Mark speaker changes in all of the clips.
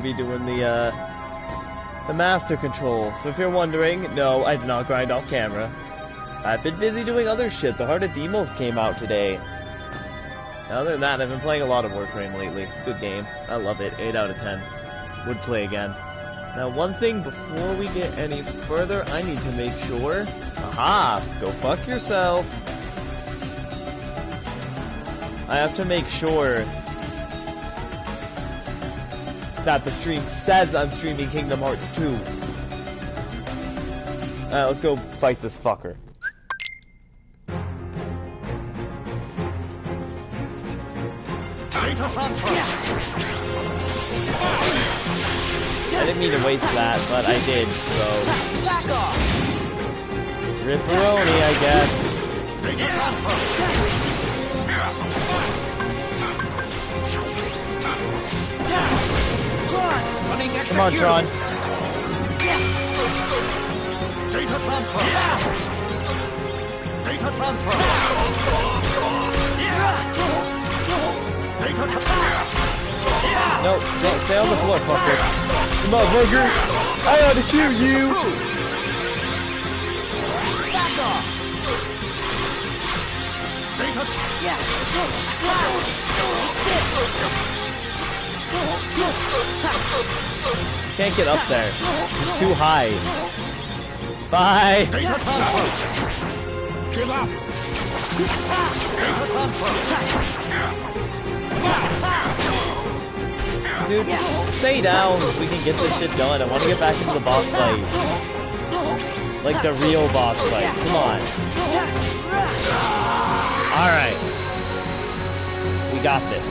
Speaker 1: be doing the master control. So if you're wondering, no, I did not grind off camera. I've been busy doing other shit. The Heart of Demos came out today. Other than that, I've been playing a lot of Warframe lately. It's a good game. I love it. 8 out of 10. Would play again. Now, one thing before we get any further, I need to make sure... Aha! Go fuck yourself! I have to make sure that the stream says I'm streaming Kingdom Hearts 2. Alright, let's go fight this fucker. I didn't mean to waste that, but I did, so... Ripperoni, I guess. Come on, Tron.
Speaker 2: Data transfer. Data transfer.
Speaker 1: No, stay on the floor, fucker. Come on, Burger. I ought to cheer you.
Speaker 2: Back off.
Speaker 1: Can't get up there. It's too high. Bye.
Speaker 2: Give up.
Speaker 1: Dude, stay down so we can get this shit done. I want to get back into the boss fight. Like the real boss fight. Come on. Alright. We got this.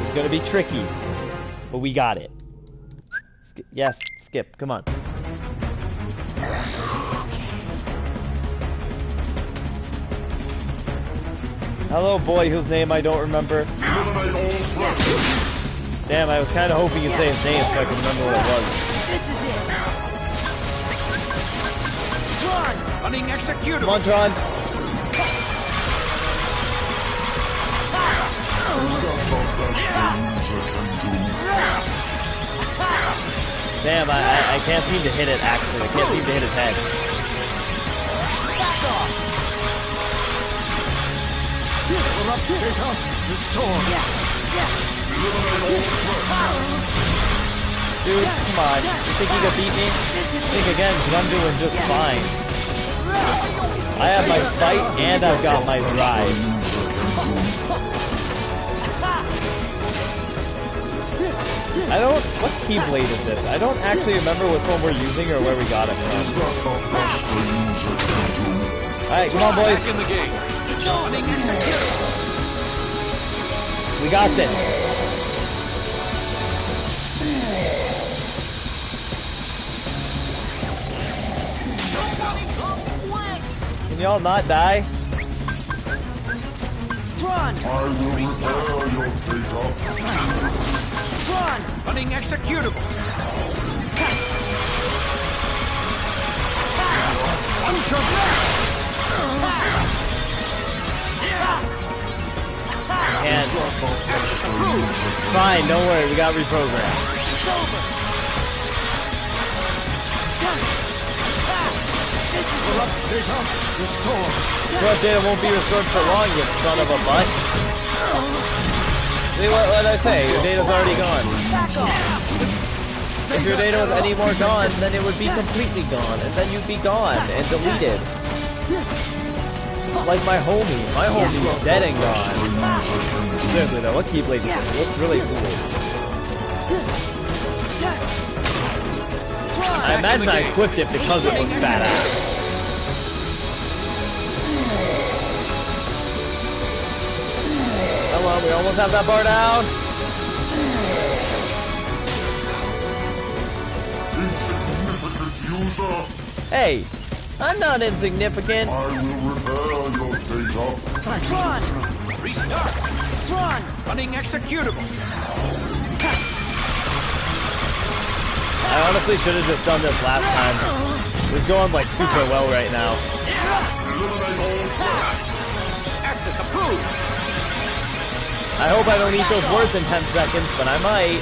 Speaker 1: It's gonna be tricky, but we got it. Yes, skip. Come on. Hello, boy whose name I don't remember. Damn, I was kind of hoping you'd say his name so I could remember what it was.
Speaker 2: This is it. Tron, running executable.
Speaker 1: Come on, Tron. Damn, I can't seem to hit it, actually. I can't seem to hit his head. Dude, come on. You think you can beat me? Think again, because I'm doing just fine. I have my fight, and I've got my drive. I don't... What Keyblade is this? I don't actually remember which one we're using or where we got it from. Alright, come on, boys. We got this. Can y'all not die?
Speaker 2: Run! I will repair your data. Run! Running executable.
Speaker 1: And fine, don't worry, we got reprogrammed.
Speaker 2: It's over. Corrupt data restored.
Speaker 1: Corrupt data won't be restored for long, you son of a butt. See what did I say? Your data's already gone. If your data was any more gone, then it would be completely gone, and then you'd be gone and deleted. Like my homie. My homie is dead and gone. Seriously though, what Keyblade is this? It looks really cool. I imagine I equipped it because it looks badass. Come on, we almost have that bar down.
Speaker 2: Insignificant user.
Speaker 1: Hey, I'm not insignificant.
Speaker 2: I will repair your data. Run! Restart! Run! Running executable.
Speaker 1: I honestly should have just done this last time. It's going like super well right now.
Speaker 2: Access approved.
Speaker 1: I I hope I don't eat those words in 10 seconds, but I might.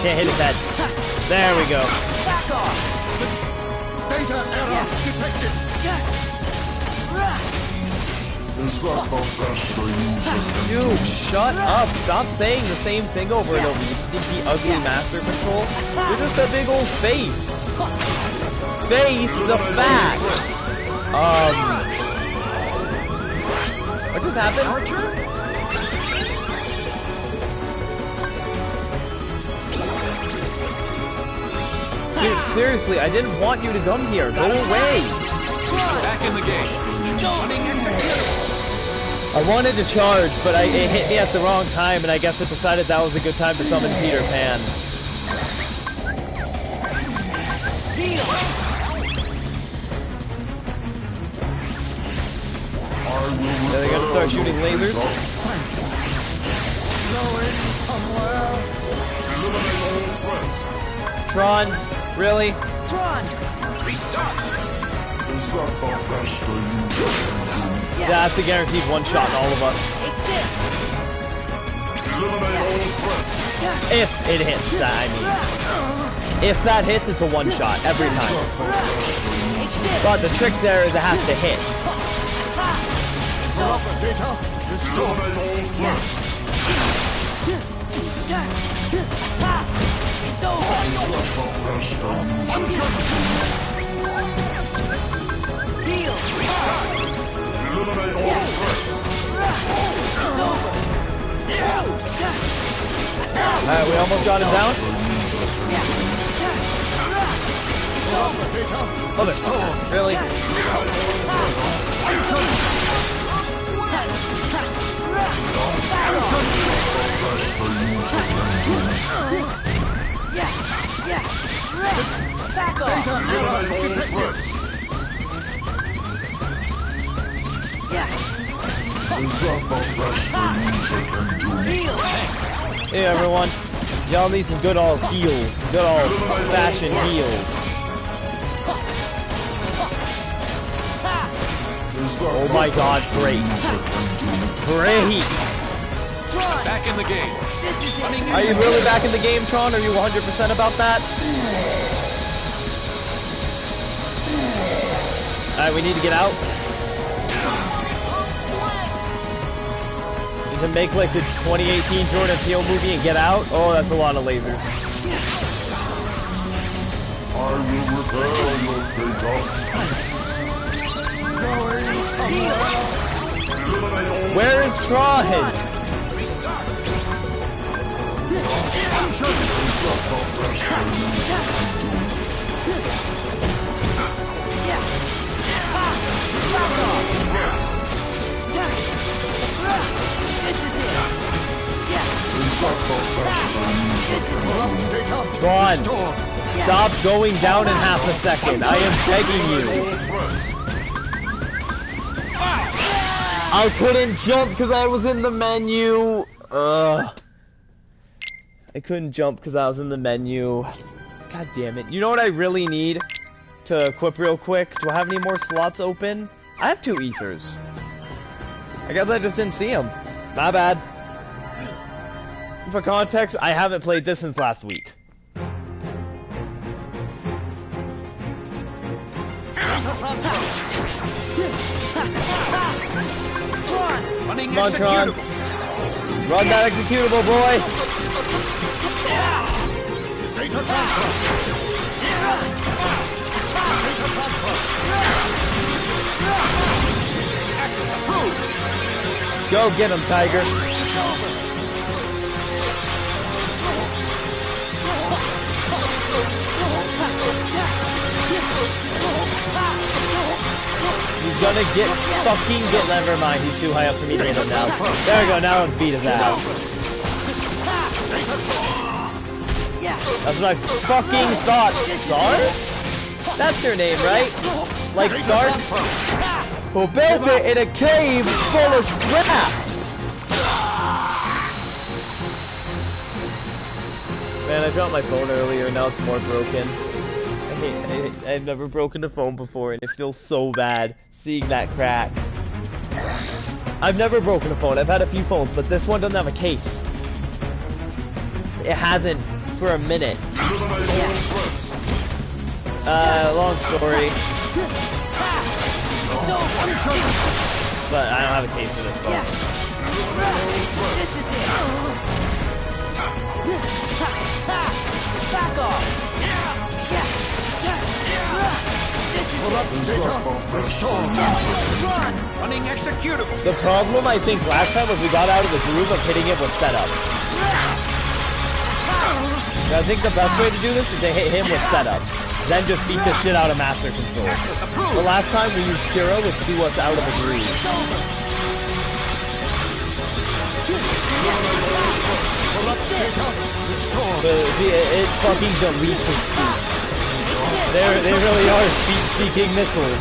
Speaker 1: Can't hit his head. There we go.
Speaker 2: Data error detected.
Speaker 1: Dude, shut up. Stop saying the same thing over and over, you stinky, ugly master control. You're just a big old face. Face the facts. What just happened? Dude, seriously, I didn't want you to come here. Go away.
Speaker 2: Back in the game. Running executable.
Speaker 1: I wanted to charge, but it hit me at the wrong time, and I guess it decided that was a good time to summon Peter Pan. Yeah, they're gonna start shooting lasers. Tron, really?
Speaker 3: Tron!
Speaker 2: Restart.
Speaker 1: Yeah, that's a guaranteed one-shot in all of us. If it hits, that I mean. If that hits, it's a one-shot every time. But the trick there is it has to hit.
Speaker 3: It's over! Heal! It's over!
Speaker 1: Alright, we almost got him down. Motherfucker, really?
Speaker 3: Back off!
Speaker 1: Hey everyone, y'all need some good old heals, good old fashioned heals. Oh my god, great. Great!
Speaker 2: Back in the game.
Speaker 1: Are you really back in the game, Tron? Are you 100% about that? Alright, we need to get out. To make like the 2018 Jordan Peele movie and get out? Oh, that's a lot of lasers.
Speaker 4: I will repair your data.
Speaker 1: Where is Tron? Tron, stop going down in half a second. I am begging you. I couldn't jump because I was in the menu. I couldn't jump because I was in the menu. God damn it. You know what I really need to equip real quick? Do I have any more slots open? I have 2 ethers. I guess I just didn't see them. My bad. For context, I haven't played this since last week.
Speaker 2: Running
Speaker 1: Come on, Tron.
Speaker 2: executable.
Speaker 1: Run that executable, boy.
Speaker 2: Data transfer. Access approved.
Speaker 1: Go get him, Tiger. He's gonna get never mind, he's too high up for me to hit him now. There we go, now let's beat his ass. That's what I fucking thought. Sarge? That's your name, right? Like Sarge? Who built it in a cave full of scraps? Man, I dropped my phone earlier, now it's more broken. I've never broken a phone before, and it feels so bad seeing that crack. I've never broken a phone. I've had a few phones, but this one doesn't have a case. It hasn't for a minute. Long story. But I don't have a case for this phone.
Speaker 3: This is it. Back off.
Speaker 2: Running executable.
Speaker 1: The problem, I think, last time was we got out of the groove of hitting it with setup. I think the best way to do this is to hit him with setup. Then just beat the shit out of Master Control. The last time we used Kira, which threw us out of the groove. But it fucking deletes his speed. They really are speed-seeking missiles.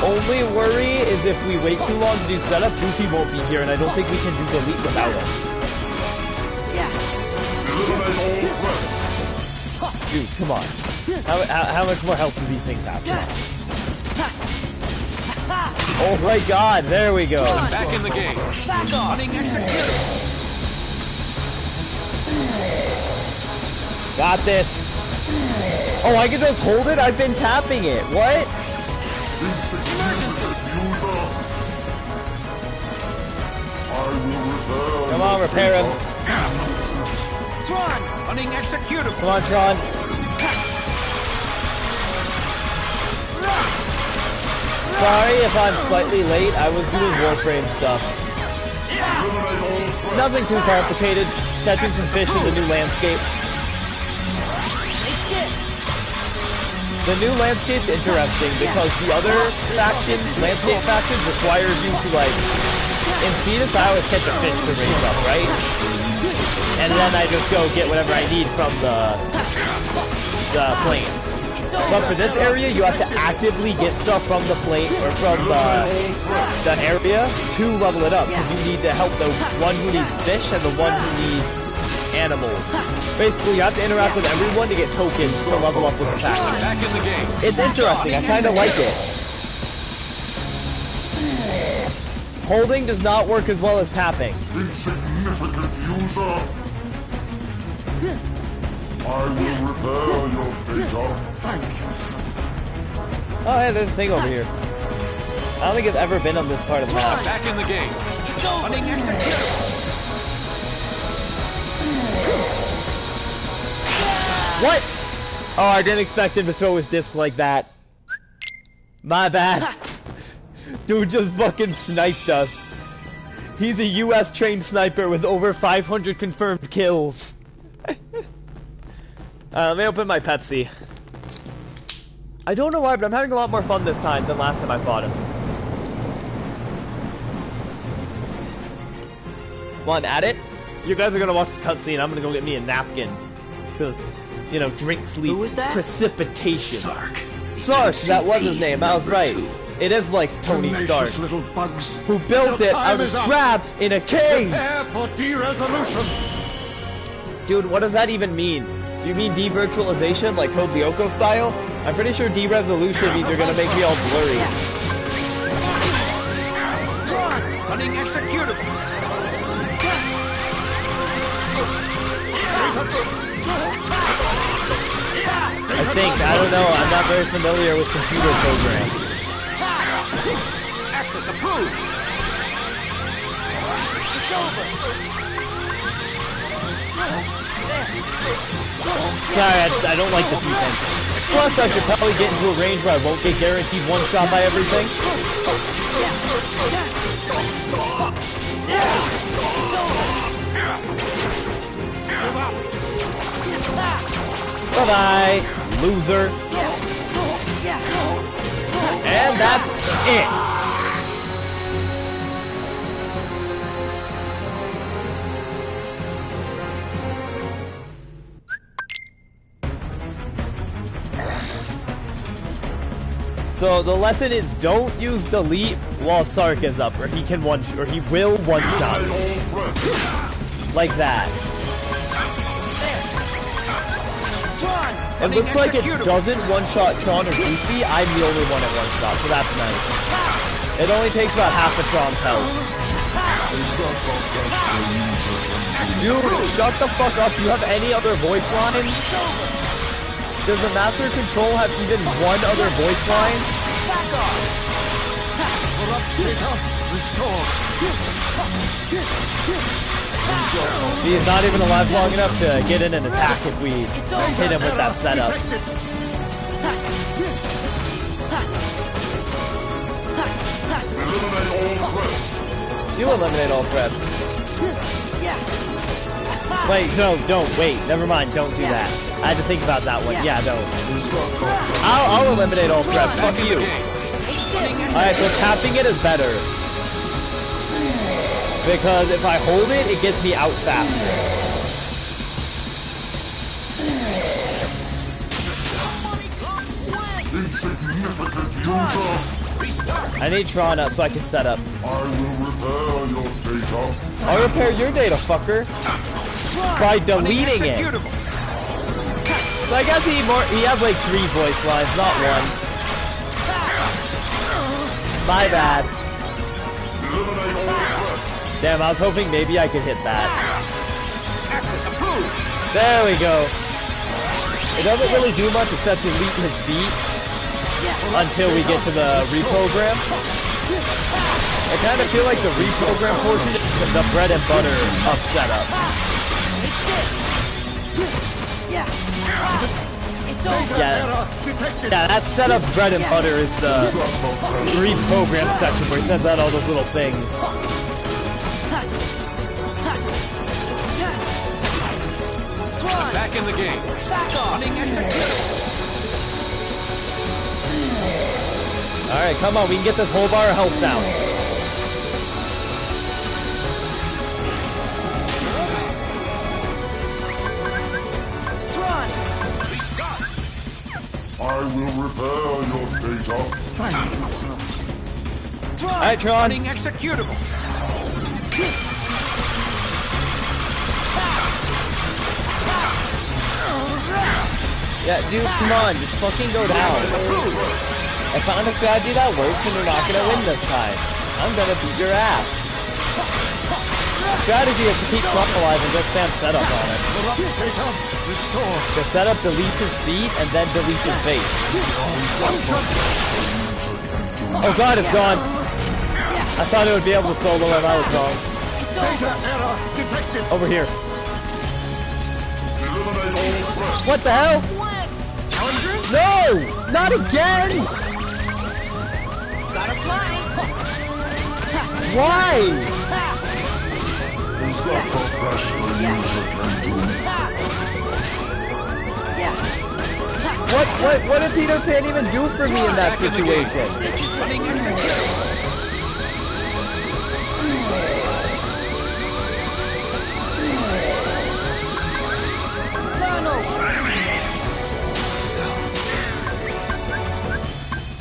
Speaker 1: Only worry is if we wait too long to do setup, Goofy won't be here, and I don't think we can do delete without him. Dude, come on. How much more health do these things have? Oh my god, there we go.
Speaker 2: Back in the game. Running executable.
Speaker 1: Got this. Oh, I can just hold it? I've been tapping it. What? Come on, repair him.
Speaker 2: Tron! Running executable.
Speaker 1: Come on, Tron. Sorry if I'm slightly late. I was doing Warframe stuff. Nothing too complicated. Catching some fish in the new landscape. The new landscape's interesting because the other landscape factions require you to, like, in Cetus I always catch a fish to raise up, right? And then I just go get whatever I need from the plains. But for this area, you have to actively get stuff from the plane or from the area to level it up. Because you need to help the one who needs fish and the one who needs animals. Basically, you have to interact with everyone to get tokens to level up with the faction.
Speaker 2: Back in the game.
Speaker 1: It's interesting. I kind of like it. Holding does not work as well as tapping.
Speaker 4: Insignificant user. I will repair your data. Thank you, sir.
Speaker 1: Oh, hey, there's a thing over here. I don't think I've ever been on this part of the map.
Speaker 2: Back in the game. Running executable.
Speaker 1: What? Oh, I didn't expect him to throw his disc like that. My bad. Dude just fucking sniped us. He's a US trained sniper with over 500 confirmed kills. Let me open my Pepsi. I don't know why, but I'm having a lot more fun this time than last time I fought him. One, at it. You guys are gonna watch the cutscene. I'm gonna go get me a napkin. Cause, you know, drink, sleep,
Speaker 3: Who was that?
Speaker 1: precipitation.
Speaker 2: Sark,
Speaker 1: that was his name. I was right. It is like Tony Stark,
Speaker 2: little bugs.
Speaker 1: who built it out of scraps in a cave.
Speaker 2: Prepare for de-resolution.
Speaker 1: Dude, what does that even mean? Do you mean de-virtualization, like Code Lyoko style? I'm pretty sure de-resolution means you're gonna make me all blurry.
Speaker 2: Running executable.
Speaker 1: I think, I don't know, I'm not very familiar with computer programs.
Speaker 2: Access approved.
Speaker 3: It's over.
Speaker 1: Sorry, I don't like the defense. Plus, I should probably get into a range where I won't get guaranteed one shot by everything. Bye-bye, loser. And that's it. So the lesson is don't use delete while Sark is up, or he will one shot. Like that. It looks like it doesn't one-shot Tron or Goofy. I'm the only one at one-shot, so that's nice. It only takes about half a Tron's health. Dude, shut the fuck up. Do you have any other voice lines? Does the Master Control have even one other voice line? He's not even alive long enough to get in and attack if we hit him with that setup. You eliminate all threats. Wait, no, don't. Wait, never mind. Don't do that. I had to think about that one. Yeah, no. I'll eliminate all threats. Fuck you. Alright, so tapping it is better. Because if I hold it, it gets me out faster.
Speaker 4: Insignificant user.
Speaker 1: I need Tron up so I can set up.
Speaker 4: I will repair your data.
Speaker 1: I'll repair your data, fucker. By deleting it. So I guess he has like 3 voice lines, not 1. My bad.
Speaker 4: Eliminate all threats.
Speaker 1: Damn, I was hoping maybe I could hit that.
Speaker 2: Access approved.
Speaker 1: There we go. It doesn't really do much except delete his beat until we get to the reprogram. I kind of feel like the reprogram portion is the bread and butter of setup. Yeah, that setup bread and butter is the reprogram section where he sends out all those little things.
Speaker 2: Back in the game. Running executable.
Speaker 1: Alright, come on, we can get this whole bar of health down.
Speaker 4: I will repair your data.
Speaker 1: Alright, Tron.
Speaker 2: Running executable.
Speaker 1: Yeah, dude, come on, just fucking go down. I found a strategy that works and you're not gonna win this time. I'm gonna beat your ass. The strategy is to keep Trump alive and just spam setup on it. The setup deletes his feet and then deletes his face. Oh god, it's gone. I thought it would be able to solo him, I was wrong. Over here. What the hell? No! Not again! Why?
Speaker 4: Is that the best the user can do?
Speaker 1: What did Peter Pan even do for me in that situation?
Speaker 2: Running executable.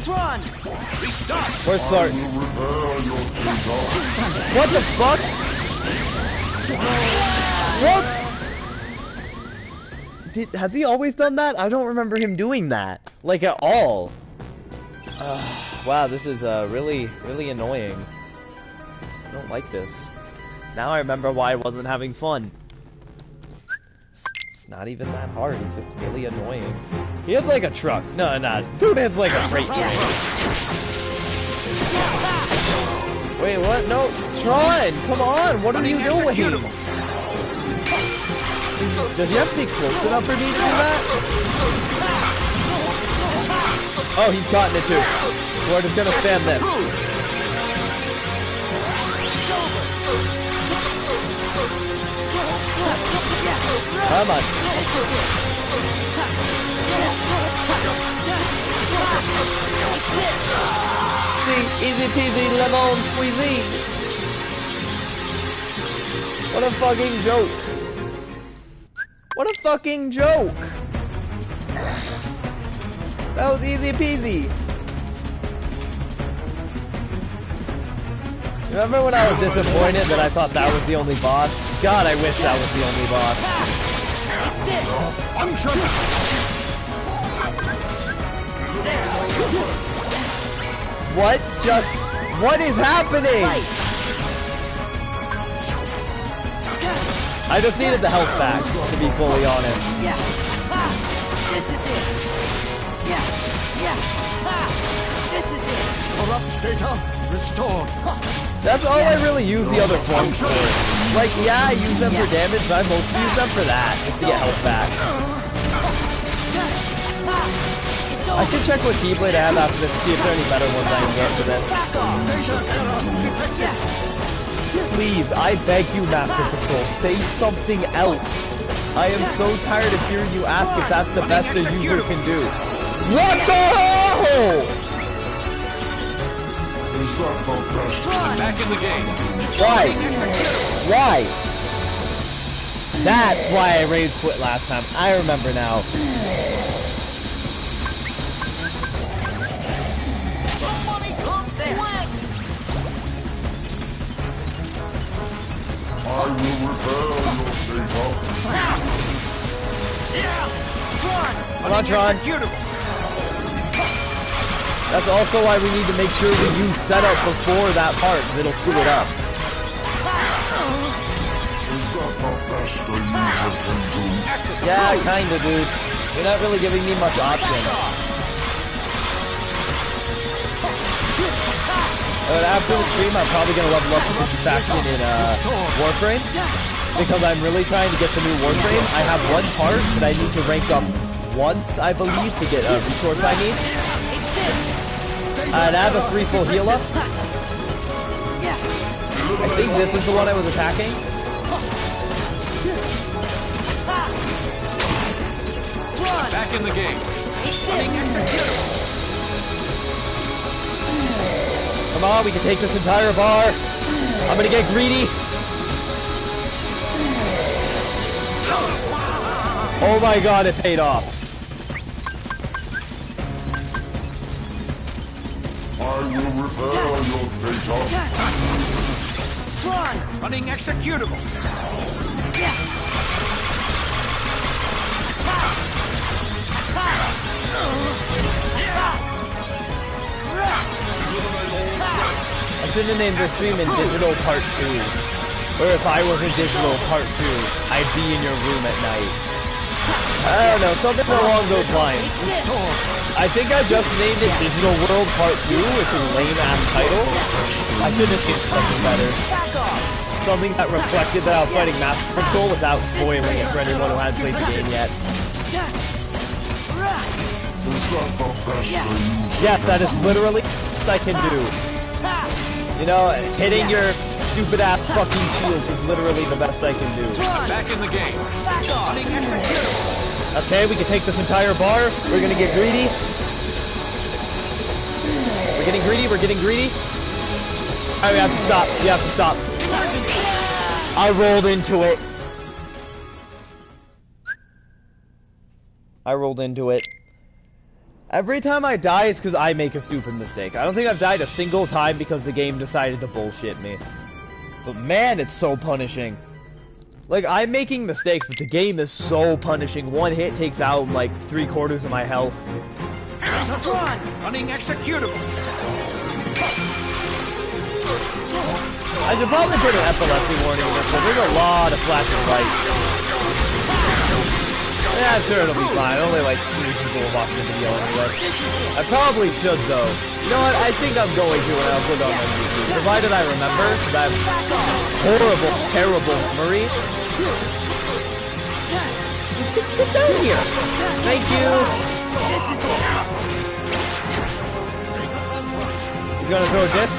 Speaker 3: Tron!
Speaker 2: Restart.
Speaker 1: Where's Sark?
Speaker 4: I will repair your data.
Speaker 1: What the fuck? What? Has he always done that? I don't remember him doing that. Like, at all. Wow, this is really annoying. I don't like this. Now I remember why I wasn't having fun. It's not even that hard, it's just really annoying. He has like a truck. No, dude has like a freight train. Wait, what? No, Tron! Come on! What are you doing? Does he have to be close enough for me to do that? Oh, he's gotten it too. So we're just gonna spam this. Come on. See, easy peasy lemon squeezy. What a fucking joke. What a fucking joke. That was easy peasy. Remember when I was disappointed that I thought that was the only boss? God, I wish that was the only boss. What what is happening? I just needed the health back, to be fully honest.
Speaker 3: Yeah. This is it. Yeah. This is it.
Speaker 2: Corrupt data restored.
Speaker 1: That's all I really use the other forms for. Like, yeah, I use them for damage, but I mostly use them for that, just to get health back. I should check what Keyblade I have after this, see if there are any better ones I can get for this. Please, I beg you, Master Patrol, say something else. I am so tired of hearing you ask if that's the best a user can do. What the hell?
Speaker 4: Is that the best?
Speaker 2: Back in the game.
Speaker 1: Why? Why? That's why I rage quit last time. I remember now.
Speaker 4: I will repair your data.
Speaker 1: Come on, Tron. That's also why we need to make sure we use setup before that part, because it'll screw it up.
Speaker 4: Is that the best a user can do?
Speaker 1: Yeah, kinda, dude. You're not really giving me much option. After the stream, I'm probably gonna level up the faction in Warframe, because I'm really trying to get the new Warframe. I have one part that I need to rank up once, I believe, to get a resource I need. And I have a free full heal up. I think this is the one I was attacking.
Speaker 2: Back in the game.
Speaker 1: Come on, we can take this entire bar. I'm gonna get greedy. Oh my god, it paid off.
Speaker 4: I will repair your data.
Speaker 2: Running executable.
Speaker 1: I should have named this stream in Digital Part 2. Or if I was in Digital Part 2, I'd be in your room at night. I don't know, something along those lines. I think I just named it Digital World Part 2, which is a lame-ass title. I should have named something better. Something that reflected that I was fighting Master Control without spoiling it for anyone who hasn't played the game yet.
Speaker 4: Is that the best a user?
Speaker 1: Yes, that is literally the best I can do. You know, hitting your stupid ass fucking shield is literally the best I can do.
Speaker 2: Back in the game. Running executable.
Speaker 1: Okay, we can take this entire bar. We're gonna get greedy. We're getting greedy, we're getting greedy. Alright, we have to stop. We have to stop. I rolled into it. I rolled into it. Every time I die, it's because I make a stupid mistake. I don't think I've died a single time because the game decided to bullshit me. But man, it's so punishing. Like, I'm making mistakes, but the game is so punishing. One hit takes out, like, 3/4 of my health.
Speaker 2: Running executable.
Speaker 1: I should probably put an epilepsy warning in this one. There's a lot of flashing lights. Yeah, I'm sure it'll be fine. Only like 3 people will watch the video anyway. I probably should, though. You know what? I think I'm going to, and I'll put it on my YouTube. Provided I remember, because I have horrible, terrible memory. Get down here! Thank you! He's gonna throw a disc.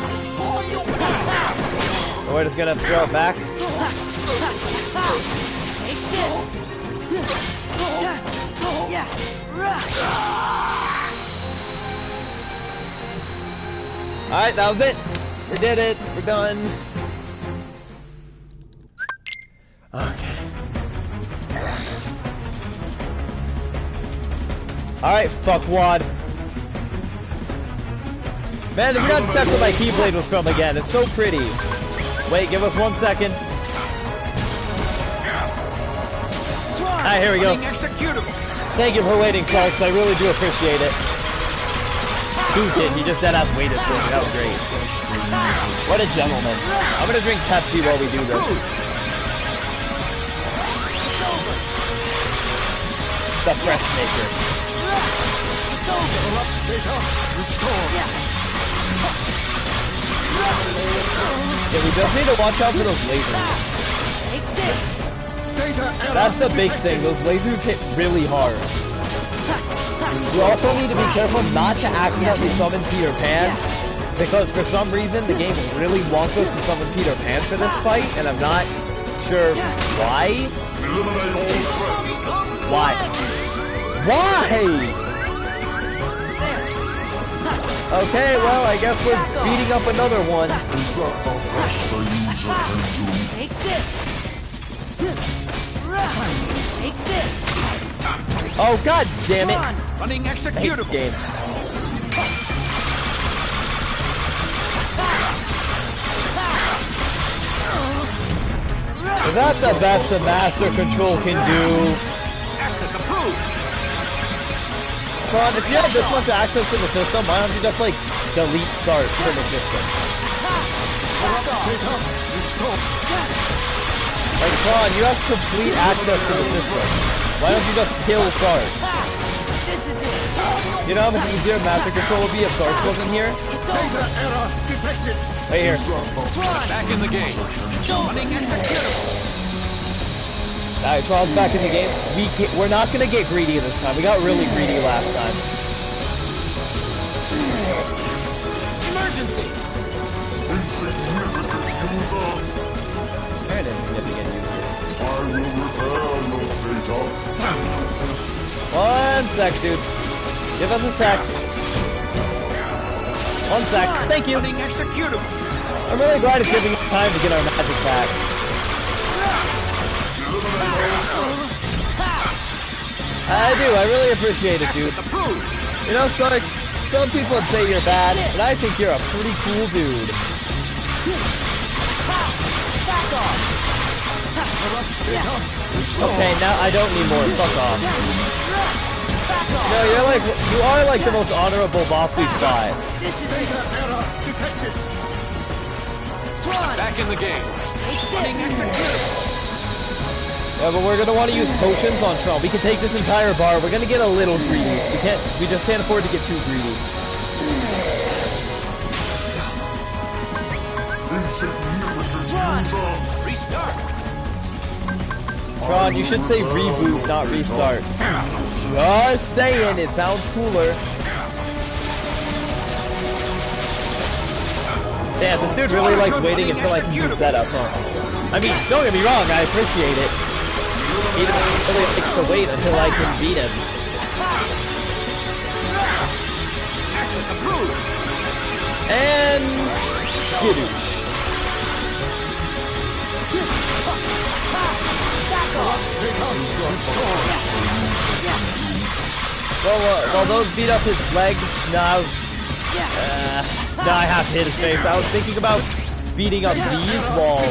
Speaker 1: Or we're just gonna throw it back. Alright, that was it. We did it. We're done. Okay. Alright, fuckwad. Man, I forgot to check where my Keyblade was from again. It's so pretty. Wait, give us 1 second. Alright, here we go.
Speaker 2: Running executable.
Speaker 1: Thank you for waiting, Sarks. I really do appreciate it. Dude did. He just deadass waited for me. That was great. What a gentleman. I'm gonna drink Pepsi while we do this. The fresh maker. Yeah, we just need to watch out for those lasers. That's the big thing. Those lasers hit really hard. You also need to be careful not to accidentally summon Peter Pan, because for some reason the game really wants us to summon Peter Pan for this fight, and I'm not sure why. Why? Why? Okay, well, I guess we're beating up another one.
Speaker 3: Take this. Take this.
Speaker 1: Oh, god damn it.
Speaker 2: Running
Speaker 1: I hate this
Speaker 2: executable.
Speaker 1: game. That's the best a Master Control can do.
Speaker 2: Access approved.
Speaker 1: Tron, if you have this much access to the system, why don't you just, like, delete Sarge from existence? Like, Tron, you have complete access to the system. Why don't you just kill Sarge? You know how much easier Master Control would be if Sarge wasn't here? Right here.
Speaker 2: Back in the game. Running executable.
Speaker 1: Alright, Tron's back in the game. We're not gonna get greedy this time. We got really greedy last time.
Speaker 2: Emergency.
Speaker 1: Very insignificant user.
Speaker 4: I will repair your data.
Speaker 1: 1 sec, dude. Give us a sec. 1 sec. Thank you.
Speaker 2: Running executable.
Speaker 1: I'm really glad it's giving us time to get our magic back. I do. I really appreciate it, dude.
Speaker 2: Approved.
Speaker 1: You know, Sark, some people would say you're bad, but I think you're a pretty cool dude. Okay, now I don't need more. Fuck off. No, you are like the most honorable boss we've fought.
Speaker 2: Back in the game. Running executable.
Speaker 1: Yeah, but we're gonna want to use potions on Tron. We can take this entire bar. We're gonna get a little greedy. We just can't afford to get too greedy.
Speaker 2: Restart.
Speaker 1: Tron, you should say reboot, not restart. Just saying, it sounds cooler. Damn, this dude really likes waiting until I can do setup, huh? I mean, don't get me wrong, I appreciate it. He really likes to wait until I can beat him.
Speaker 2: Access approved.
Speaker 1: And skidoosh. Well, while those beat up his legs, now I have to hit his face. I was thinking about beating up these while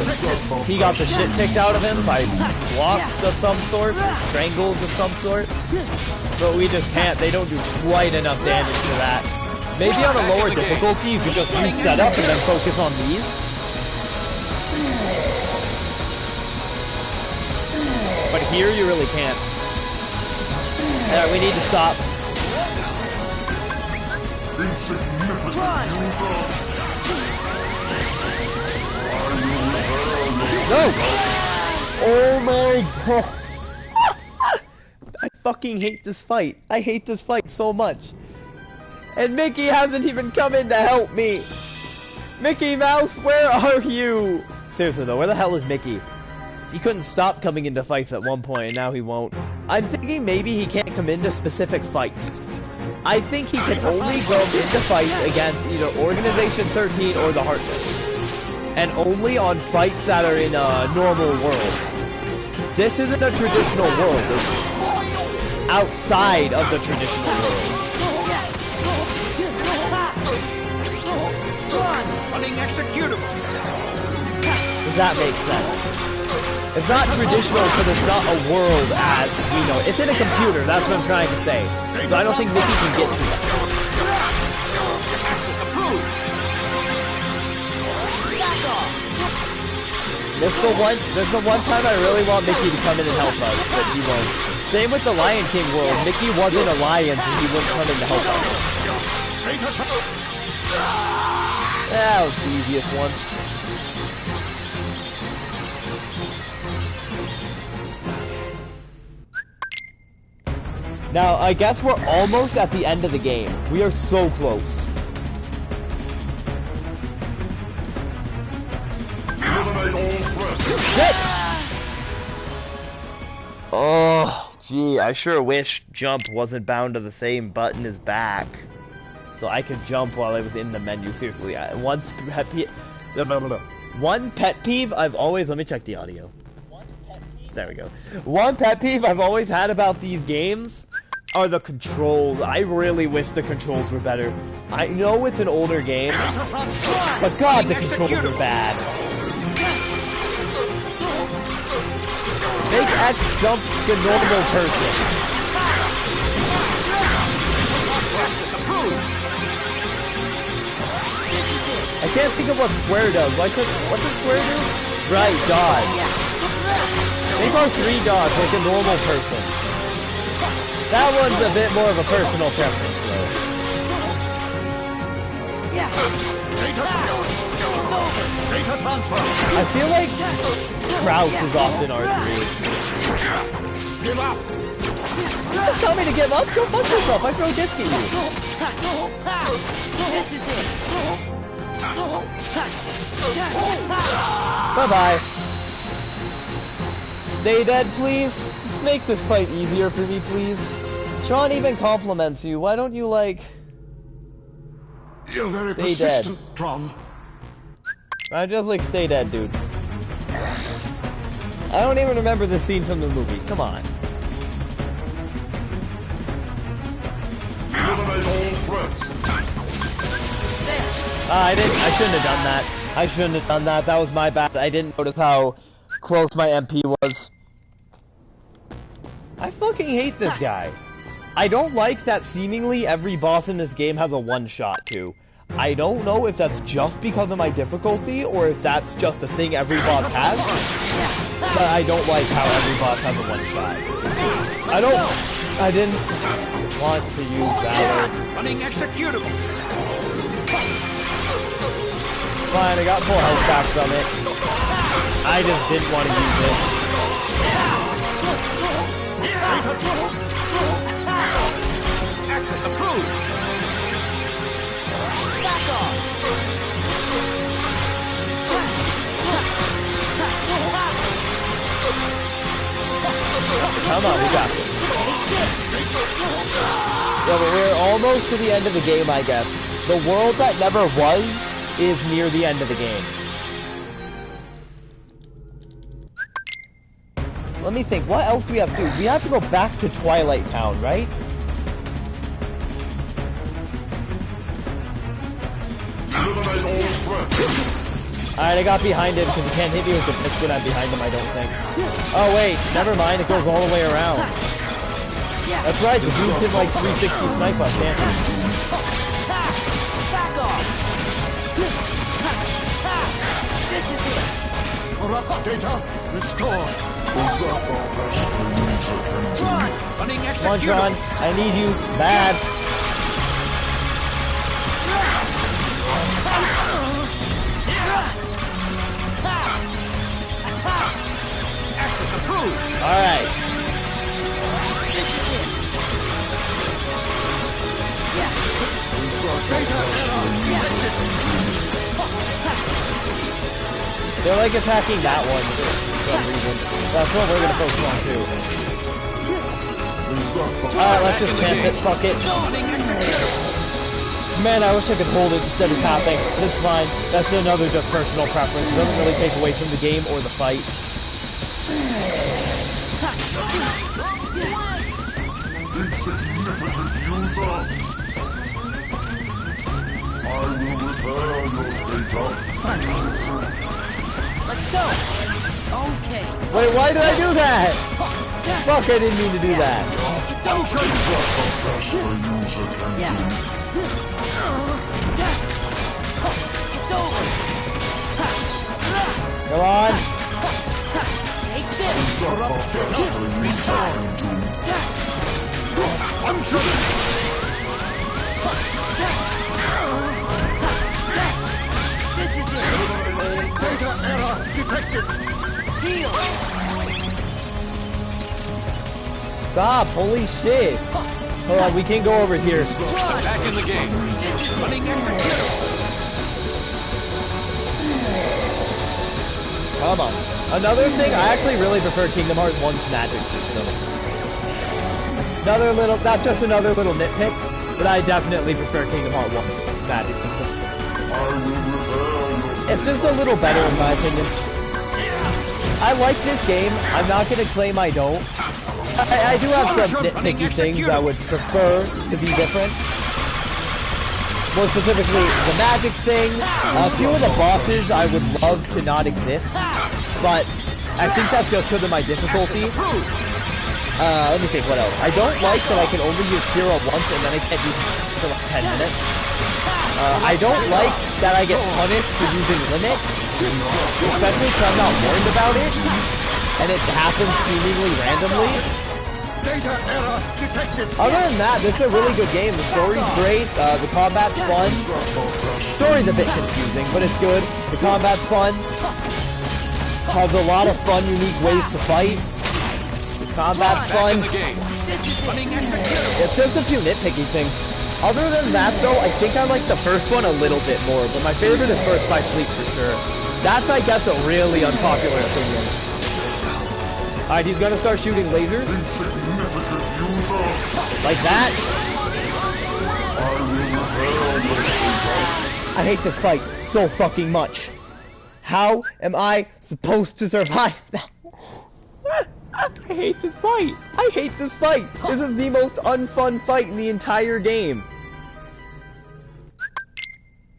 Speaker 1: he got the shit kicked out of him by blocks of some sort, triangles of some sort. But we just can't. They don't do quite enough damage to that. Maybe on a lower difficulty, you could just use setup and then focus on these. But here, you really can't. Alright, we need to stop. No! Oh my god! I fucking hate this fight. I hate this fight so much. And Mickey hasn't even come in to help me! Mickey Mouse, where are you? Seriously though, where the hell is Mickey? He couldn't stop coming into fights at one point, and now he won't. I'm thinking maybe he can't come into specific fights. I think he can only go into fights against either Organization 13 or the Heartless. And only on fights that are in normal worlds. This isn't a traditional world. It's outside of the traditional world.
Speaker 2: Running executable.
Speaker 1: Does that make sense? It's not traditional because it's not a world as we know. It's in a computer, that's what I'm trying to say. So I don't think Mickey can get to us.
Speaker 2: Access approved.
Speaker 1: There's the one time I really want Mickey to come in and help us, but he won't. Same with the Lion King world. Mickey wasn't a lion, so he wouldn't come in to help us. That was the easiest one. Now, I guess we're almost at the end of the game. We are so close. Shit! Oh, gee, I sure wish jump wasn't bound to the same button as back. So I could jump while I was in the menu. Seriously, one pet peeve I've always... Let me check the audio. There we go. One pet peeve I've always had about these games are the controls. I really wish the controls were better. I know it's an older game, but God, the controls are bad. Make X jump the normal person. I can't think of what square does. What does square do? Right, dodge. Make R3 dodge like a normal person. That one's a bit more of a personal preference, though.
Speaker 2: Data transfer.
Speaker 1: I feel like Crouch is often R3.
Speaker 2: Give up.
Speaker 1: Don't tell me to give up. Go fuck yourself. I throw disc at you.
Speaker 3: This is it.
Speaker 1: Bye-bye. Stay dead, please. Just make this fight easier for me, please. Sean even compliments you. Why don't you, like...
Speaker 2: You're very
Speaker 1: Stay
Speaker 2: persistent,
Speaker 1: dead.
Speaker 2: Tron.
Speaker 1: I just like stay dead, dude. I don't even remember this scene from the movie. Come on.
Speaker 4: Eliminate all threats.
Speaker 1: I shouldn't have done that. I shouldn't have done that. That was my bad. I didn't notice how close my MP was. I fucking hate this guy. I don't like that seemingly every boss in this game has a one-shot too. I don't know if that's just because of my difficulty, or if that's just a thing every boss has. But I don't like how every boss has a one-shot. I didn't want to use Valor.
Speaker 2: Running executable.
Speaker 1: Fine, I got full health back from it. I just didn't want to use it.
Speaker 2: Access approved.
Speaker 3: Back off.
Speaker 1: Come on, we got this. Yeah, but we're almost to the end of the game, I guess. The world that never was is near the end of the game. Let me think, what else do we have to do? We have to go back to Twilight Town, right?
Speaker 4: Eliminate all threats.
Speaker 1: Alright, I got behind him because he can't hit me with the fist when I'm behind him, I don't think. Oh wait, never mind, it goes all the way around. That's right, the dude can like 360 snipe us, can't he?
Speaker 3: Back off. This is it.
Speaker 2: Corrupt data restored.
Speaker 3: Run.
Speaker 2: Running
Speaker 1: Come on,
Speaker 2: executable.
Speaker 1: Tron, I need you, bad.
Speaker 2: Access approved.
Speaker 1: Alright.
Speaker 3: This is it. Yeah.
Speaker 1: They're like attacking that one for some reason. That's what we're gonna focus on too. Alright, let's just chance it, fuck it.
Speaker 2: Running executable.
Speaker 1: Man, I wish I could hold it instead of tapping, but it's fine. That's another just personal preference. It doesn't really take away from the game or the fight.
Speaker 4: Insignificant user. I will repair your data.
Speaker 3: Let's go. Okay.
Speaker 1: Wait, why did I do that? Fuck, I didn't mean to do that.
Speaker 3: It's over. Yeah. It's over.
Speaker 1: Come on.
Speaker 3: Take this. This is it.
Speaker 2: Data error detected.
Speaker 3: Deal.
Speaker 1: Stop, holy shit. Hold on, we can't go over here.
Speaker 2: Back in the game. Running executable.
Speaker 1: Come on. Another thing, I actually really prefer Kingdom Hearts 1's magic system. That's just another little nitpick, but I definitely prefer Kingdom Hearts 1's magic system. It's just a little better in my opinion. I like this game, I'm not gonna claim I don't. I do have some nitpicky things I would prefer to be different. More specifically, the magic thing. A few of the bosses I would love to not exist, but I think that's just because of my difficulty. Let me think what else. I don't like that I can only use Kira once and then I can't use it for like 10 minutes. I don't like that I get punished for using Limit, especially because I'm not warned about it, and it happens seemingly randomly.
Speaker 2: Data error detected.
Speaker 1: Other than that, this is a really good game. The story's great, the combat's fun. The story's a bit confusing, but it's good. The combat's fun. Has a lot of fun, unique ways to fight. The combat's fun. It's just a few nitpicky things. Other than that, though, I think I like the first one a little bit more, but my favorite is Birth by Sleep for sure. That's, I guess, a really unpopular opinion. Alright, he's gonna start shooting lasers. Like that. I hate this fight so fucking much. How am I supposed to survive that? I hate this fight. I hate this fight. This is the most unfun fight in the entire game.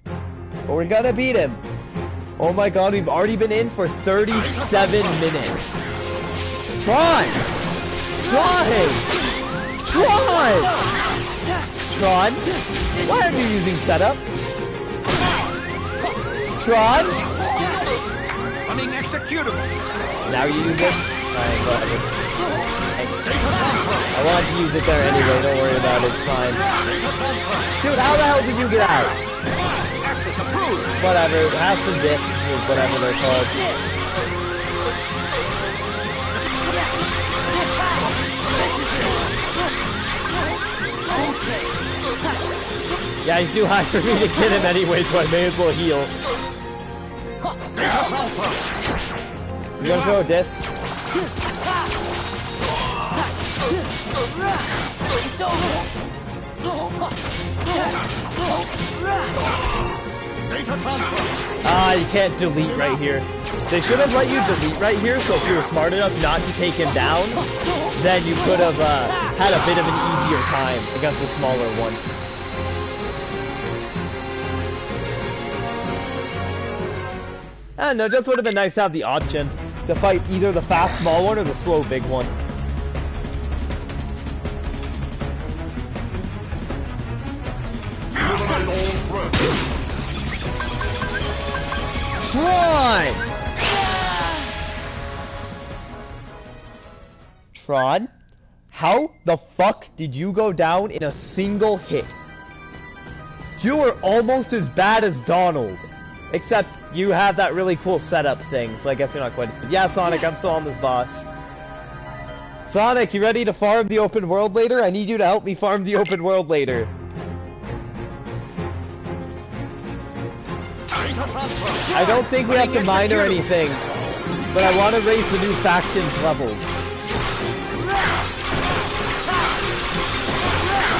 Speaker 1: But we're gonna beat him. Oh my god, we've already been in for 37 minutes. Tron! Tron! Tron! Tron? Why aren't you using setup? Tron?
Speaker 2: Running executable.
Speaker 1: Now you use it? Alright, whatever. I wanted to use it there anyway, don't worry about it, it's fine. Dude, how the hell did you get out?
Speaker 2: Access approved.
Speaker 1: Whatever, have some discs or whatever they're called. Yeah, he's too high for me to get him anyway, so I may as well heal. You gonna throw a disc? Ah, you can't delete right here. They should have let you delete right here, so if you were smart enough not to take him down, then you could have had a bit of an easier time against a smaller one. I don't know, just would have been nice to have the option to fight either the fast small one or the slow big one. Tron! Tron? How the fuck did you go down in a single hit? You were almost as bad as Donald. Except you have that really cool setup thing, so I guess you're not quite... Yeah, Sonic, I'm still on this boss. Sonic, you ready to farm the open world later? I need you to help me farm the open world later. I don't think we have to mine or anything, but I want to raise the new factions level.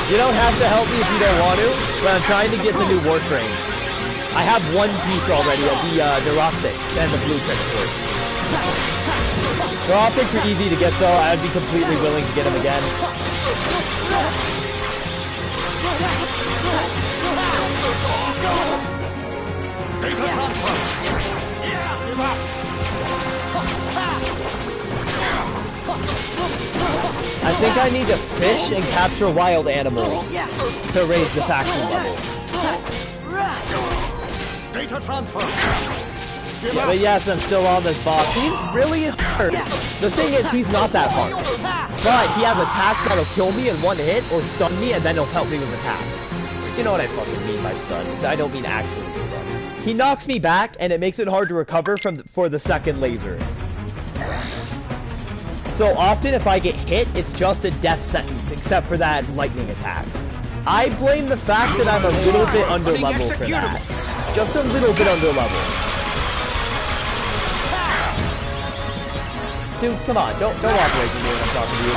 Speaker 1: You don't have to help me if you don't want to, but I'm trying to get the new Warframe. I have one piece already of the neuroptics and the blueprint, of course. Neuroptics are easy to get though, I'd be completely willing to get them again. I think I need to fish and capture wild animals to raise the faction level.
Speaker 2: Data transfer.
Speaker 1: Yeah, but yes, I'm still on this boss. He's really hard. The thing is, he's not that hard. But he has attacks that'll kill me in one hit or stun me, and then he'll help me with attacks. You know what I fucking mean by stun. I don't mean actually stun. He knocks me back, and it makes it hard to recover for the second laser. So often, if I get hit, it's just a death sentence, except for that lightning attack. I blame the fact that I'm a little bit under level for that. Just a little bit under level. Dude, come on, don't operate with me when I'm talking to you.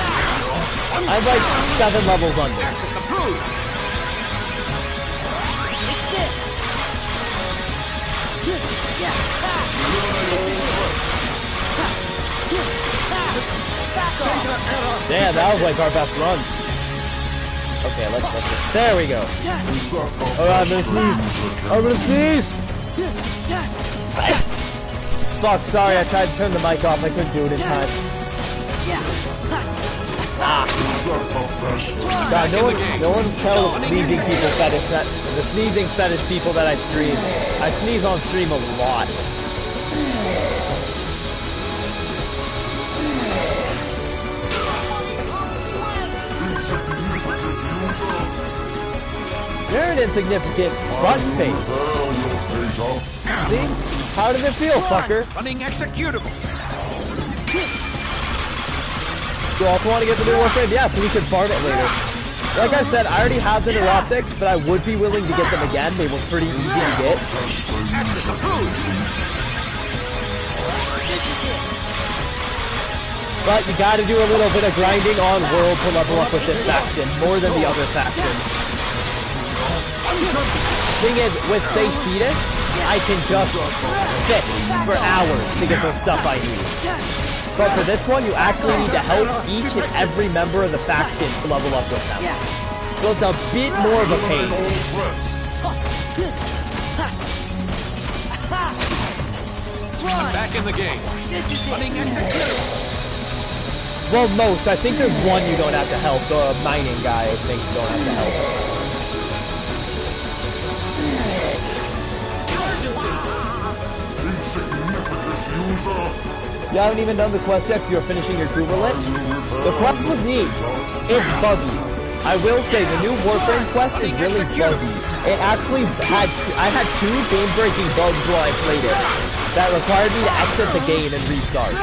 Speaker 1: I'm like 7 levels under. Damn, that was like our best run. Okay, let's just, there we go. Oh, I'm gonna sneeze. I'm gonna sneeze. Fuck, sorry, I tried to turn the mic off. I couldn't do it in time. Ah. God, no one tell the sneezing people fetish the sneezing fetish people that I stream. I sneeze on stream a lot. You're an insignificant butt face. See? How does it feel, fucker?
Speaker 2: Running executable.
Speaker 1: You also want to get the new Warframe? Yeah, so we can farm it later. Like I said, I already have the neuroptics, but I would be willing to get them again. They were pretty easy to get. But you gotta do a little bit of grinding on world to level up with this faction, more than the other factions. Thing is, with say Fetus, I can just fish for hours to get the stuff I need. But for this one, you actually need to help each and every member of the faction to level up with them. So it's a bit more of a pain.
Speaker 2: I'm back in the game. Running executable.
Speaker 1: Well, most. I think there's one you don't have to help. The mining guy, I think, you don't have to help. You haven't even done the quest yet because you're finishing your Goober Lich? The quest was neat. It's buggy. I will say, the new Warframe quest is really buggy. It actually had... I had 2 game-breaking bugs while I played it that required me to exit the game and restart.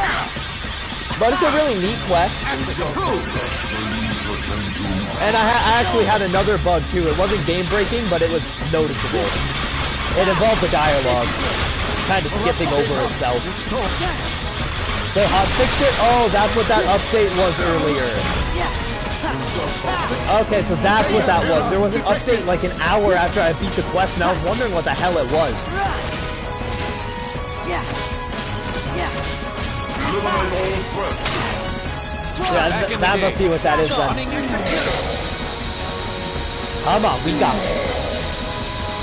Speaker 1: But it's a really neat quest. And I actually had another bug too. It wasn't game-breaking, but it was noticeable. It involved the dialogue kind of skipping over itself. They hotfixed it? Oh, that's what that update was earlier. Okay, so that's what that was. There was an update like an hour after I beat the quest, and I was wondering what the hell it was. Yeah, that must be what that is then. Come on, we got this.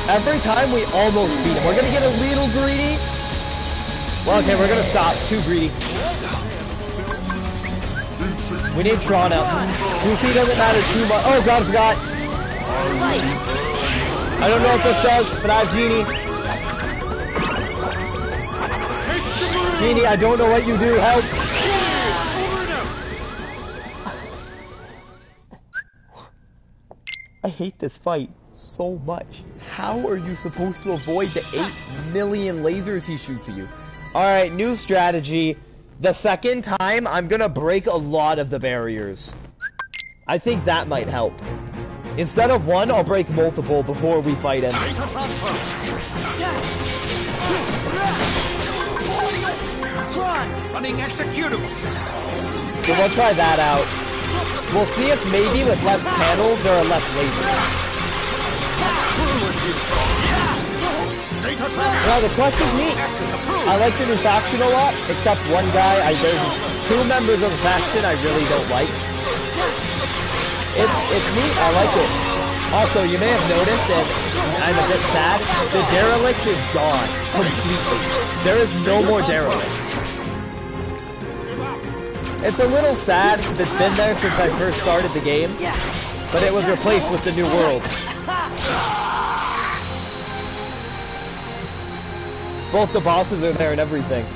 Speaker 1: Every time we almost beat him. We're gonna get a little greedy. Well, okay, we're gonna stop. Too greedy. We need Tron out. Goofy doesn't matter too much. Oh god, I forgot. I don't know what this does, but I have Genie. Genie, I don't know what you do. Help. I hate this fight so much. How are you supposed to avoid the 8 million lasers he shoots at you? Alright, new strategy. The second time, I'm gonna break a lot of the barriers. I think that might help. Instead of one, I'll break multiple before we fight him.
Speaker 2: Running executable.
Speaker 1: So we'll try that out. We'll see if maybe with less panels there are less lasers. Well, the quest is neat. I like the new faction a lot, except one guy. There's 2 members of the faction I really don't like. It's neat. I like it. Also, you may have noticed that I'm a bit sad. The derelict is gone completely. There is no more derelict. It's a little sad because it's been there since I first started the game, but it was replaced with the new world. Both the bosses are there and everything.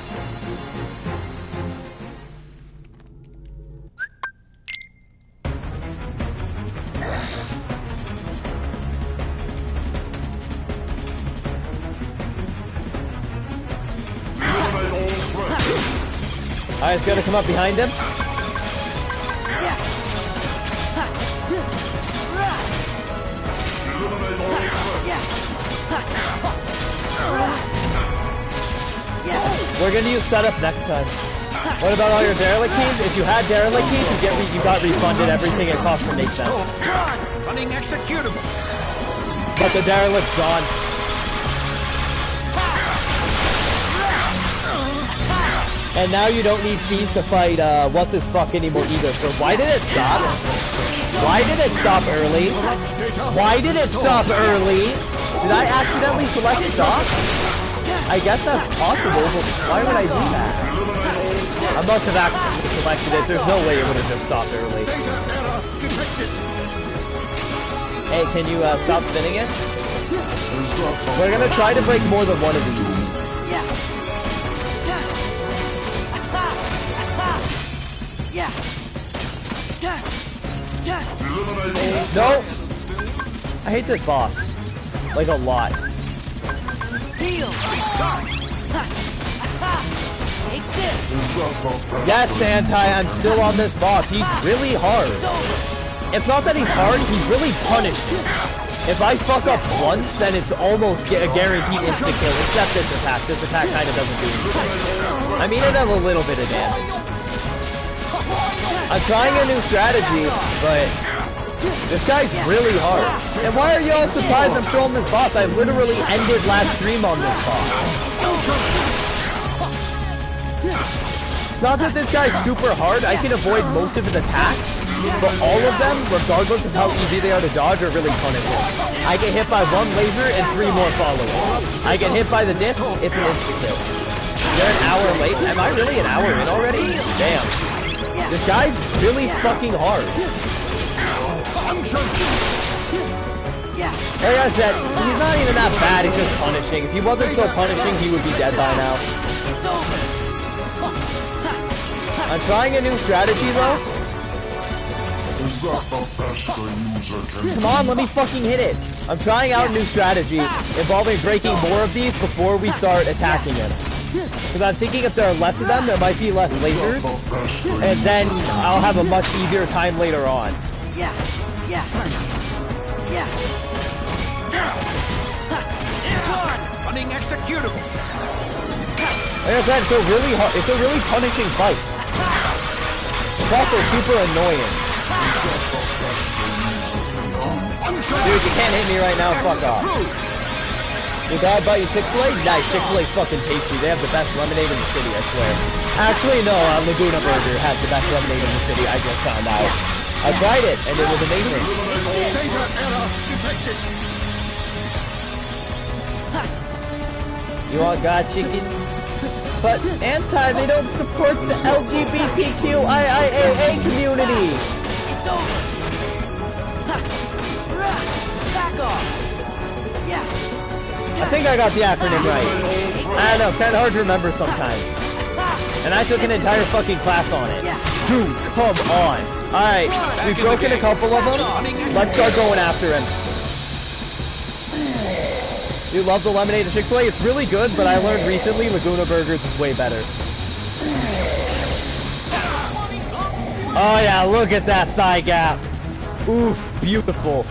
Speaker 1: Alright, it's gonna come up behind him. We're gonna use setup next time. What about all your derelict keys? If you had derelict keys, you got refunded everything it cost to make them.
Speaker 2: Running executable.
Speaker 1: But the derelict's gone. And now you don't need keys to fight, what's his fuck anymore either. So why did it stop? Why did it stop early? Why did it stop early? Did I accidentally select stop? I guess that's possible, but why would I do that? I must have accidentally selected it. There's no way it would have just stopped early. Hey, can you stop spinning it? We're gonna try to break more than one of these. No! I hate this boss. Like a lot. Yes, Anti, I'm still on this boss. He's really hard. It's not that he's hard, he's really punishing. If I fuck up once, then it's almost a guaranteed insta-kill, except this attack. This attack kind of doesn't do anything. I mean, it does a little bit of damage. I'm trying a new strategy, but this guy's really hard. And why are you all surprised I'm still on this boss? I literally ended last stream on this boss. Not that this guy's super hard, I can avoid most of his attacks, but all of them, regardless of how easy they are to dodge, are really punishing. I get hit by one laser and 3 more follow it. I get hit by the disc, it's an insta-kill. You're an hour late? Am I really an hour in already? Damn. This guy's really fucking hard. Like I said, he's not even that bad, he's just punishing. If he wasn't so punishing, he would be dead by now. I'm trying a new strategy though.
Speaker 4: Is that the best a user can
Speaker 1: Come on, let me fucking hit it. I'm trying out a new strategy involving breaking more of these before we start attacking him. Because I'm thinking if there are less of them, there might be less lasers. And then I'll have a much easier time later on.
Speaker 2: Running executable.
Speaker 1: Like I said, it's a really punishing fight. It's also super annoying. Dude, you can't hit me right now, fuck off. Your dad bought you Chick-fil-A? Nice, Chick-fil-A's fucking tasty. They have the best lemonade in the city, I swear. Actually, no, Laguna Burger has the best lemonade in the city, I just found out. I tried it, and it was amazing. You all got chicken? But, Anti, they don't support the LGBTQIAA community!
Speaker 3: It's over! Back off!
Speaker 1: I think I got the acronym right. I don't know, it's kind of hard to remember sometimes. And I took an entire fucking class on it. Dude, come on! Alright, we've broken a couple of them. Let's start going after him. You love the lemonade at Chick-fil-A? It's really good, but I learned recently Laguna Burgers is way better. Oh yeah, look at that thigh gap. Oof, beautiful.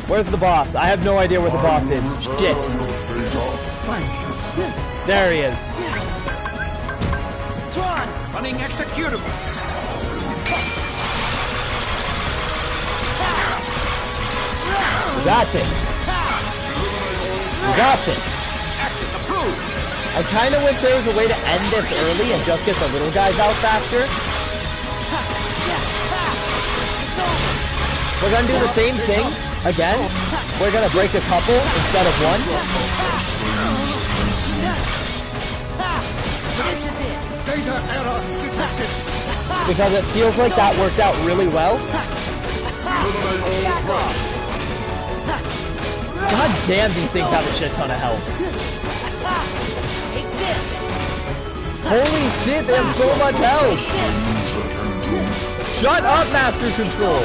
Speaker 1: Where's the boss? I have no idea where the boss is. Shit. There he is.
Speaker 2: Running executable.
Speaker 1: We got this. We got this.
Speaker 2: Access approved.
Speaker 1: I kind of wish there was a way to end this early and just get the little guys out faster. We're gonna do the same thing again. We're gonna break a couple instead of one. because it feels like that worked out really well.
Speaker 3: Back off.
Speaker 1: God damn, these things have a shit ton of health.
Speaker 3: Take this.
Speaker 1: Holy shit, they have so much health. Shut up, Master Control.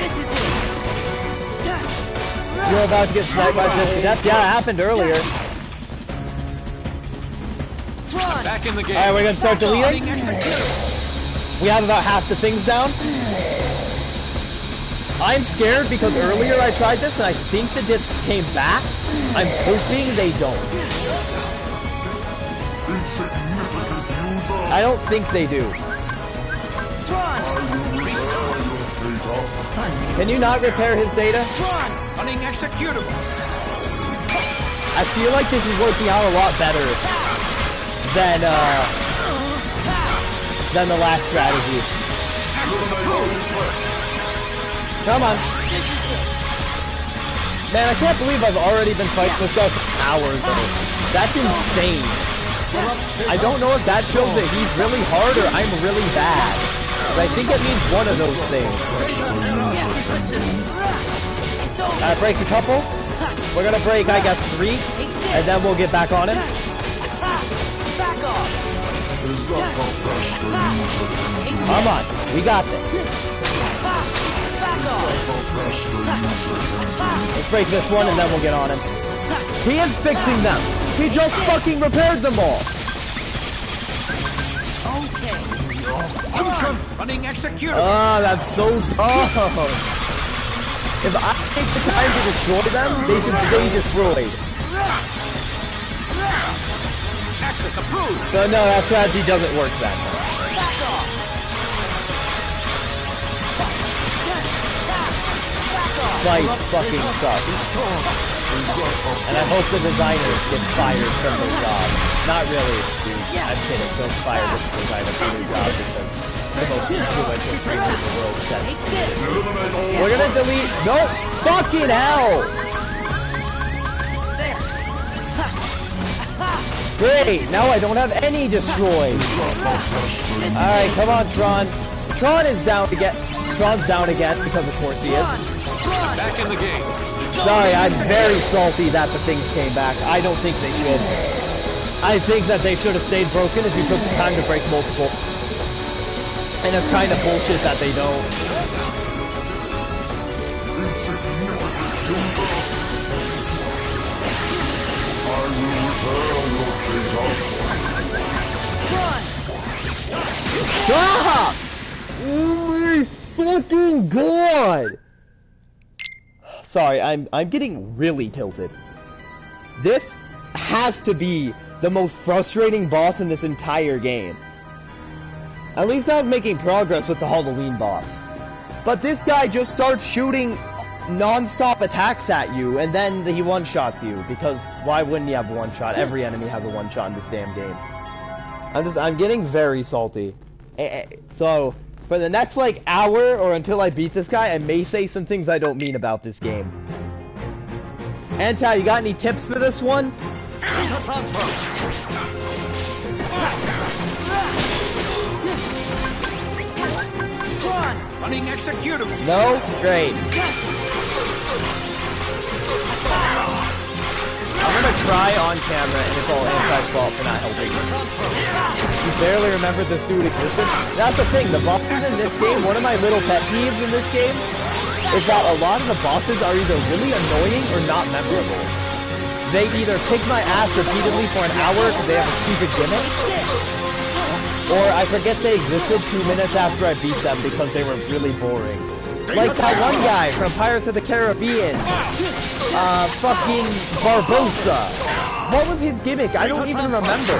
Speaker 3: This is it.
Speaker 1: You're about to get sniped by this to death. Yeah, it happened earlier.
Speaker 2: Back in the game.
Speaker 1: Alright, we're gonna start deleting.
Speaker 2: Running executable.
Speaker 1: We have about half the things down. I'm scared because earlier I tried this and I think the discs came back. I'm hoping they don't.
Speaker 4: Insignificant user.
Speaker 1: I don't think they do.
Speaker 3: Tron.
Speaker 1: Can you not repair his data?
Speaker 3: Tron.
Speaker 2: Running executable.
Speaker 1: I feel like this is working out a lot better than the last strategy. Come on. Man, I can't believe I've already been fighting this guy for hours though. That's insane. I don't know if that shows that he's really hard or I'm really bad. But I think it means one of those things. Alright, break a couple. We're gonna break, I guess, 3. And then we'll get back on him.
Speaker 3: Back off.
Speaker 4: Is that the best the user can do?
Speaker 1: Come on, we got this.
Speaker 3: Back off.
Speaker 4: The best the user can do?
Speaker 1: Let's break this one and then we'll get on him. He is fixing them. He just fucking repaired them all.
Speaker 3: Okay.
Speaker 2: Running executable.
Speaker 1: Oh, that's so dumb. If I take the time to destroy them, they should stay destroyed.
Speaker 2: Access approved.
Speaker 1: So no, that strategy doesn't work then.
Speaker 3: Back off.
Speaker 1: Fight fucking sucks. And I hope the designers get fired from their job. Not really, dude. I'm kidding. Don't fire the designer from their job because the most influential streamer in the world said it. We're gonna delete. No! Fucking hell! Great! Now I don't have any destroyed. Alright, come on, Tron. Tron is down to get. Tron's down again because of course he is.
Speaker 2: Back in the game.
Speaker 1: Sorry, I'm very salty that the things came back. I don't think they should. I think that they should have stayed broken if you took the time to break multiple. And it's kind of bullshit that they don't.
Speaker 4: Insignificant user. I will repair your data.
Speaker 1: Stop! Oh my fucking god! Sorry, I'm getting really tilted. This has to be the most frustrating boss in this entire game. At least I was making progress with the Halloween boss. But this guy just starts shooting non-stop attacks at you, and then he one-shots you, because why wouldn't you have a one-shot? Every enemy has a one-shot in this damn game. I'm getting very salty. So, for the next, like, hour, or until I beat this guy, I may say some things I don't mean about this game. Anti, you got any tips for this one?
Speaker 2: Running executable.
Speaker 1: No? Great. I'm gonna cry on camera, and it's all Anti's fault for not helping me. You barely remembered this dude existed? That's the thing, the bosses in this game, one of my little pet peeves in this game, is that a lot of the bosses are either really annoying or not memorable. They either kick my ass repeatedly for an hour because they have a stupid gimmick, or I forget they existed 2 minutes after I beat them because they were really boring. Like that one guy from Pirates of the Caribbean. Fucking Barbosa. What was his gimmick? I don't even remember.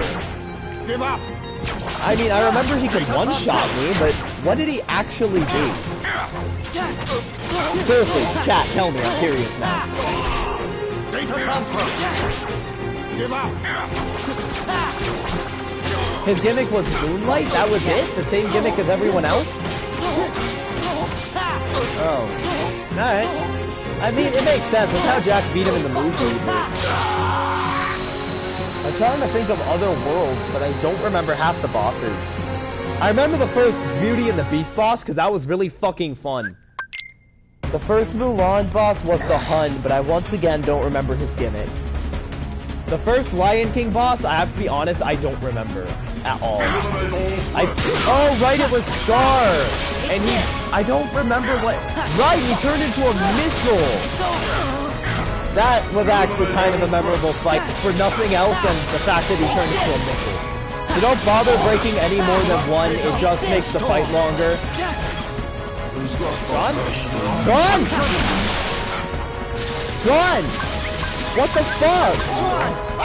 Speaker 2: Give up.
Speaker 1: I mean, I remember he could one-shot me, but what did he actually do? Seriously, chat, tell me, I'm curious now.
Speaker 2: Data transfer. Give up.
Speaker 1: His gimmick was Moonlight? That was it? The same gimmick as everyone else? Oh. Alright. I mean, it makes sense. That's how Jack beat him in the movie. But... I'm trying to think of other worlds, but I don't remember half the bosses. I remember the first Beauty and the Beast boss, because that was really fucking fun. The first Mulan boss was the Hun, but I once again don't remember his gimmick. The first Lion King boss, I have to be honest, I don't remember at all. Oh, right, it was Scar! And I don't remember what... Right, he turned into a missile! That was actually kind of a memorable fight for nothing else than the fact that he turned into a missile. So don't bother breaking any more than one, it just makes the fight longer. Tron? Tron! Tron! What the fuck?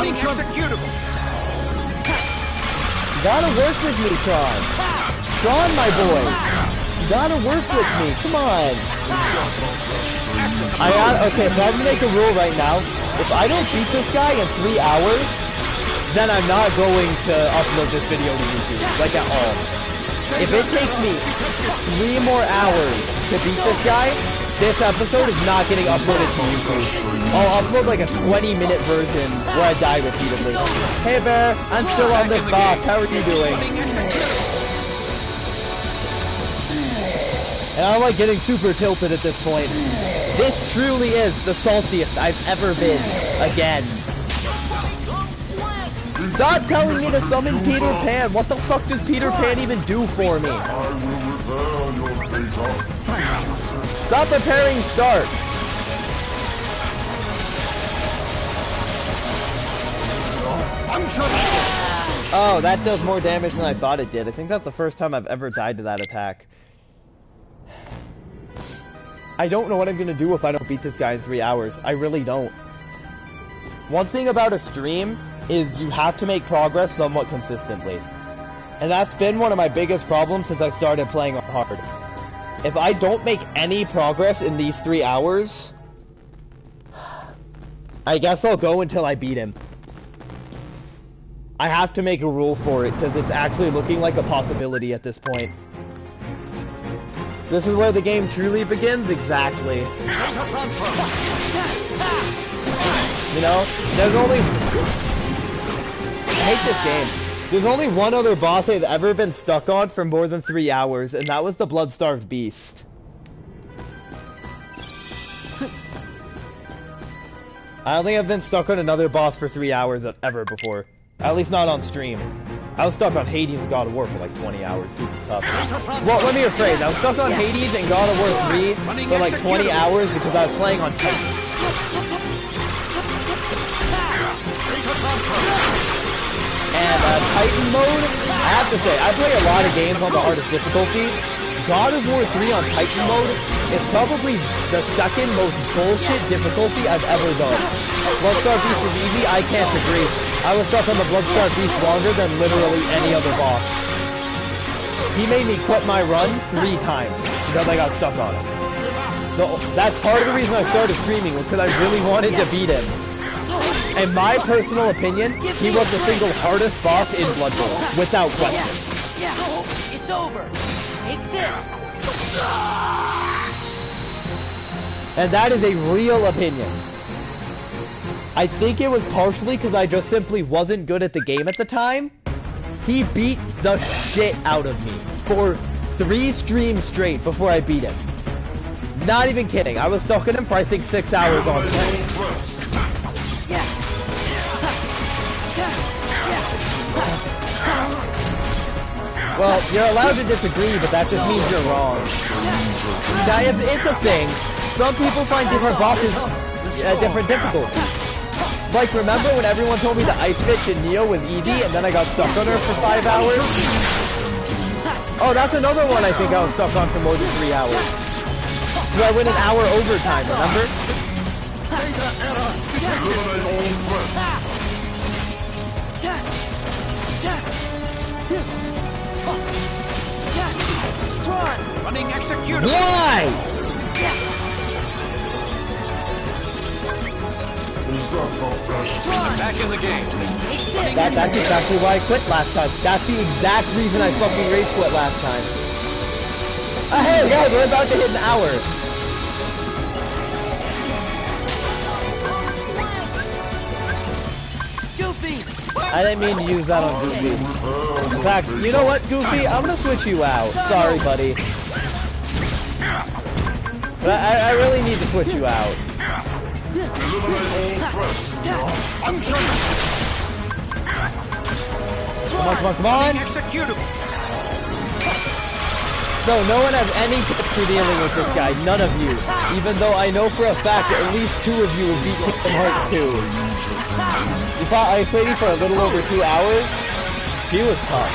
Speaker 2: Unexecutable.
Speaker 1: You gotta work with me, Tron. Tron, my boy. You gotta work with me, come on. Okay, so I'm gonna make a rule right now. If I don't beat this guy in 3 hours, then I'm not going to upload this video to YouTube, like at all. If it takes me 3 more hours to beat this guy, this episode is not getting uploaded to YouTube. I'll upload like a 20-minute version where I die repeatedly. Hey Bear, I'm still on this boss, how are you doing? And I'm like getting super tilted at this point. This truly is the saltiest I've ever been. Again. Stop telling me to summon Peter Pan. What the fuck does Peter Pan even do for me? Stop preparing start. Oh, that does more damage than I thought it did. I think that's the first time I've ever died to that attack. I don't know what I'm gonna do if I don't beat this guy in 3 hours. I really don't. One thing about a stream is you have to make progress somewhat consistently. And that's been one of my biggest problems since I started playing on hard. If I don't make any progress in these 3 hours, I guess I'll go until I beat him. I have to make a rule for it, because it's actually looking like a possibility at this point. This is where the game truly begins? Exactly. You know, there's only... I hate this game. There's only one other boss I've ever been stuck on for more than 3 hours, and that was the Blood-Starved Beast. I don't think I've been stuck on another boss for 3 hours ever before. At least not on stream. I was stuck on Hades and God of War for like 20 hours. Dude, it's tough. Well, let me rephrase. I was stuck on Hades and God of War 3 for like 20 hours because I was playing on Titan. And Titan mode, I have to say, I play a lot of games on the hardest difficulty. God of War 3 on Titan mode is probably the second most bullshit difficulty I've ever done. Blood-Starved Beast is easy, I can't agree. I was stuck on the Blood-Starved Beast longer than literally any other boss. He made me quit my run 3 times because I got stuck on him. That's part of the reason I started streaming, was because I really wanted to beat him. In my personal opinion, he was the single hardest boss in Bloodborne, without question.
Speaker 3: Yeah, it's over. Take this.
Speaker 1: And that is a real opinion. I think it was partially because I just simply wasn't good at the game at the time. He beat the shit out of me for 3 streams straight before I beat him. Not even kidding. I was stuck in him for I think 6 hours on stream. Well, you're allowed to disagree, but that just means you're wrong. Now, it's a thing. Some people find different bosses at different difficulties. Like, remember when everyone told me the Ice Bitch in Neo was easy, and then I got stuck on her for 5 hours? Oh, that's another one I think I was stuck on for more than 3 hours. So I went an hour overtime, remember?
Speaker 2: Running executable.
Speaker 1: Why?
Speaker 2: Back in the game.
Speaker 1: That's exactly why I quit last time. That's the exact reason I fucking rage quit last time. Hey guys, we're about to hit an hour.
Speaker 3: Goofy!
Speaker 1: I didn't mean to use that on Goofy. In fact, you know what, Goofy? I'm gonna switch you out. Sorry, buddy. But I really need to switch you out. Come on. So no one has any tips for dealing with this guy. None of you. Even though I know for a fact that at least 2 of you would beat Kingdom Hearts 2. You fought Ice Lady for a little over 2 hours. She was tough.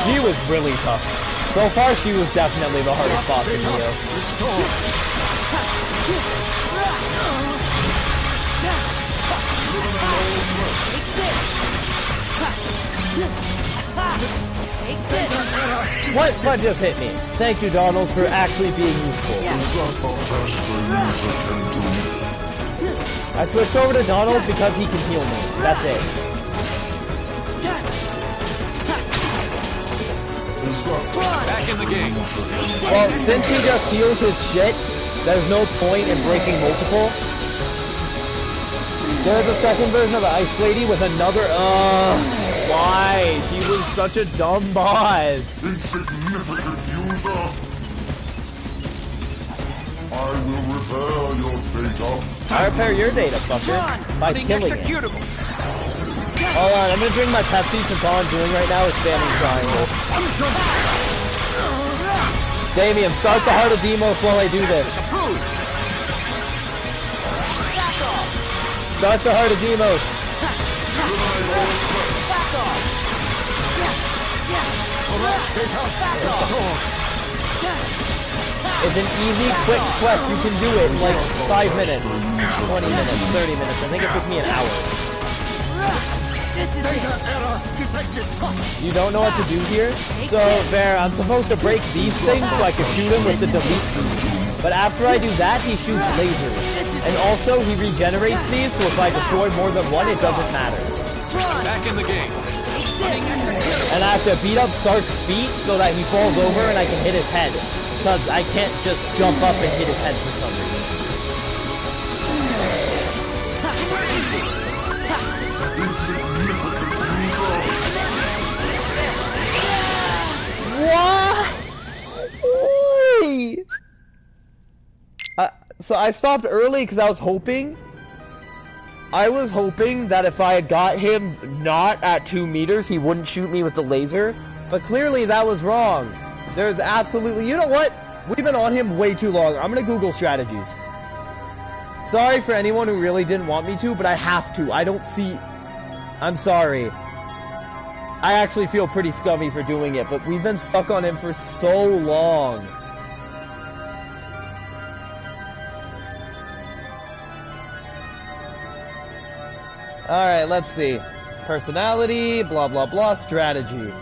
Speaker 1: She was really tough. So far, she was definitely the hardest boss in Neo. What just hit me? Thank you, Donald, for actually being useful. I switched over to Donald because he can heal me. That's it.
Speaker 2: Back in the game.
Speaker 1: Well, since he just heals his shit, there's no point in breaking multiple. There's a second version of the Ice Lady with another, why? He was such a dumb boss.
Speaker 4: Insignificant user. I will repair your data.
Speaker 1: I repair your data, fucker, by killing it. Hold on, I'm gonna drink my Pepsi since all I'm doing right now is spamming triangle. Damien, start the Heart of Demos while I do this. Start the Heart of Demos. It's an easy, quick quest. You can do it in like 5 minutes, 20 minutes, 30 minutes. I think it took me an hour. You don't know what to do here? So, there, I'm supposed to break these things so I can shoot him with the delete key. But after I do that, he shoots lasers. And also, he regenerates these, so if I destroy more than one, it doesn't matter.
Speaker 2: Back in the game.
Speaker 1: And I have to beat up Sark's feet so that he falls over and I can hit his head. Because I can't just jump up and hit his head for some reason. What? So I stopped early because I was hoping that if I had got him not at 2 meters, he wouldn't shoot me with the laser. But clearly that was wrong. There's absolutely... You know what? We've been on him way too long. I'm gonna Google strategies. Sorry for anyone who really didn't want me to, but I have to. I don't see... I'm sorry. I actually feel pretty scummy for doing it, but we've been stuck on him for so long. Alright, let's see. Personality, blah blah blah, strategy.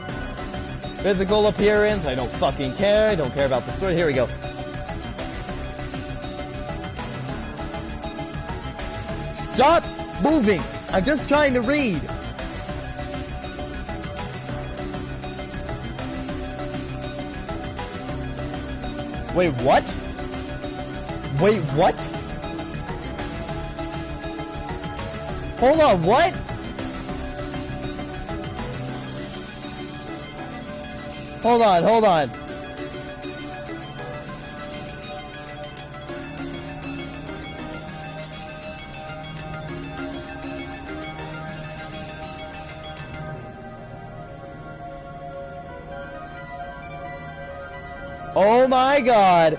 Speaker 1: Physical appearance, I don't fucking care. I don't care about the story. Here we go. Stop moving! I'm just trying to read. Wait, what? Wait, what? Hold on, what? Hold on, hold on. Oh my god.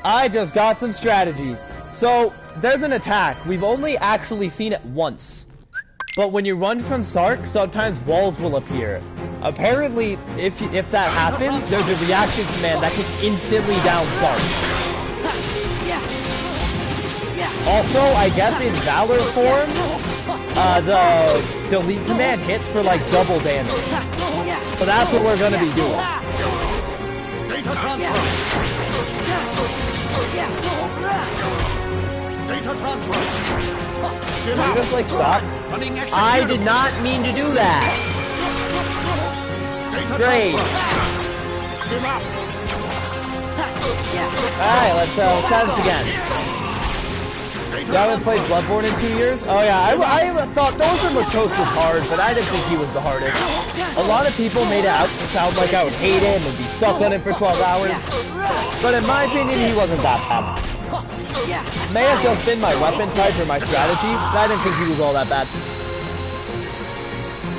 Speaker 1: I just got some strategies. So, there's an attack. We've only actually seen it once. But when you run from Sark, sometimes walls will appear. Apparently, if that happens, there's a reaction command that can instantly down Sark. Also, I guess in Valor form, the delete command hits for like double damage. So that's what we're gonna be doing.
Speaker 2: Data transfer. Data transfer.
Speaker 1: Can you just like stop? I did not mean to do that. Great. Alright, let's try this again.
Speaker 2: traitor.
Speaker 1: You haven't played Bloodborne in 2 years? Oh yeah, I thought Northern Coast was hard, but I didn't think he was the hardest. A lot of people made it out to sound like I would hate him and be stuck on him for 12 hours. But in my opinion, he wasn't that bad. May have just been my weapon type or my strategy, but I didn't think he was all that bad.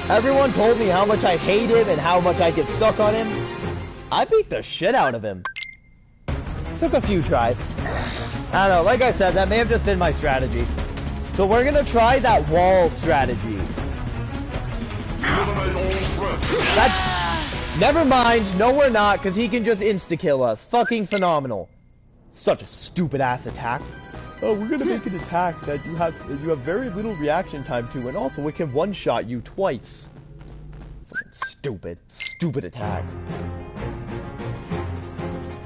Speaker 1: Everyone told me how much I hate him and how much I get stuck on him. I beat the shit out of him. Took a few tries. I don't know, like I said, that may have just been my strategy. So we're gonna try that wall strategy. Never mind, no we're not, because he can just insta-kill us. Fucking phenomenal. Such a stupid ass attack. Oh, we're gonna make an attack that you have very little reaction time to, and also it can one-shot you twice. Fucking stupid attack.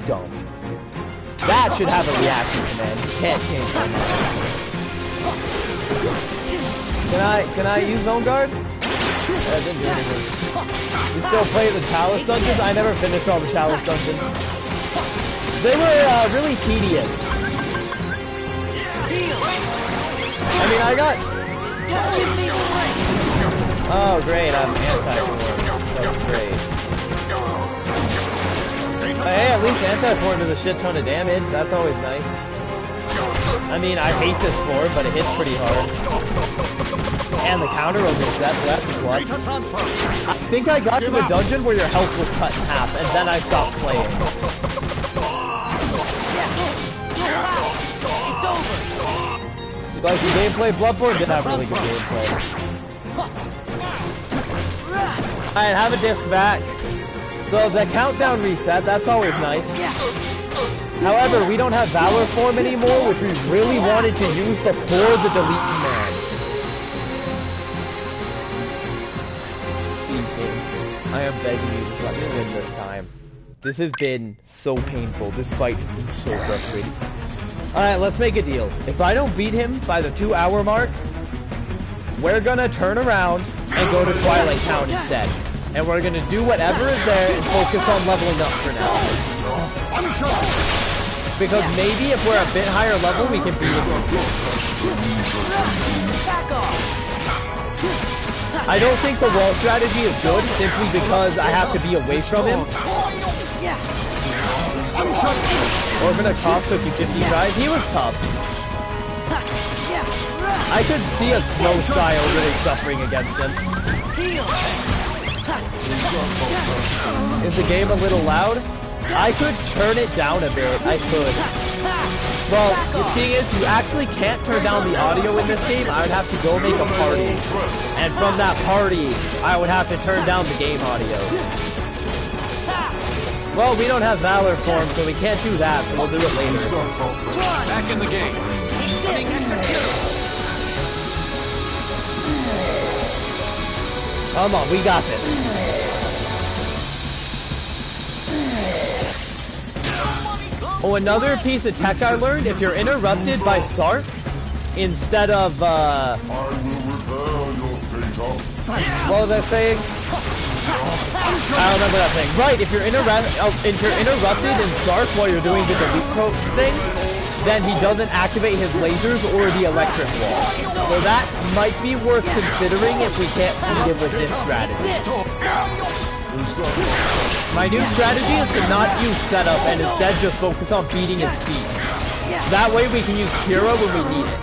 Speaker 1: Dumb. That should have a reaction command. You can't change that. Can I use Zone Guard? I didn't do anything. You still play the Chalice dungeons? I never finished all the Chalice dungeons. They were really tedious. I mean, I got... Oh, great, I'm anti-form. That's great. Hey, at least anti-form does a shit ton of damage. That's always nice. I mean, I hate this form, but it hits pretty hard. And the counter will reset, so that's a plus. I think I got to the dungeon where your health was cut in half, and then I stopped playing.
Speaker 3: It's over.
Speaker 1: You like the gameplay? Bloodborne did have really good gameplay. Alright, have a disc back. So the countdown reset, that's always nice. However, we don't have Valor form anymore, which we really wanted to use before the delete command. Please, game. I am begging you to let me win this time. This has been so painful. This fight has been so frustrating. Alright, let's make a deal. If I don't beat him by the 2-hour mark, we're gonna turn around and go to Twilight Town instead. And we're gonna do whatever is there and focus on leveling up for now. Because maybe if we're a bit higher level, we can beat him. I don't think the wall strategy is good simply because I have to be away from him. Orban Acosta took you 50 tries. He was tough. I could see a snow style really suffering against him. Is the game a little loud? I could turn it down a bit. I could. Well, the thing is, you actually can't turn down the audio in this game. I would have to go make a party. And from that party, I would have to turn down the game audio. Well, we don't have Valor form, so we can't do that, so we'll do it later.
Speaker 2: Back in the game. Running execute.
Speaker 1: Come on, we got this. Oh, another piece of tech I learned, if you're interrupted by Sark, instead of, what was I saying? I don't remember that thing. Right, if you're interrupted in Sark while you're doing the delete code thing, then he doesn't activate his lasers or the electric wall. So that might be worth considering if we can't beat him with this strategy. My new strategy is to not use setup and instead just focus on beating his feet. That way we can use Kira when we need it.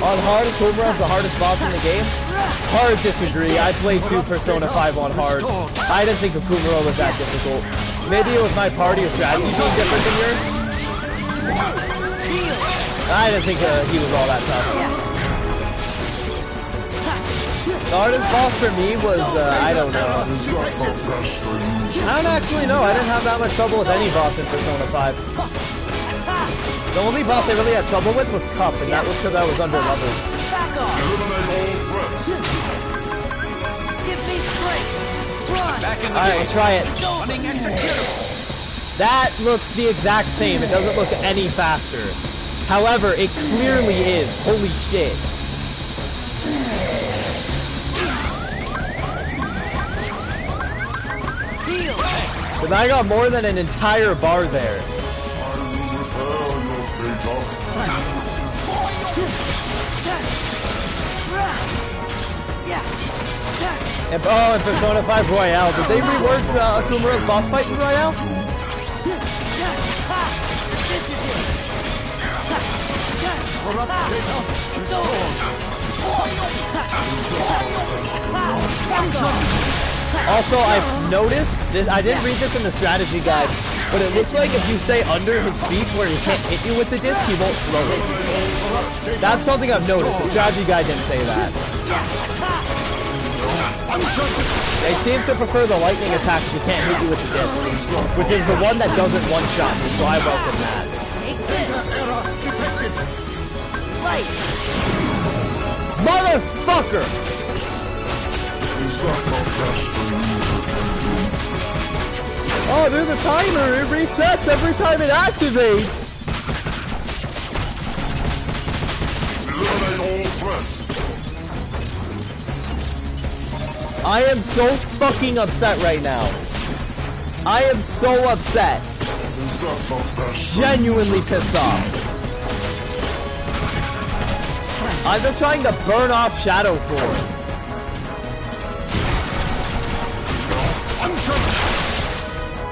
Speaker 1: On hard, Kumura is the hardest boss in the game. Hard disagree. I played through Persona 5 on hard. I didn't think Kumura was that difficult. Maybe it was my party or strategy being different than yours. I didn't think he was all that tough. The hardest boss for me was, I don't know. I don't actually know. I didn't have that much trouble with any boss in Persona 5. The only boss I really had trouble with was Cup, and that was because I was under leveled. Alright, let's try it. That looks the exact same. It doesn't look any faster. However, it clearly is. Holy shit. Because I got more than an entire bar there. And, oh, and Persona 5 Royale. Did they rework Akumura's boss fight in Royale? Also, I've noticed this. I didn't read this in the strategy guide, but it looks like if you stay under his feet where he can't hit you with the disc, he won't throw it. That's something I've noticed. The strategy guide didn't say that. They seem to prefer the lightning attack if he can't hit you with the disc, which is the one that doesn't one-shot you, so I welcome that. Motherfucker! Oh, there's a timer! It resets every time it activates!
Speaker 4: Eliminate all threats.
Speaker 1: I am so fucking upset right now. I am so upset. Genuinely pissed off. I'm just trying to burn off Shadow Form.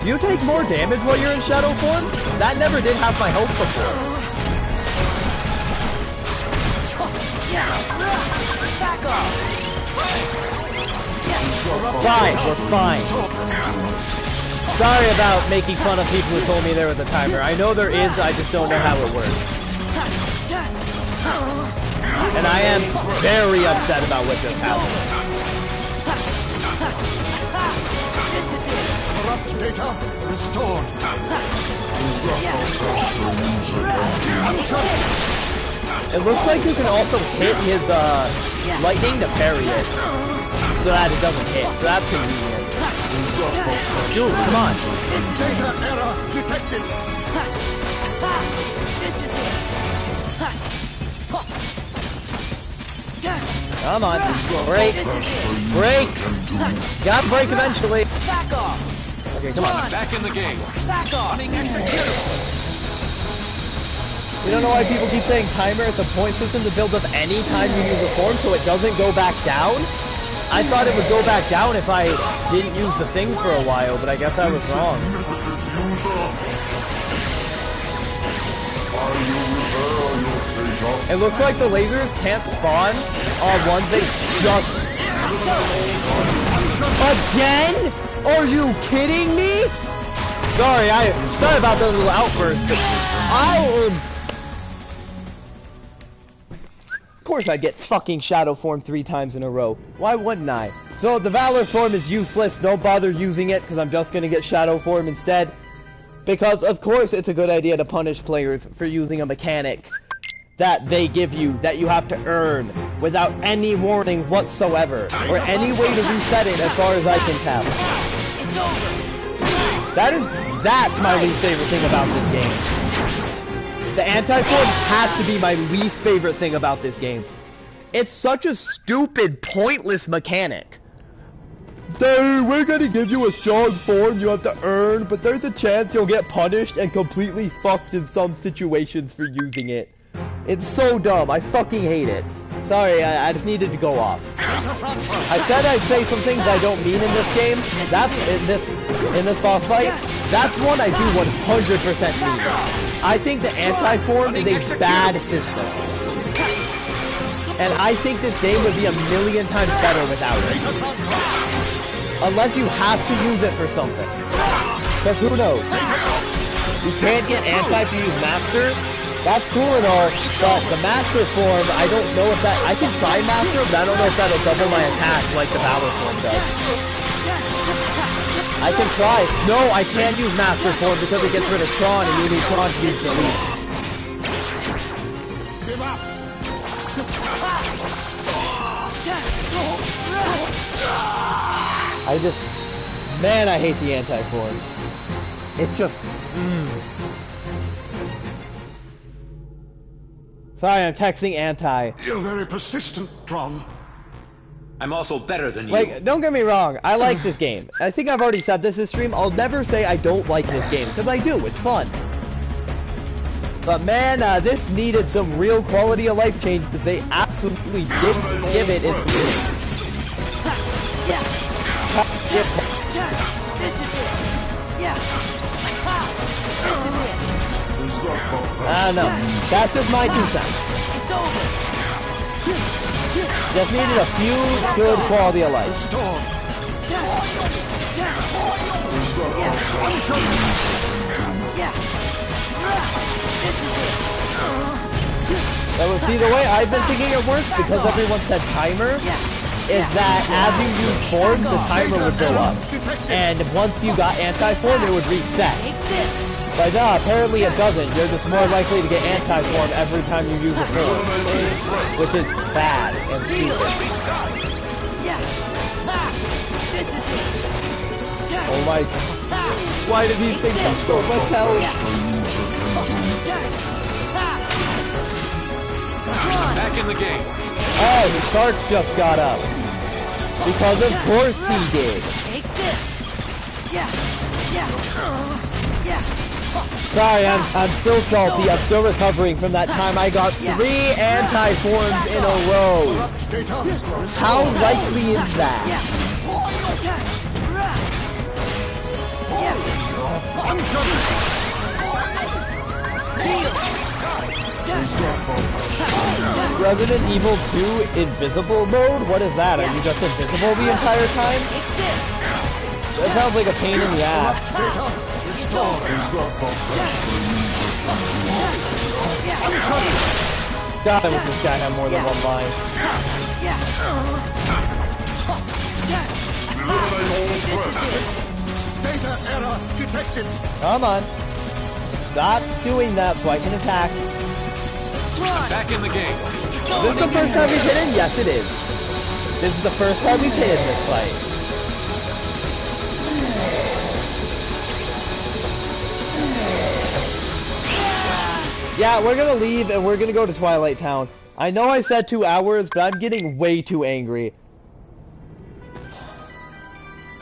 Speaker 1: Do you take more damage while you're in Shadow Form? That never did have my health before.
Speaker 3: Back off.
Speaker 1: Fine, we're fine. Sorry about making fun of people who told me there was a timer. I know there is, I just don't know how it works. And I am very upset about what just happened.
Speaker 2: Corrupt data restored.
Speaker 1: It looks like you can also hit his lightning to parry it, so that it doesn't hit. So that's convenient. Dude, come on.
Speaker 2: Data error detected.
Speaker 1: Come on. Break. Break. Gotta break eventually.
Speaker 3: Back off.
Speaker 1: Okay, come on.
Speaker 2: Back in the game.
Speaker 3: Back off.
Speaker 2: Running executable.
Speaker 1: You don't know why people keep saying timer? It's a point system to build up any time you use a form so it doesn't go back down? I thought it would go back down if I didn't use the thing for a while, but I guess I was wrong. It looks like the lasers can't spawn on ones they just... Again? Are you kidding me? Sorry about the little outburst, but Of course I get fucking Shadow Form 3 times in a row. Why wouldn't I? So the Valor Form is useless. Don't bother using it because I'm just going to get Shadow Form instead. Because of course it's a good idea to punish players for using a mechanic that they give you, that you have to earn, without any warning whatsoever, or any way to reset it as far as I can tell. That's my least favorite thing about this game. The anti-form has to be my least favorite thing about this game. It's such a stupid, pointless mechanic. We're gonna give you a strong form you have to earn, but there's a chance you'll get punished and completely fucked in some situations for using it. It's so dumb. I fucking hate it. Sorry, I just needed to go off. I said I'd say some things I don't mean in this game. That's in this boss fight. That's one I do 100% mean. I think the anti-form is a bad system. And I think this game would be a million times better without it. Unless you have to use it for something. Because who knows? You can't get anti if you use master. That's cool and all, but the master form, I don't know if that... I can try master, but I don't know if that'll double my attack like the Valor form does. I can try. No, I can't use master form because it gets rid of Tron and you need Tron to use delete.
Speaker 2: Give up.
Speaker 1: I just... Man, I hate the anti-form. It's just... Sorry, I'm texting anti.
Speaker 2: You're very persistent, Tron. I'm also better than you.
Speaker 1: Like, don't get me wrong, I like this game. I think I've already said this stream. I'll never say I don't like this game, because I do, it's fun. But man, this needed some real quality of life changes. They absolutely didn't give it.
Speaker 3: Yeah. This is it. Yeah. This is it.
Speaker 1: I don't know. That's just my 2 cents.
Speaker 3: It's over.
Speaker 1: Just needed a few good quality of life.
Speaker 2: Storm.
Speaker 3: Yeah. Yeah. This is it.
Speaker 1: See, the way I've been thinking it works, because everyone said timer, is that as you use forms, the timer would go up. And once you got anti-form, it would reset. But no, apparently it doesn't. You're just more likely to get anti-form every time you use a form. Which is bad and stupid. Oh my god. Why did he think that's so much health?
Speaker 2: Back in the game.
Speaker 1: Oh, the sharks just got up. Because of course he did. Sorry, I'm still salty. I'm still recovering from that time I got 3 anti-forms in a row. How likely is that? Resident Evil 2 invisible mode? What is that? Are you just invisible the entire time? That sounds like a pain in the ass. God, I wish this guy had more than one line.
Speaker 2: Data error detected.
Speaker 1: Come on. Stop doing that so I can attack.
Speaker 2: Back in the game.
Speaker 1: Is this the first time we've hit him? Yes, it is. This is the first time we've hit him this fight. Yeah, we're gonna leave and we're gonna go to Twilight Town. I know I said 2 hours, but I'm getting way too angry.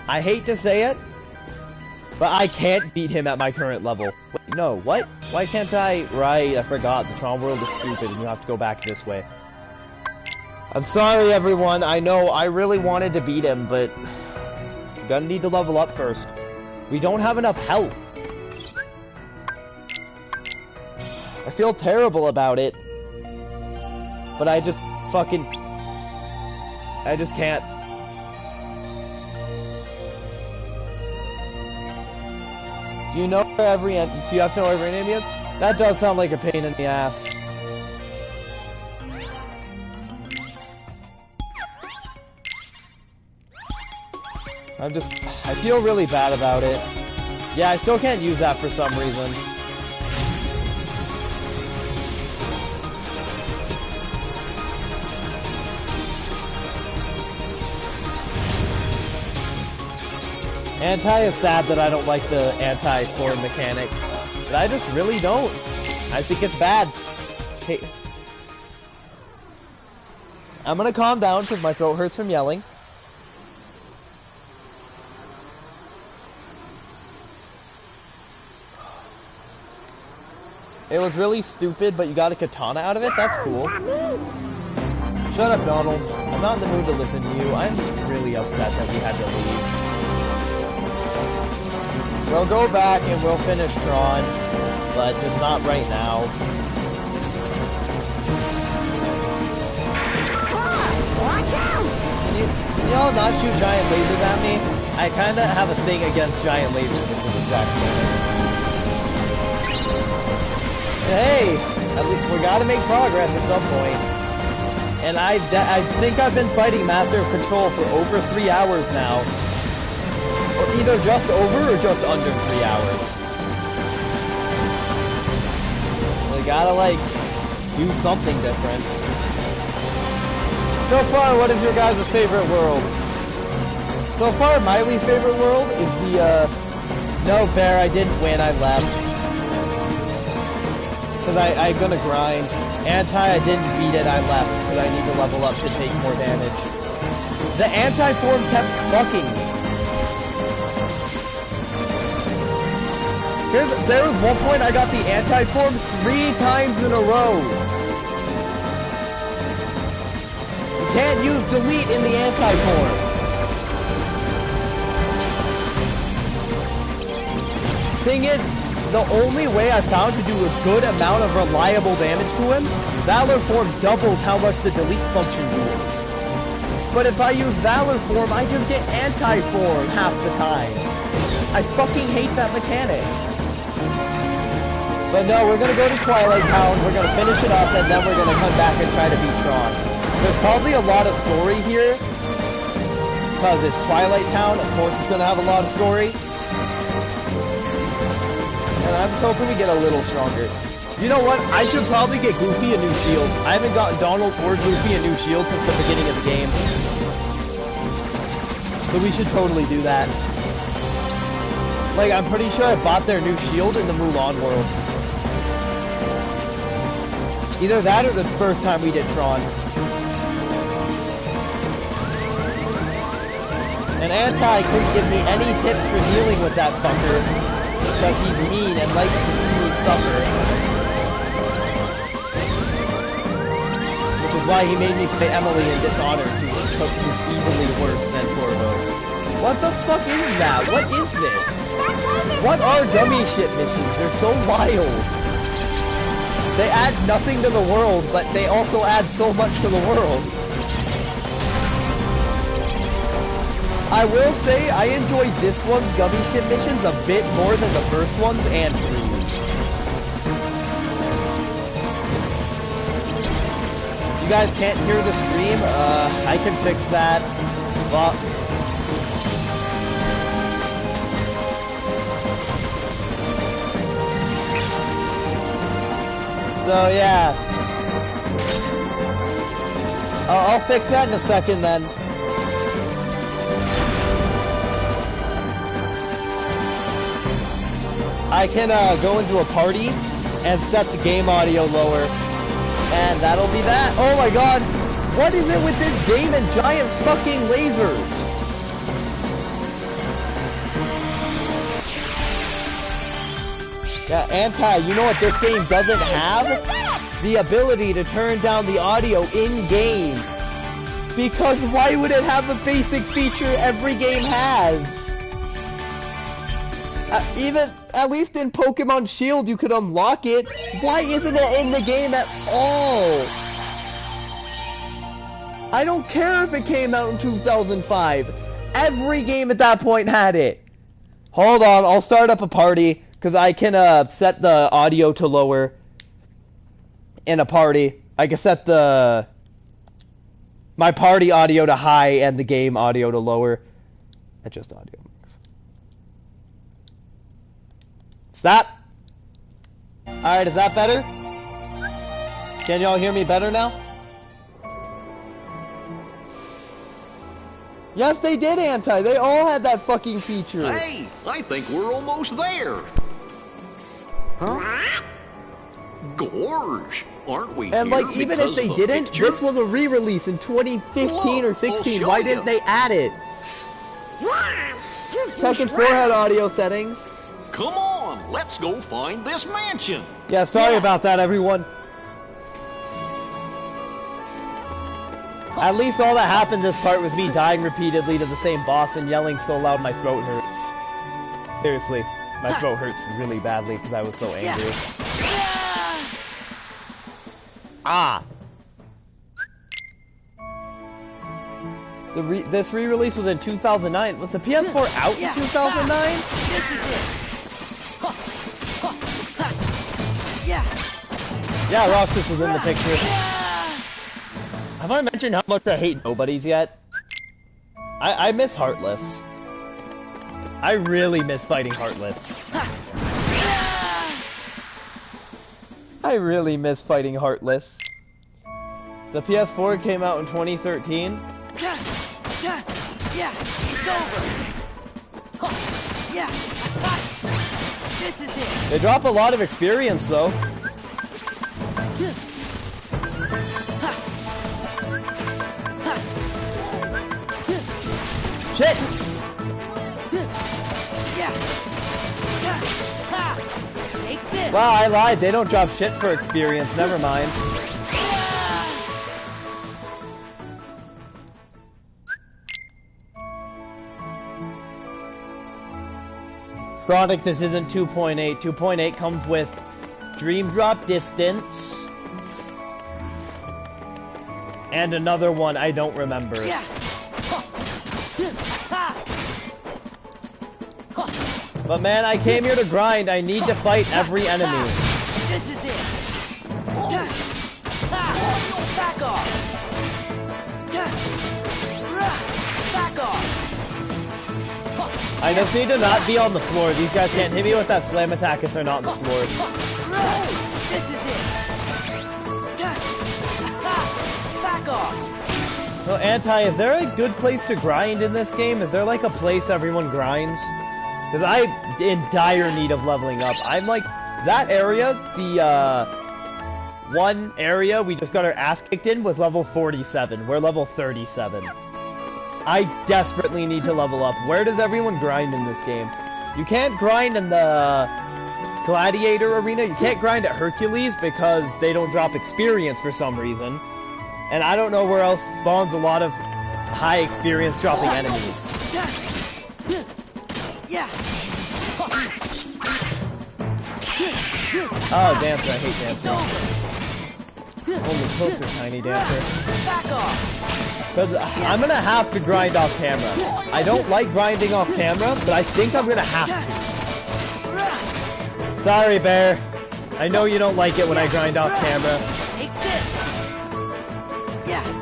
Speaker 1: I hate to say it, but I can't beat him at my current level. Wait, no, what? Why can't I? Right, I forgot. The Tron world is stupid and you have to go back this way. I'm sorry, everyone. I know I really wanted to beat him, but I'm gonna need to level up first. We don't have enough health. I feel terrible about it, but I just can't. Do you know where every so you have to know where every enemy is? That does sound like a pain in the ass. I feel really bad about it. Yeah, I still can't use that for some reason. Anti is sad that I don't like the anti-form mechanic, but I just really don't. I think it's bad. Hey, I'm gonna calm down because my throat hurts from yelling. It was really stupid, but you got a katana out of it? That's cool. Shut up, Donald. I'm not in the mood to listen to you. I'm really upset that we had to leave. We'll go back and we'll finish Tron, but just not right now.
Speaker 3: Watch out!
Speaker 1: Can y'all not shoot giant lasers at me? I kinda have a thing against giant lasers at this exact moment. Hey, at least we gotta make progress at some point. And I think I've been fighting Master of Control for over 3 hours now. Or either just over or just under 3 hours. We gotta, like, do something different. So far, what is your guys' favorite world? So far, my least favorite world is the, no, Bear, I didn't win, I left. Because I'm gonna grind. Anti, I didn't beat it, I left. Because I need to level up to take more damage. The anti-form kept fucking me. There was one point I got the anti-form 3 times in a row. You can't use delete in the anti-form. Thing is, the only way I found to do a good amount of reliable damage to him, Valor Form doubles how much the delete function deals. But if I use Valor Form, I just get anti-form half the time. I fucking hate that mechanic. But no, we're gonna go to Twilight Town, we're gonna finish it up, and then we're gonna come back and try to beat Tron. There's probably a lot of story here, because it's Twilight Town, of course it's gonna have a lot of story. And I'm just hoping we get a little stronger. You know what? I should probably get Goofy a new shield. I haven't gotten Donald or Goofy a new shield since the beginning of the game. So we should totally do that. Like, I'm pretty sure I bought their new shield in the Mulan world. Either that or the first time we did Tron. And Anti couldn't give me any tips for dealing with that fucker. Because he's mean and likes to see me suffer. Which is why he made me fight Emily in Dishonored, who's easily worse than Corvo. What the fuck is that? What is this? What are gummy ship missions? They're so wild. They add nothing to the world, but they also add so much to the world. I will say, I enjoyed this one's gummy ship missions a bit more than the first ones and 3's. You guys can't hear the stream? I can fix that. Fuck. So, yeah. I'll fix that in a second then. I can go into a party and set the game audio lower, and that'll be that. Oh my god, what is it with this game and giant fucking lasers? Yeah, Anti, you know what this game doesn't have? The ability to turn down the audio in-game. Because why would it have a basic feature every game has? Even, at least in Pokemon Shield, you could unlock it. Why isn't it in the game at all? I don't care if it came out in 2005. Every game at that point had it. Hold on, I'll start up a party, because I can set the audio to lower in a party. I can set my party audio to high and the game audio to lower. Adjust audio. Stop! Alright, is that better? Can y'all hear me better now? Yes, they did, Anti! They all had that fucking feature!
Speaker 2: Hey! I think we're almost there! Huh? Gorge! Aren't we?
Speaker 1: And like, even if they didn't, this was a re-release in 2015 or 16. Why didn't they add it? Second forehead audio settings.
Speaker 2: Come on, let's go find this mansion.
Speaker 1: Yeah, sorry about that, everyone. At least all that happened this part was me dying repeatedly to the same boss and yelling so loud my throat hurts. Seriously, my throat hurts really badly because I was so angry. Ah! This re-release was in 2009. Was the PS4 out in 2009?
Speaker 3: This is it.
Speaker 1: Yeah, Roxas was in the picture. Have I mentioned how much I hate nobodies yet? I miss Heartless. I really miss fighting Heartless. I really miss fighting Heartless. The PS4 came out in 2013.
Speaker 3: Yeah, it's over. Yeah, this is it.
Speaker 1: They drop a lot of experience though. Shit! Wow, I lied. They don't drop shit for experience. Never mind. Sonic, this isn't 2.8. 2.8 comes with Dream Drop Distance. And another one I don't remember. But man, I came here to grind. I need to fight every enemy.
Speaker 3: This is it. Back off. Back off.
Speaker 1: I just need to not be on the floor. These guys can't hit me with that slam attack if they're not on the floor.
Speaker 3: This is it. Back off.
Speaker 1: So, Anti, is there a good place to grind in this game? Is there like a place everyone grinds? Because I'm in dire need of leveling up. I'm like, that area, the one area we just got our ass kicked in was level 47. We're level 37. I desperately need to level up. Where does everyone grind in this game? You can't grind in the Gladiator Arena. You can't grind at Hercules because they don't drop experience for some reason. And I don't know where else spawns a lot of high experience dropping enemies. Oh, Dancer, I hate dancers. Only closer, Tiny Dancer. Because I'm gonna have to grind off camera. I don't like grinding off camera, but I think I'm gonna have to. Sorry, Bear. I know you don't like it when I grind off camera.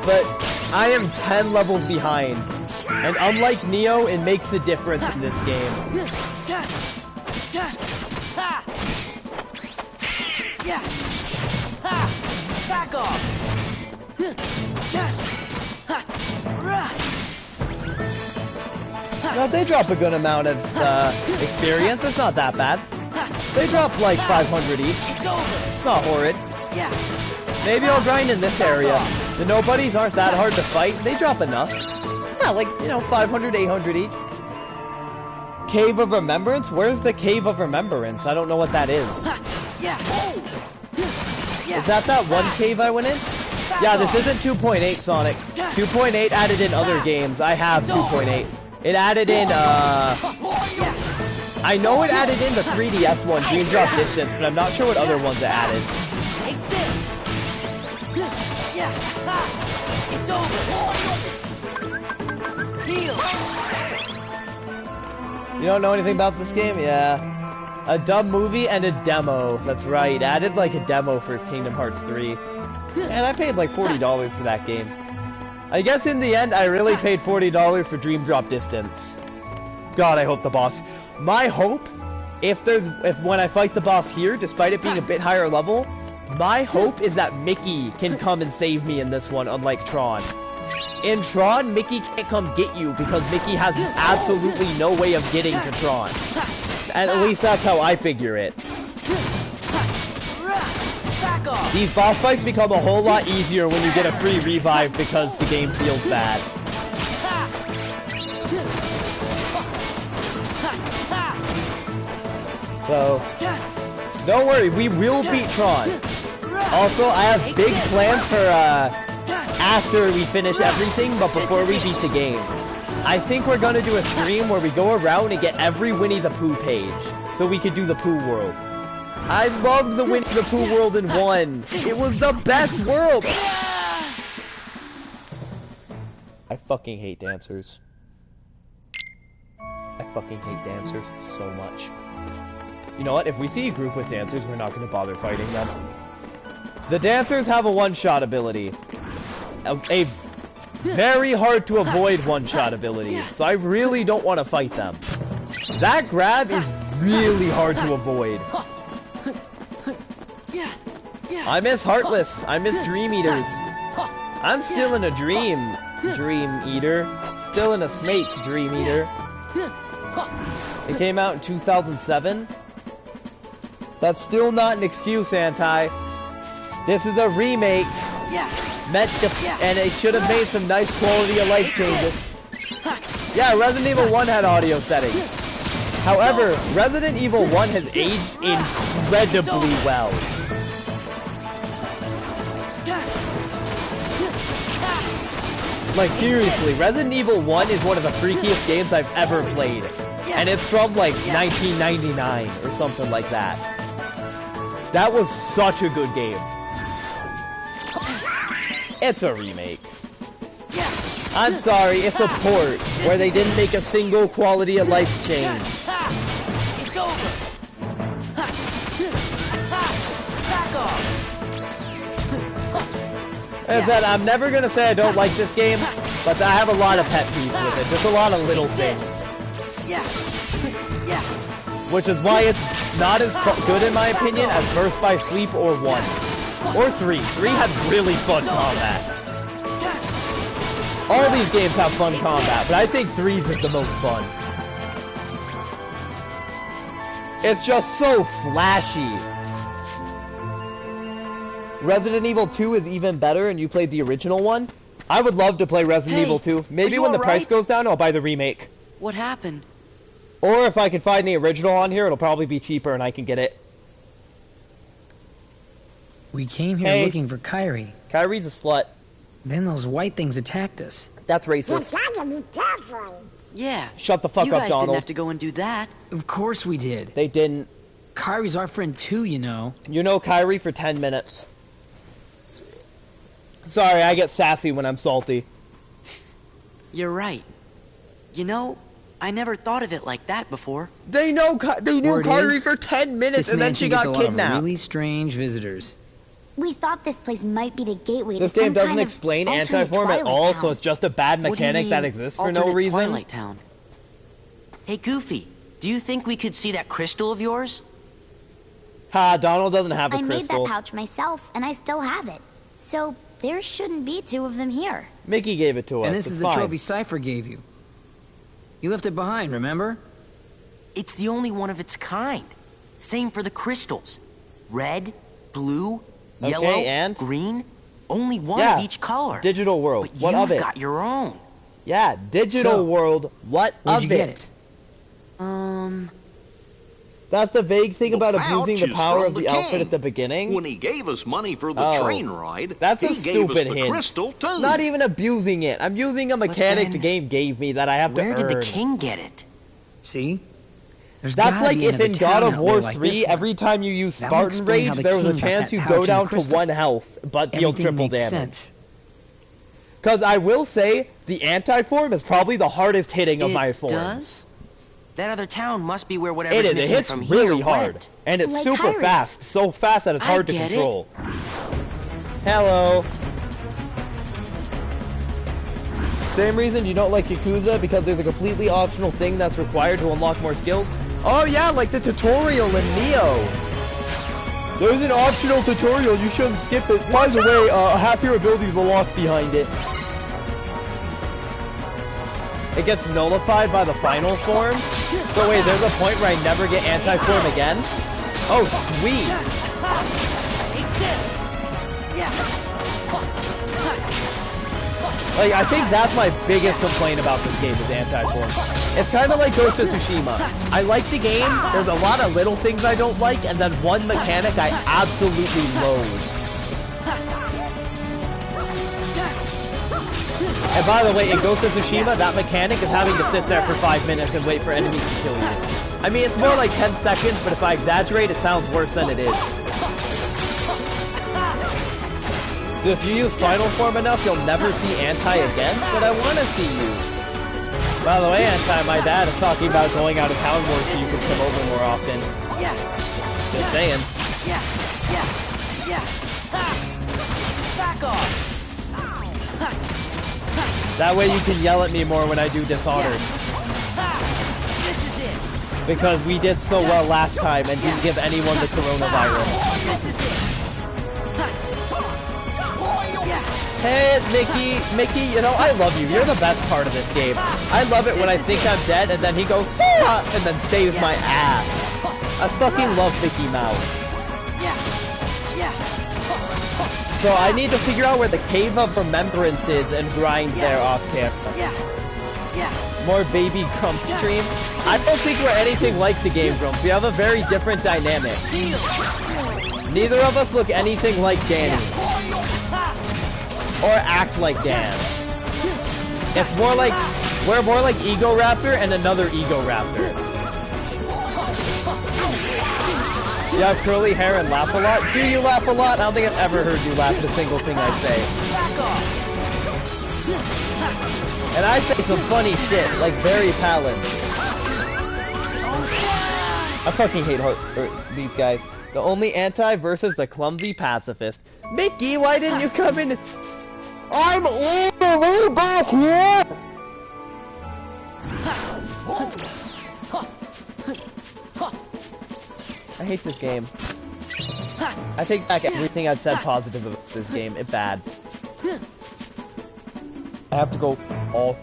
Speaker 1: But I am 10 levels behind. And unlike Neo, it makes a difference in this game.
Speaker 3: Back off.
Speaker 1: Well, they drop a good amount of experience. It's not that bad. They drop like 500 each. It's not horrid. Maybe I'll grind in this area. The nobodies aren't that hard to fight. They drop enough. Yeah, like, you know, 500, 800 each. Cave of Remembrance? Where's the Cave of Remembrance? I don't know what that is. Is that one cave I went in? Yeah, this isn't 2.8, Sonic. 2.8 added in other games. I have 2.8. It added in, I know it added in the 3DS one, Dream Drop Distance, but I'm not sure what other ones it added.
Speaker 3: It's over.
Speaker 1: You don't know anything about this game? Yeah. A dumb movie and a demo. That's right. Added like a demo for Kingdom Hearts 3. And I paid like $40 for that game. I guess in the end, I really paid $40 for Dream Drop Distance. God, I hope the boss... My hope, if when I fight the boss here, despite it being a bit higher level, my hope is that Mickey can come and save me in this one, unlike Tron. In Tron, Mickey can't come get you because Mickey has absolutely no way of getting to Tron. And at least that's how I figure it. These boss fights become a whole lot easier when you get a free revive because the game feels bad. So, don't worry, we will beat Tron. Also, I have big plans for after we finish everything, but before we beat the game. I think we're gonna do a stream where we go around and get every Winnie the Pooh page, so we could do the Pooh world. I loved the Winnie the Pooh world in 1. It was the best world! I fucking hate dancers. I fucking hate dancers so much. You know what? If we see a group with dancers, we're not gonna bother fighting them. The dancers have a one-shot ability. A very hard to avoid one-shot ability, so I really don't want to fight them. That grab is really hard to avoid. I miss Heartless. I miss Dream Eaters. I'm still in a Dream Eater. Still in a Snake Dream Eater. It came out in 2007. That's still not an excuse, Anti. This is a remake. Meant to, and it should have made some nice quality of life changes. Yeah, Resident Evil 1 had audio settings. However, Resident Evil 1 has aged incredibly well. Like, seriously, Resident Evil 1 is one of the freakiest games I've ever played. And it's from, like, 1999 or something like that. That was such a good game. It's a remake. I'm sorry, it's a port where they didn't make a single quality of life change.
Speaker 3: It's over. Back off.
Speaker 1: As I said, I'm never gonna say I don't like this game, but I have a lot of pet peeves with it. Just a lot of little things. Which is why it's not as good, in my opinion, as Birth by Sleep or 1. Or 3. 3 had really fun combat. All these games have fun combat, but I think 3's is the most fun. It's just so flashy. Resident Evil 2 is even better, and you played the original one. I would love to play Resident Evil 2. Maybe when the price goes down, I'll buy the remake.
Speaker 3: What happened?
Speaker 1: Or if I can find the original on here, it'll probably be cheaper and I can get it.
Speaker 5: We came here looking for Kyrie.
Speaker 1: Kyrie's a slut.
Speaker 5: Then those white things attacked us.
Speaker 1: That's racist.
Speaker 6: You gotta be careful.
Speaker 3: Yeah.
Speaker 1: Shut the fuck
Speaker 3: you
Speaker 1: up,
Speaker 3: guys
Speaker 1: Donald.
Speaker 3: didn't have to go and do that.
Speaker 5: Of course we did.
Speaker 1: They didn't.
Speaker 5: Kyrie's our friend too, you know.
Speaker 1: You know Kyrie for 10 minutes. Sorry, I get sassy when I'm salty.
Speaker 3: You're right. You know, I never thought of it like that before.
Speaker 1: They knew Kyrie for 10 minutes and then she got
Speaker 5: kidnapped.
Speaker 1: kidnapped.
Speaker 5: Really strange visitors.
Speaker 6: We thought this place might be the gateway
Speaker 1: This
Speaker 6: to
Speaker 1: game
Speaker 6: some
Speaker 1: doesn't
Speaker 6: kind of
Speaker 1: explain
Speaker 6: alternate
Speaker 1: Antiform at
Speaker 6: Twilight
Speaker 1: all,
Speaker 6: Town.
Speaker 1: so it's just a bad
Speaker 3: What do you
Speaker 1: mechanic that
Speaker 3: mean,
Speaker 1: exists for no
Speaker 3: alternate
Speaker 1: reason.
Speaker 3: Twilight Town? Hey, Goofy, do you think we could see that crystal of yours?
Speaker 1: Ha, Donald doesn't have a
Speaker 6: I made
Speaker 1: crystal.
Speaker 6: that pouch myself, and I still have it. So there shouldn't be two of them here.
Speaker 1: Mickey gave it to us.
Speaker 5: And this
Speaker 1: it's
Speaker 5: is the
Speaker 1: fine.
Speaker 5: trophy Cypher gave you. You left it behind, remember?
Speaker 7: It's the only one of its kind. Same for the crystals. Red, blue, yellow,
Speaker 1: and?
Speaker 7: green. Only one
Speaker 1: Yeah,
Speaker 7: of each color.
Speaker 1: Digital World.
Speaker 7: But
Speaker 1: What
Speaker 7: you've
Speaker 1: of it?
Speaker 7: got your own.
Speaker 1: Yeah, Digital
Speaker 5: So,
Speaker 1: World. What
Speaker 5: where'd
Speaker 1: of
Speaker 5: you get
Speaker 1: it?
Speaker 5: it?
Speaker 1: That's the vague thing about abusing the
Speaker 2: pouch is
Speaker 1: power
Speaker 2: from
Speaker 1: of the outfit
Speaker 2: king.
Speaker 1: at the beginning.
Speaker 2: When he gave us money for the
Speaker 1: Oh,
Speaker 2: train ride,
Speaker 1: That's a
Speaker 2: he gave
Speaker 1: stupid
Speaker 2: us the
Speaker 1: hint.
Speaker 2: crystal too.
Speaker 1: Not even abusing it. I'm using a mechanic the
Speaker 7: then,
Speaker 1: game gave me that I have to
Speaker 7: Where
Speaker 1: earn.
Speaker 7: did the king get it?
Speaker 5: See? There's
Speaker 1: That's
Speaker 5: gotta
Speaker 1: like
Speaker 5: be
Speaker 1: if
Speaker 5: another
Speaker 1: in
Speaker 5: town
Speaker 1: God of
Speaker 5: out
Speaker 1: War
Speaker 5: there like
Speaker 1: 3,
Speaker 5: this one.
Speaker 1: every time you use
Speaker 5: That will
Speaker 1: Spartan
Speaker 5: explain how
Speaker 1: Rage,
Speaker 5: the
Speaker 1: there was a
Speaker 5: king got
Speaker 1: chance
Speaker 5: that
Speaker 1: you
Speaker 5: pouch
Speaker 1: go
Speaker 5: and
Speaker 1: down to
Speaker 5: crystal.
Speaker 1: 1 health, but deal
Speaker 5: Everything
Speaker 1: triple
Speaker 5: makes
Speaker 1: damage.
Speaker 5: sense.
Speaker 1: Because I will say, the anti-form is probably the hardest hitting of
Speaker 7: It
Speaker 1: my forms.
Speaker 7: does? That other town must be where whatever's
Speaker 1: It is. It
Speaker 7: missing
Speaker 1: hits
Speaker 7: from
Speaker 1: really
Speaker 7: here
Speaker 1: hard.
Speaker 7: went.
Speaker 1: And it's
Speaker 6: Like
Speaker 1: super
Speaker 6: Kyrie.
Speaker 1: fast. So fast that it's
Speaker 7: I
Speaker 1: hard to
Speaker 7: get it.
Speaker 1: control. Hello. Same reason you don't like Yakuza, because there's a completely optional thing that's required to unlock more skills. Oh yeah, like the tutorial in Neo. There's an optional tutorial, you shouldn't skip it. By the way, half your abilities are locked behind it. It gets nullified by the final form. So wait, there's a point where I never get anti-form again? Oh, sweet. Like, I think that's my biggest complaint about this game is anti-form. It's kind of like Ghost of Tsushima. I like the game, there's a lot of little things I don't like, and then one mechanic I absolutely loathe. And by the way, in Ghost of Tsushima, that mechanic is having to sit there for 5 minutes and wait for enemies to kill you. I mean, it's more like 10 seconds, but if I exaggerate, it sounds worse than it is. So if you use Final Form enough, you'll never see Anti again, but I want to see you. By the way, Anti, my dad is talking about going out of town more so you can come over more often. Just saying.
Speaker 3: Back off.
Speaker 1: That way you can yell at me more when I do Dishonored.
Speaker 3: This is it.
Speaker 1: Because we did so well last time and didn't give anyone the coronavirus.
Speaker 3: This is it.
Speaker 1: Hey, Mickey, you know, I love you. You're the best part of this game. I love it when I think I'm dead and then he goes, "Sarah," and then saves my ass. I fucking love Mickey Mouse. So I need to figure out where the Cave of Remembrance is and grind there off camera. more Baby Grumps stream. I don't think we're anything like the Game Grumps. We have a very different dynamic. Neither of us look anything like Danny. Or act like Dan. It's more like, we're more like Ego Raptor and another Ego Raptor. You have curly hair and laugh a lot? Do you laugh a lot? I don't think I've ever heard you laugh at a single thing I say. And I say some funny shit, like Barry Palin. I fucking hate these guys. The only anti versus the clumsy pacifist. Mickey, why didn't you come in? I'm all the way back here! I hate this game. I take back everything I've said positive about this game. It's bad. I have to go all...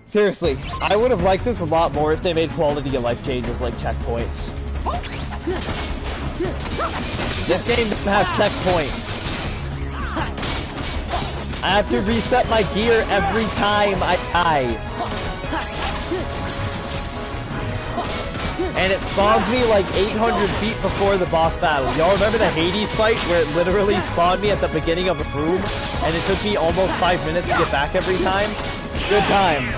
Speaker 1: Seriously, I would have liked this a lot more if they made quality of life changes like checkpoints. This game doesn't have checkpoints. I have to reset my gear every time I die. And it spawns me like 800 feet before the boss battle. Y'all remember the Hades fight where it literally spawned me at the beginning of a room and it took me almost 5 minutes to get back every time? Good times.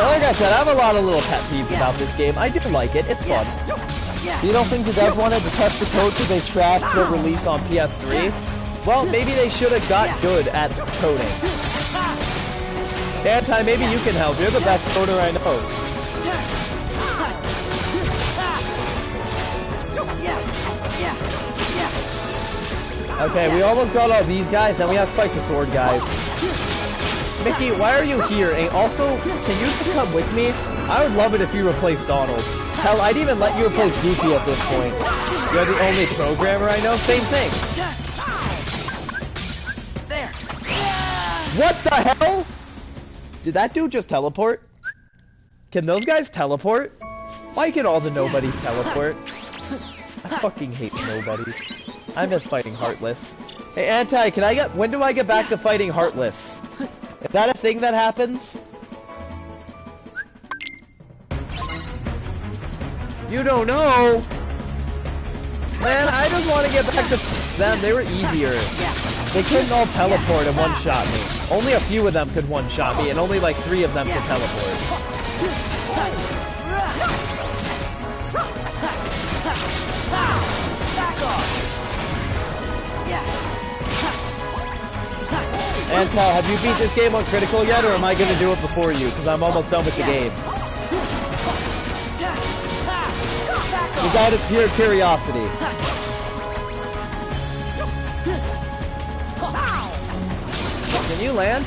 Speaker 1: Like I said, I have a lot of little pet peeves about this game. I do like it. It's fun. You don't think the devs wanted to test the code because they trashed the release on PS3? Well, maybe they should have got good at coding. Anti, maybe you can help. You're the best coder I know. Okay, we almost got all these guys, then we have to fight the sword guys. Mickey, why are you here? And also, can you just come with me? I would love it if you replaced Donald. Hell, I'd even let you replace Goofy at this point. You're the only programmer I know. Same thing.
Speaker 3: There.
Speaker 1: What the hell? Did that dude just teleport? Can those guys teleport? Why can all the nobodies teleport? I fucking hate nobodies. I miss fighting Heartless. Hey, Anti, can I get... When do I get back to fighting Heartless? Is that a thing that happens? You don't know! Man, I just want to get back to them. They were easier. They couldn't all teleport and one-shot me. Only a few of them could one-shot me, and only like 3 of them could teleport. Antal, have you beat this game on critical yet, or am I gonna do it before you? Because I'm almost done with the game. Just out of pure curiosity. Can you land?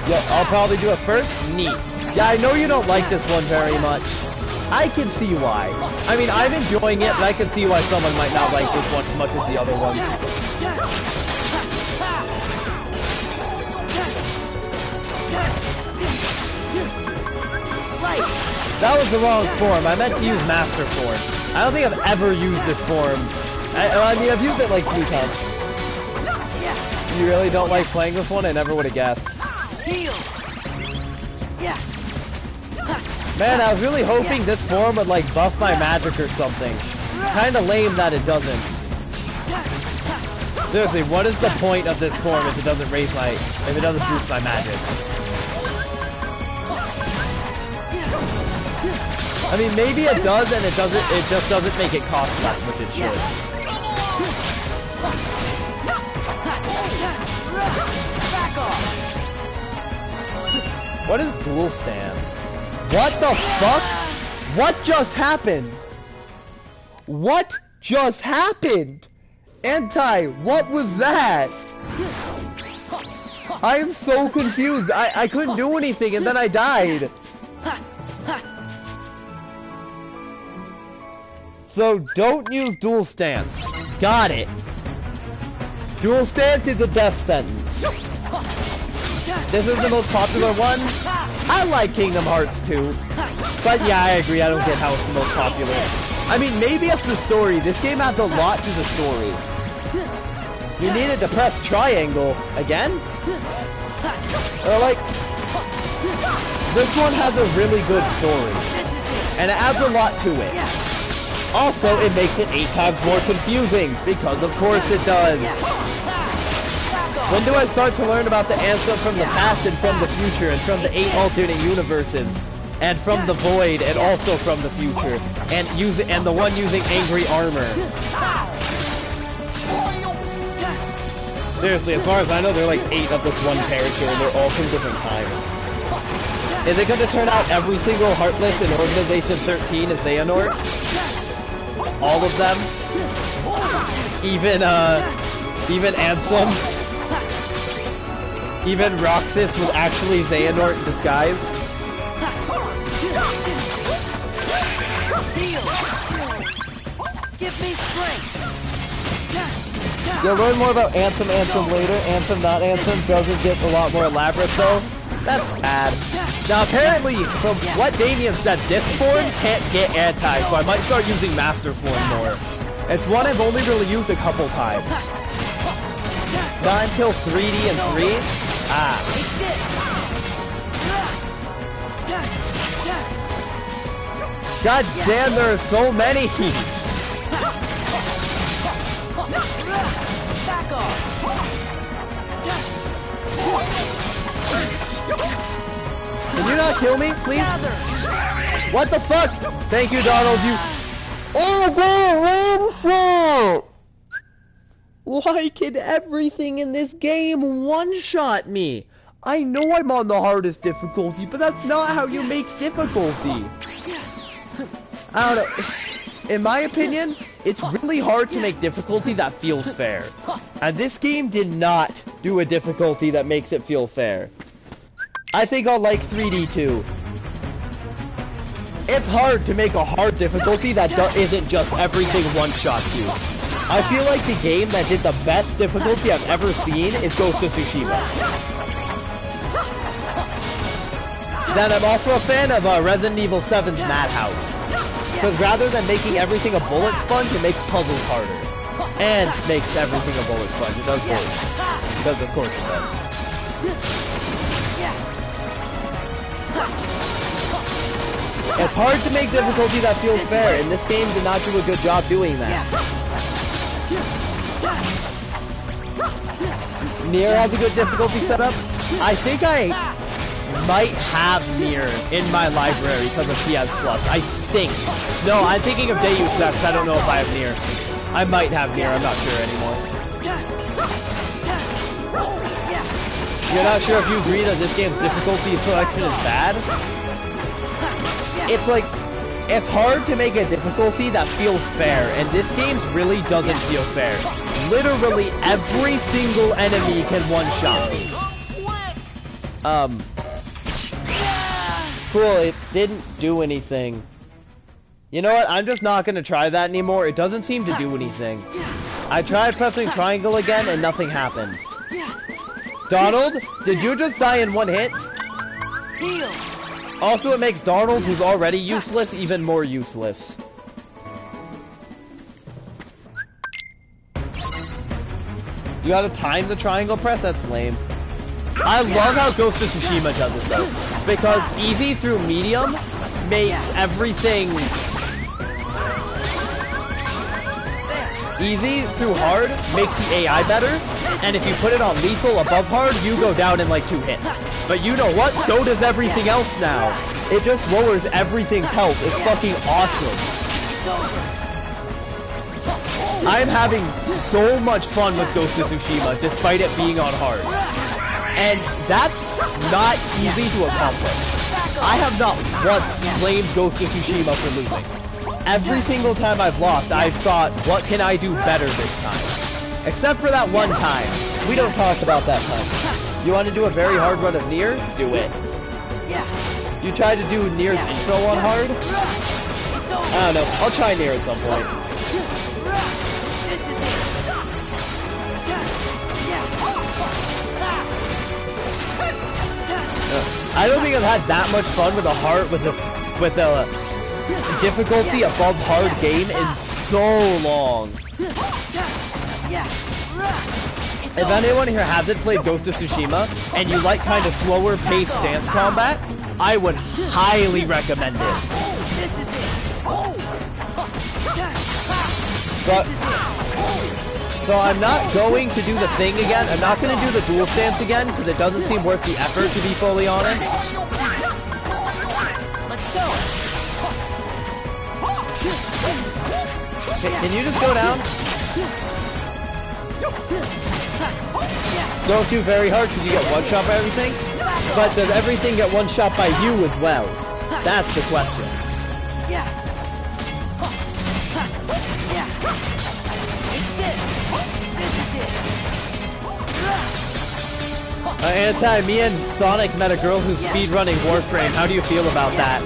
Speaker 1: Yeah, I'll probably do it first. Neat. Yeah, I know you don't like this one very much. I can see why. I mean, I'm enjoying it, but I can see why someone might not like this one as much as the other ones. That was the wrong form. I meant to use Master Form. I don't think I've ever used this form. I mean, I've used it like 3 times. You really don't like playing this one? I never would have guessed. Man, I was really hoping this form would like buff my magic or something. Kinda lame that it doesn't. Seriously, what is the point of this form if it doesn't if it doesn't boost my magic? I mean, maybe it does, and it just doesn't make it cost less, which it should. What is dual stance? What the fuck? What just happened? What just happened? Anti, what was that? I am so confused. I couldn't do anything and then I died. So don't use dual stance. Got it. Dual stance is a death sentence. This is the most popular one. I like Kingdom Hearts 2. But yeah, I agree, I don't get how it's the most popular. I mean, maybe it's the story. This game adds a lot to the story. You needed to press triangle again? Or like, this one has a really good story, and it adds a lot to it. Also, it makes it 8 times more confusing, because of course it does. When do I start to learn about the answer from the past and from the future, and from the 8 alternate universes, and from the void, and also from the future, and the one using angry armor? Seriously, as far as I know, there are like 8 of this one character, and they're all from different times. Is it going to turn out every single Heartless in Organization 13 is Xehanort? All of them? Even Ansem? Even Roxas was actually Xehanort in disguise?
Speaker 3: Give me strength.
Speaker 1: You'll learn more about Ansem later. Ansem, not Ansem, doesn't get a lot more elaborate though. That's sad. Now apparently, from what Damien said, this form can't get anti, so I might start using Master Form more. It's one I've only really used a couple times. Not until 3D and 3? Ah. God damn, there are so many!
Speaker 3: Back off.
Speaker 1: Can you not kill me, please? What the fuck? Thank you, Donald, you... Oh, why can everything in this game one-shot me? I know I'm on the hardest difficulty, but that's not how you make difficulty. I don't know. In my opinion, it's really hard to make difficulty that feels fair. And this game did not do a difficulty that makes it feel fair. I think I'll like 3D too. It's hard to make a hard difficulty that isn't just everything one-shots you. I feel like the game that did the best difficulty I've ever seen is Ghost of Tsushima. Then I'm also a fan of Resident Evil 7's Madhouse. Because rather than making everything a bullet sponge, it makes puzzles harder. And makes everything a bullet sponge. It does both. Because of course it does. It's hard to make difficulty that feels fair, and this game did not do a good job doing that. Nier has a good difficulty setup. I think I might have Nier in my library because of PS Plus. I think. No, I'm thinking of Deus Ex. I don't know if I have Nier. I might have Nier. I'm not sure anymore. You're not sure if you agree that this game's difficulty selection is bad? It's like, it's hard to make a difficulty that feels fair, and this game really doesn't feel fair. Literally every single enemy can one-shot me. Cool, it didn't do anything. You know what, I'm just not gonna try that anymore. It doesn't seem to do anything. I tried pressing triangle again and nothing happened. Donald, did you just die in one hit?
Speaker 3: Heal.
Speaker 1: Also, it makes Donald, who's already useless, even more useless. You gotta time the triangle press? That's lame. I love how Ghost of Tsushima does it, though. Because easy through medium makes everything... Easy through hard makes the AI better, and if you put it on lethal above hard, you go down in like 2 hits. But you know what? So does everything else now. It just lowers everything's health. It's fucking awesome. I'm having so much fun with Ghost of Tsushima, despite it being on hard. And that's not easy to accomplish. I have not once blamed Ghost of Tsushima for losing. Every single time I've lost, I've thought, what can I do better this time? Except for that one time. We don't talk about that time. You want to do a very hard run of Nier? Do it. You tried to do Nier's intro on hard? I don't know. I'll try Nier at some point. I don't think I've had that much fun with a difficulty above hard game in so long. If anyone here hasn't played Ghost of Tsushima, and you like kind of slower paced stance combat, I would highly recommend it. So I'm not going to do the thing again. I'm not going to do the dual stance again, because it doesn't seem worth the effort, to be fully honest. Okay, can you just go down? Don't do very hard because you get one shot by everything. But does everything get one shot by you as well? That's the question. Anti, me and Sonic met a girl who's speedrunning Warframe. How do you feel about that?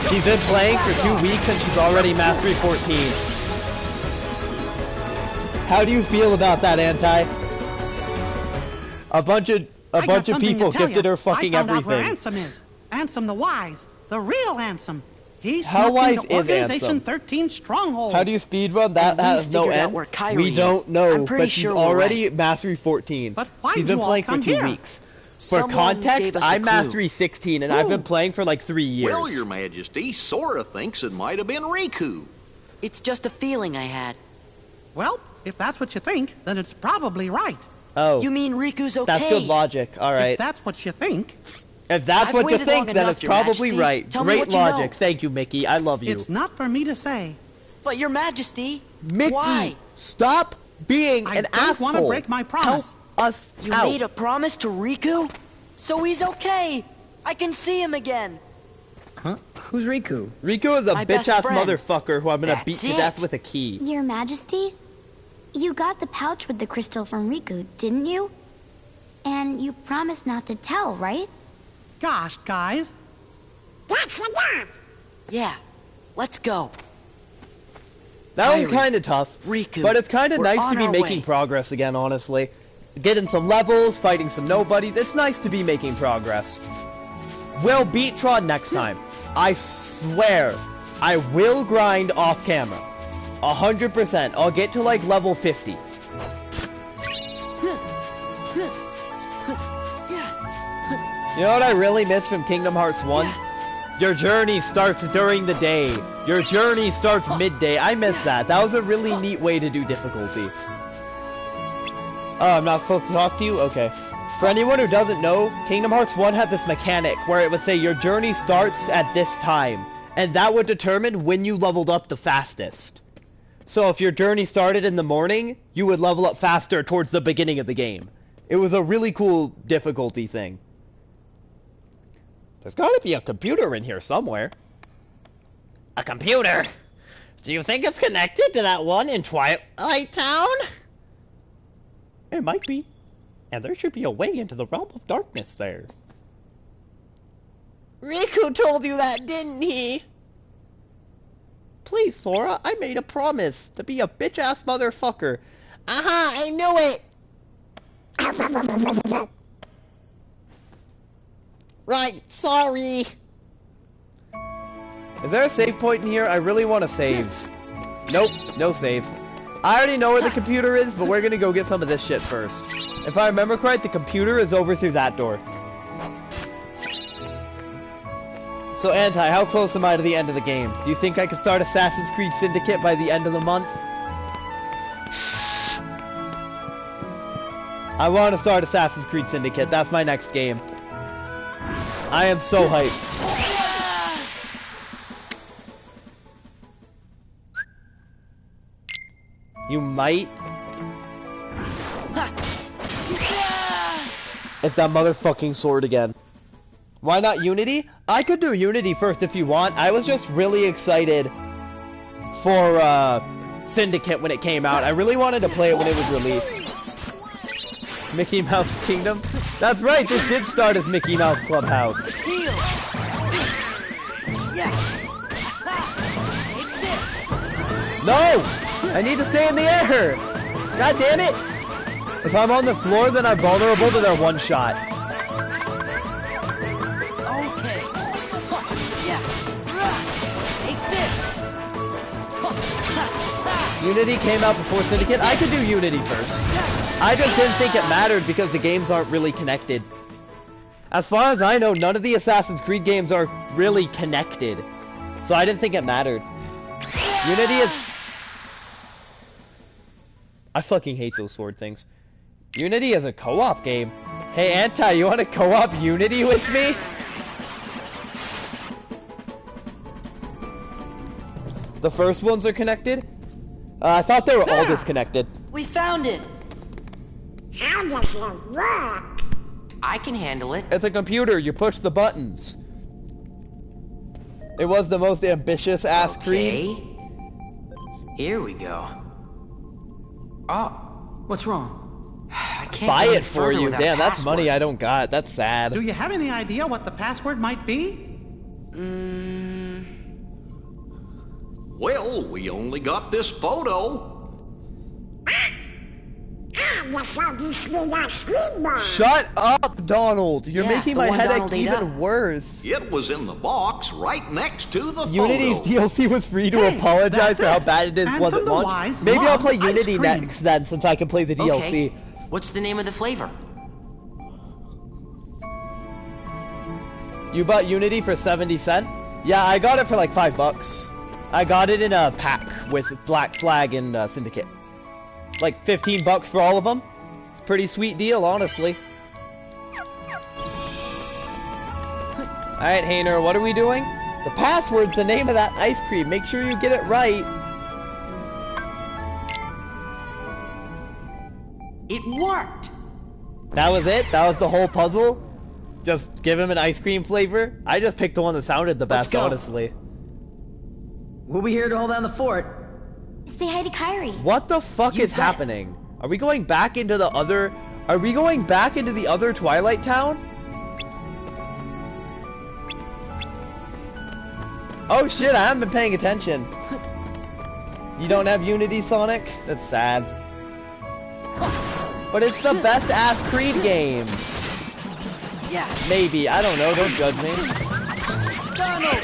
Speaker 1: She's been playing for 2 weeks and she's already Mastery 14. How do you feel about that, Anti? A bunch of people gifted her fucking everything.
Speaker 8: I found out where Ansem is. Ansem the Wise. The real Ansem. He's
Speaker 1: How wise is
Speaker 8: Organization
Speaker 1: Ansem?
Speaker 8: 13 stronghold.
Speaker 1: How do you speedrun? That has no end. We don't know, but she's already Mastery 14.
Speaker 8: But why
Speaker 1: she's been playing for 2 weeks. For context, I'm Mastery 16, and I've been playing for like 3 years.
Speaker 2: Well, Your Majesty, Sora thinks it might have been Riku.
Speaker 3: It's just a feeling I had.
Speaker 8: Well, if that's what you think, then it's probably right.
Speaker 1: Oh.
Speaker 3: You mean Riku's okay?
Speaker 1: That's good logic. All right.
Speaker 8: If that's what you think.
Speaker 1: If that's what you think, then it's probably right. Great logic.
Speaker 3: You know.
Speaker 1: Thank you, Mickey. I love you.
Speaker 8: It's not for me to say.
Speaker 3: But Your Majesty,
Speaker 1: Mickey,
Speaker 3: why?
Speaker 1: Stop being an asshole.
Speaker 8: I don't want to break my promise.
Speaker 1: Help us
Speaker 3: You
Speaker 1: out.
Speaker 3: made a promise to Riku? So he's okay. I can see him again.
Speaker 5: Huh? Who's Riku?
Speaker 1: Riku is a
Speaker 3: My best
Speaker 1: bitch-ass
Speaker 3: friend.
Speaker 1: motherfucker who I'm gonna
Speaker 3: That's
Speaker 1: beat to
Speaker 3: it.
Speaker 1: death with a key.
Speaker 6: Your Majesty? You got the pouch with the crystal from Riku, didn't you? And you promised not to tell, right?
Speaker 8: Gosh, guys. That's enough!
Speaker 3: Yeah, let's go.
Speaker 1: That was
Speaker 3: Kairi,
Speaker 1: kind of tough,
Speaker 3: Riku,
Speaker 1: but it's kind of
Speaker 3: we're
Speaker 1: nice
Speaker 3: on
Speaker 1: to be
Speaker 3: our
Speaker 1: making
Speaker 3: way.
Speaker 1: progress again, honestly. Getting some levels, fighting some nobodies, it's nice to be making progress. We'll beat Tron next time. I swear, I will grind off camera. 100%. I'll get to like level 50. You know what I really miss from Kingdom Hearts 1? Your journey starts during the day. Your journey starts midday. I miss that. That was a really neat way to do difficulty. Oh, I'm not supposed to talk to you? Okay. For anyone who doesn't know, Kingdom Hearts 1 had this mechanic where it would say your journey starts at this time. And that would determine when you leveled up the fastest. So if your journey started in the morning, you would level up faster towards the beginning of the game. It was a really cool difficulty thing. There's gotta be a computer in here somewhere. A computer? Do you think it's connected to that one in Twilight Town? It might be. And there should be a way into the realm of darkness there. Riku told you that, didn't he? Please, Sora, I made a promise to be a bitch-ass motherfucker. Aha, I knew it! Right, sorry. Is there a save point in here? I really want to save. Nope, no save. I already know where the computer is, but we're gonna go get some of this shit first. If I remember correct, the computer is over through that door. So, Anti, how close am I to the end of the game? Do you think I can start Assassin's Creed Syndicate by the end of the month? I want to start Assassin's Creed Syndicate. That's my next game. I am so hyped. You might. It's that motherfucking sword again. Why not Unity? I could do Unity first if you want. I was just really excited for Syndicate when it came out. I really wanted to play it when it was released. Mickey Mouse Kingdom? That's right, this did start as Mickey Mouse Clubhouse. No! I need to stay in the air! God damn it! If I'm on the floor, then I'm vulnerable to their one shot. Unity came out before Syndicate. I could do Unity first. I just didn't think it mattered because the games aren't really connected. As far as I know, none of the Assassin's Creed games are really connected. So I didn't think it mattered. Unity is... I fucking hate those sword things. Unity is a co-op game. Hey, Anti, you want to co-op Unity with me? The first ones are connected? I thought they were all disconnected.
Speaker 3: We found it!
Speaker 9: How does it work?
Speaker 7: I can handle it.
Speaker 1: It's a computer, you push the buttons. It was the most ambitious ass Creed.
Speaker 7: Here we go. Oh,
Speaker 5: What's wrong?
Speaker 7: I can't
Speaker 1: Buy
Speaker 7: go
Speaker 1: it
Speaker 7: any
Speaker 1: for
Speaker 7: further
Speaker 1: you.
Speaker 7: without
Speaker 1: Damn,
Speaker 7: a
Speaker 1: that's money
Speaker 7: password.
Speaker 1: I don't got. That's sad.
Speaker 8: Do you have any idea what the password might be?
Speaker 2: Well, we only got this photo.
Speaker 1: Shut up, Donald. You're
Speaker 3: Yeah,
Speaker 1: making
Speaker 3: the
Speaker 1: my
Speaker 3: one
Speaker 1: headache
Speaker 3: Donald ate
Speaker 1: even
Speaker 3: up.
Speaker 1: worse.
Speaker 2: It was in the box right next to the
Speaker 1: Unity's
Speaker 2: photo.
Speaker 1: DLC was free to
Speaker 8: Hey,
Speaker 1: apologize
Speaker 8: that's
Speaker 1: for how
Speaker 8: it.
Speaker 1: bad it is
Speaker 8: And
Speaker 1: wasn't
Speaker 8: from the
Speaker 1: launched.
Speaker 8: wise
Speaker 1: Maybe I'll
Speaker 8: love
Speaker 1: play
Speaker 8: ice
Speaker 1: Unity
Speaker 8: cream.
Speaker 1: next then, since I can play the DLC.
Speaker 7: Okay. What's the name of the flavor?
Speaker 1: You bought Unity for 70 cents? Yeah, I got it for like $5. I got it in a pack with Black Flag and Syndicate. Like 15 bucks for all of them. It's a pretty sweet deal, honestly. Alright, Hayner, what are we doing? The password's the name of that ice cream. Make sure you get it right.
Speaker 7: It worked!
Speaker 1: That was it? That was the whole puzzle? Just give him an ice cream flavor? I just picked the one that sounded the
Speaker 3: Let's
Speaker 1: best,
Speaker 3: go.
Speaker 1: honestly.
Speaker 5: We'll be here to hold down the fort.
Speaker 6: Say hi to Kyrie.
Speaker 1: What the fuck
Speaker 3: You
Speaker 1: is
Speaker 3: bet.
Speaker 1: happening? Are we going back into the other... Are we going back into the other Twilight Town? Oh shit, I haven't been paying attention. You don't have Unity, Sonic? That's sad. But it's the best ass Creed game.
Speaker 3: Yeah.
Speaker 1: Maybe, I don't know, don't judge me.
Speaker 3: Donald!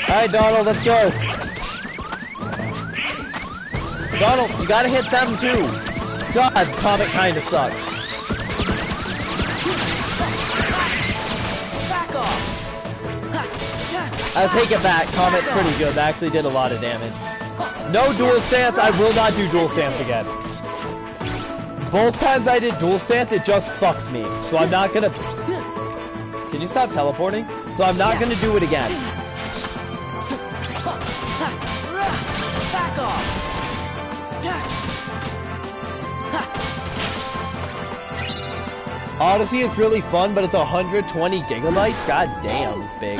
Speaker 1: Alright, Donald, let's go. Donald, you gotta hit them too. God, Comet kinda sucks.
Speaker 3: Back off!
Speaker 1: I'll take it back. Comet's pretty good. That actually did a lot of damage. No dual stance. I will not do dual stance again. Both times I did dual stance, it just fucked me. So I'm not gonna... Can you stop teleporting? So I'm not gonna do it again.
Speaker 3: Back off!
Speaker 1: Odyssey is really fun, but it's 120 gigabytes? God damn, it's big.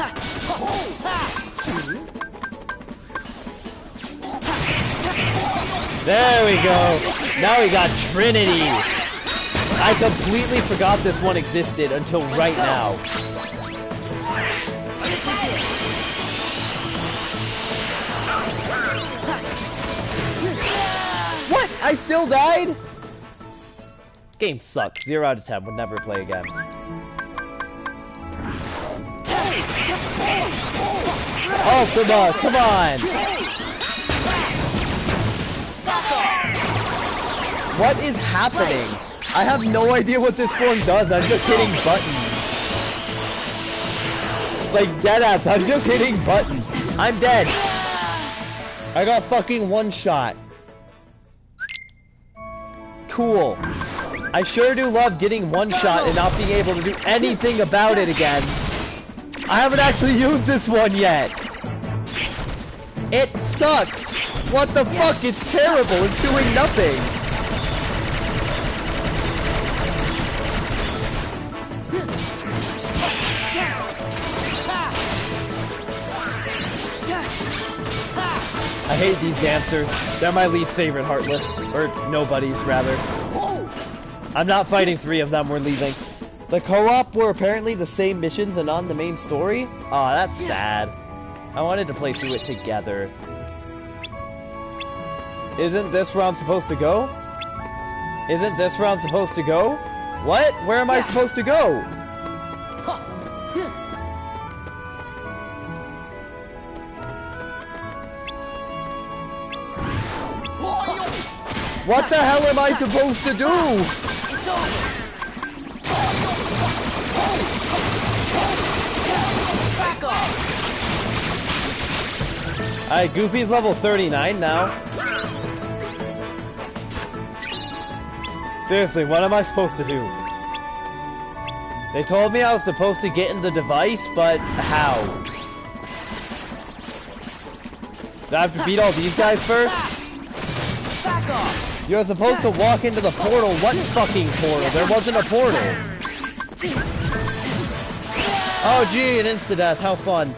Speaker 1: There we go. Now we got Trinity. I completely forgot this one existed until right now. What? I still died? Game sucks. 0 out of 10. Would never play again. Oh, come on. What is happening? I have no idea what this form does. I'm just hitting buttons. Like, deadass, I'm just hitting buttons. I'm dead. I got fucking one shot. Cool. I sure do love getting one shot and not being able to do anything about it again. I haven't actually used this one yet. It sucks. What the fuck? It's terrible. It's doing nothing. I hate these dancers. They're my least favorite Heartless. Or nobodies, rather. I'm not fighting 3 of them. We're leaving. The co-op were apparently the same missions and on the main story? Aw, that's sad. I wanted to play through it together. Isn't this where I'm supposed to go? Isn't this where I'm supposed to go? What? Where am I supposed to go? What the hell am I supposed to do?
Speaker 3: It's over. Back off.
Speaker 1: Alright, Goofy's level 39 now. Seriously, what am I supposed to do? They told me I was supposed to get in the device, but how? Do I have to beat all these guys first?
Speaker 3: Back off.
Speaker 1: You're supposed to walk into the portal. What fucking portal? There wasn't a portal. Oh gee, an insta-death. How fun.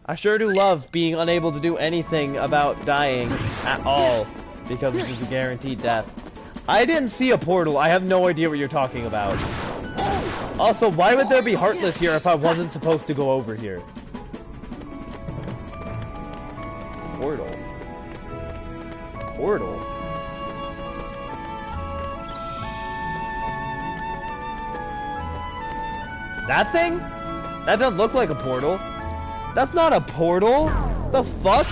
Speaker 1: I sure do love being unable to do anything about dying at all, because this is a guaranteed death. I didn't see a portal. I have no idea what you're talking about. Also, why would there be Heartless here if I wasn't supposed to go over here? Portal. Portal? That thing? That doesn't look like a portal. That's not a portal. The fuck?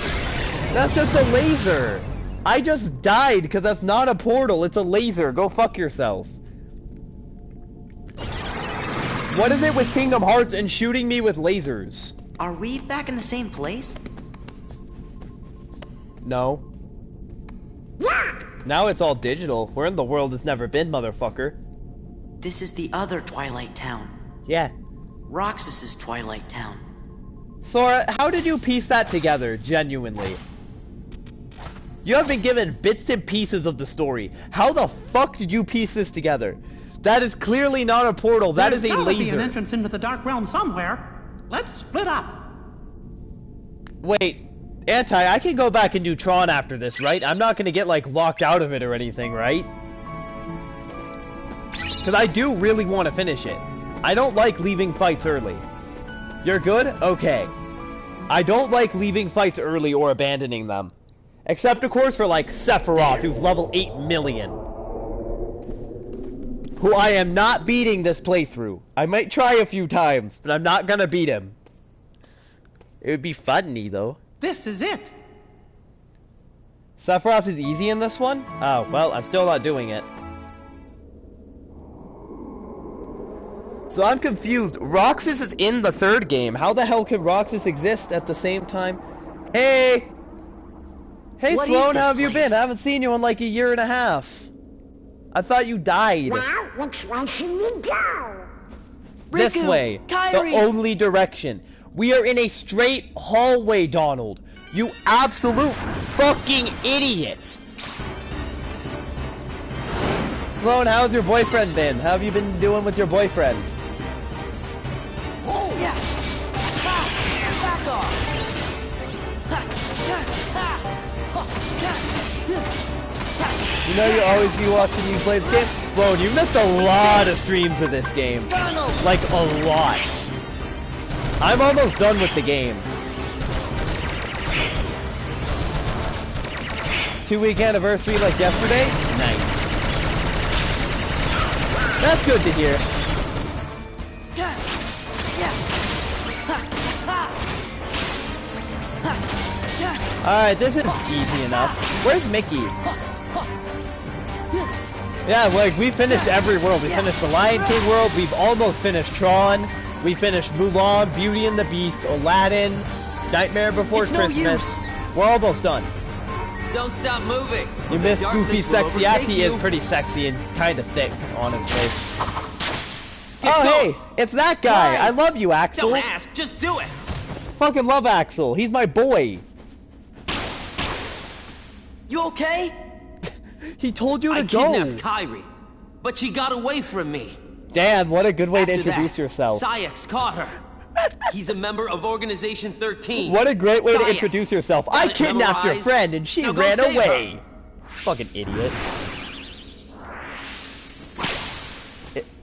Speaker 1: That's just a laser. I just died because that's not a portal. It's a laser. Go fuck yourself. What is it with Kingdom Hearts and shooting me with lasers?
Speaker 3: Are we back in the same place?
Speaker 1: No.
Speaker 9: Yeah!
Speaker 1: Now it's all digital. We're in the world it's never been, motherfucker.
Speaker 3: This is the other Twilight Town.
Speaker 1: Yeah.
Speaker 3: Roxas's Twilight Town.
Speaker 1: Sora, how did you piece that together, genuinely? You have been given bits and pieces of the story. How the fuck did you piece this together? That is clearly not a portal. That is a
Speaker 8: There's gotta be an
Speaker 1: laser.
Speaker 8: entrance into the Dark Realm somewhere. Let's split up.
Speaker 1: Wait, Anti, I can go back and do Tron after this, right? I'm not gonna get, like, locked out of it or anything, right? Because I do really want to finish it. I don't like leaving fights early. You're good? Okay. I don't like leaving fights early or abandoning them. Except, of course, for, like, Sephiroth, who's level 8 million. Who I am not beating this playthrough. I might try a few times, but I'm not gonna beat him. It would be funny, though.
Speaker 8: This is it.
Speaker 1: Sephiroth is easy in this one? Oh, well, I'm still not doing it. So I'm confused. Roxas is in the third game. How the hell can Roxas exist at the same time? Hey! Hey,
Speaker 3: What
Speaker 1: Sloan,
Speaker 3: is this
Speaker 1: how have you
Speaker 3: place?
Speaker 1: been? I haven't seen you in like a year and a half. I thought you died.
Speaker 9: Well, which way should we go?
Speaker 1: This
Speaker 3: Riku,
Speaker 1: way.
Speaker 3: Kairi.
Speaker 1: The only direction. We are in a straight hallway, Donald. You absolute fucking idiot. Sloan, how's your boyfriend been? How have you been doing with your boyfriend?
Speaker 3: Yeah. Ha. Back off.
Speaker 1: You know you always be watching you play this game? Sloan, you missed a lot of streams of this game.
Speaker 3: Donald.
Speaker 1: Like, a lot. I'm almost done with the game. 2-week anniversary like yesterday? Nice. That's good to hear. Alright, this is easy enough. Where's Mickey? Yeah, like, we finished every world. We finished the Lion King world, we've almost finished Tron, we finished Mulan, Beauty and the Beast, Aladdin, Nightmare Before
Speaker 3: It's no
Speaker 1: Christmas.
Speaker 3: use.
Speaker 1: We're almost done.
Speaker 10: Don't stop moving.
Speaker 1: You missed
Speaker 10: Darkness
Speaker 1: Goofy's
Speaker 10: will
Speaker 1: sexy ass.
Speaker 10: overtake
Speaker 1: He is
Speaker 10: you.
Speaker 1: pretty sexy and kind of thick, honestly.
Speaker 10: Get
Speaker 1: Oh,
Speaker 10: going.
Speaker 1: hey, it's that guy.
Speaker 10: Why?
Speaker 1: I love you, Axel.
Speaker 10: Don't ask, just do it.
Speaker 1: Fucking love Axel. He's my boy.
Speaker 3: You okay?
Speaker 1: He told you to
Speaker 10: I
Speaker 1: go.
Speaker 10: kidnapped Kairi, but she got away from me.
Speaker 1: Damn, what a good way to
Speaker 10: After
Speaker 1: introduce
Speaker 10: that,
Speaker 1: yourself.
Speaker 10: Sayek's caught her. He's a member of Organization 13.
Speaker 1: What a great way to
Speaker 10: Sayek.
Speaker 1: introduce yourself. I
Speaker 10: Got it
Speaker 1: kidnapped your
Speaker 10: memorized?
Speaker 1: friend and she
Speaker 10: Now go
Speaker 1: ran
Speaker 10: save
Speaker 1: away.
Speaker 10: her.
Speaker 1: Fucking idiot.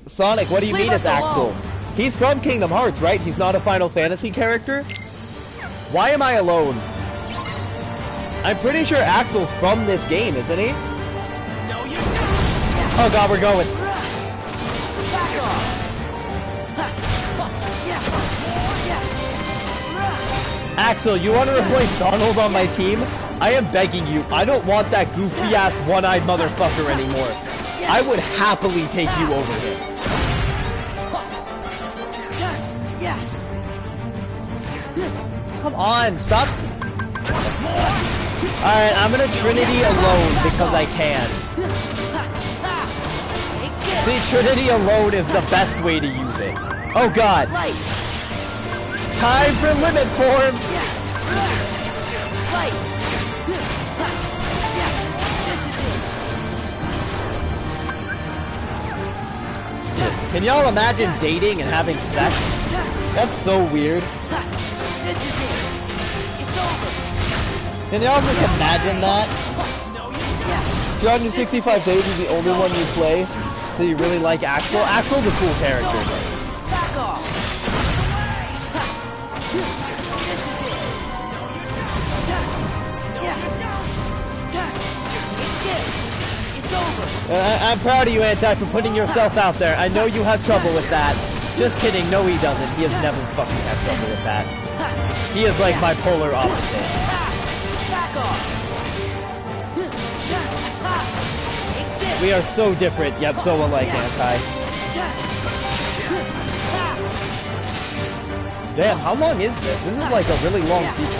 Speaker 1: Sonic, what do you
Speaker 3: Leave
Speaker 1: mean it's
Speaker 3: us
Speaker 1: Axel?
Speaker 3: alone.
Speaker 1: He's from Kingdom Hearts, right? He's not a Final Fantasy character? Why am I alone? I'm pretty sure Axel's from this game, isn't he?
Speaker 10: No, you
Speaker 1: Oh god, we're going.
Speaker 3: Back off.
Speaker 1: Axel, you want to replace Donald on my team? I am begging you, I don't want that goofy-ass one-eyed motherfucker anymore. I would happily take you over him. Come on, stop. Alright, I'm gonna Trinity alone because I can. See, Trinity alone is the best way to use it. Oh god. Time for limit form! Can y'all imagine dating and having sex? That's so weird. Can y'all just imagine that? 265 days is the only one you play, so you really like Axel? Axel's a cool character.
Speaker 3: Back off.
Speaker 1: I'm proud of you, Anti, for putting yourself out there. I know you have trouble with that. Just kidding, no he doesn't. He has never fucking had trouble with that. He is like my polar opposite. We are so different, yet so alike, Anti. Damn, how long is this? This is like a really long sequence.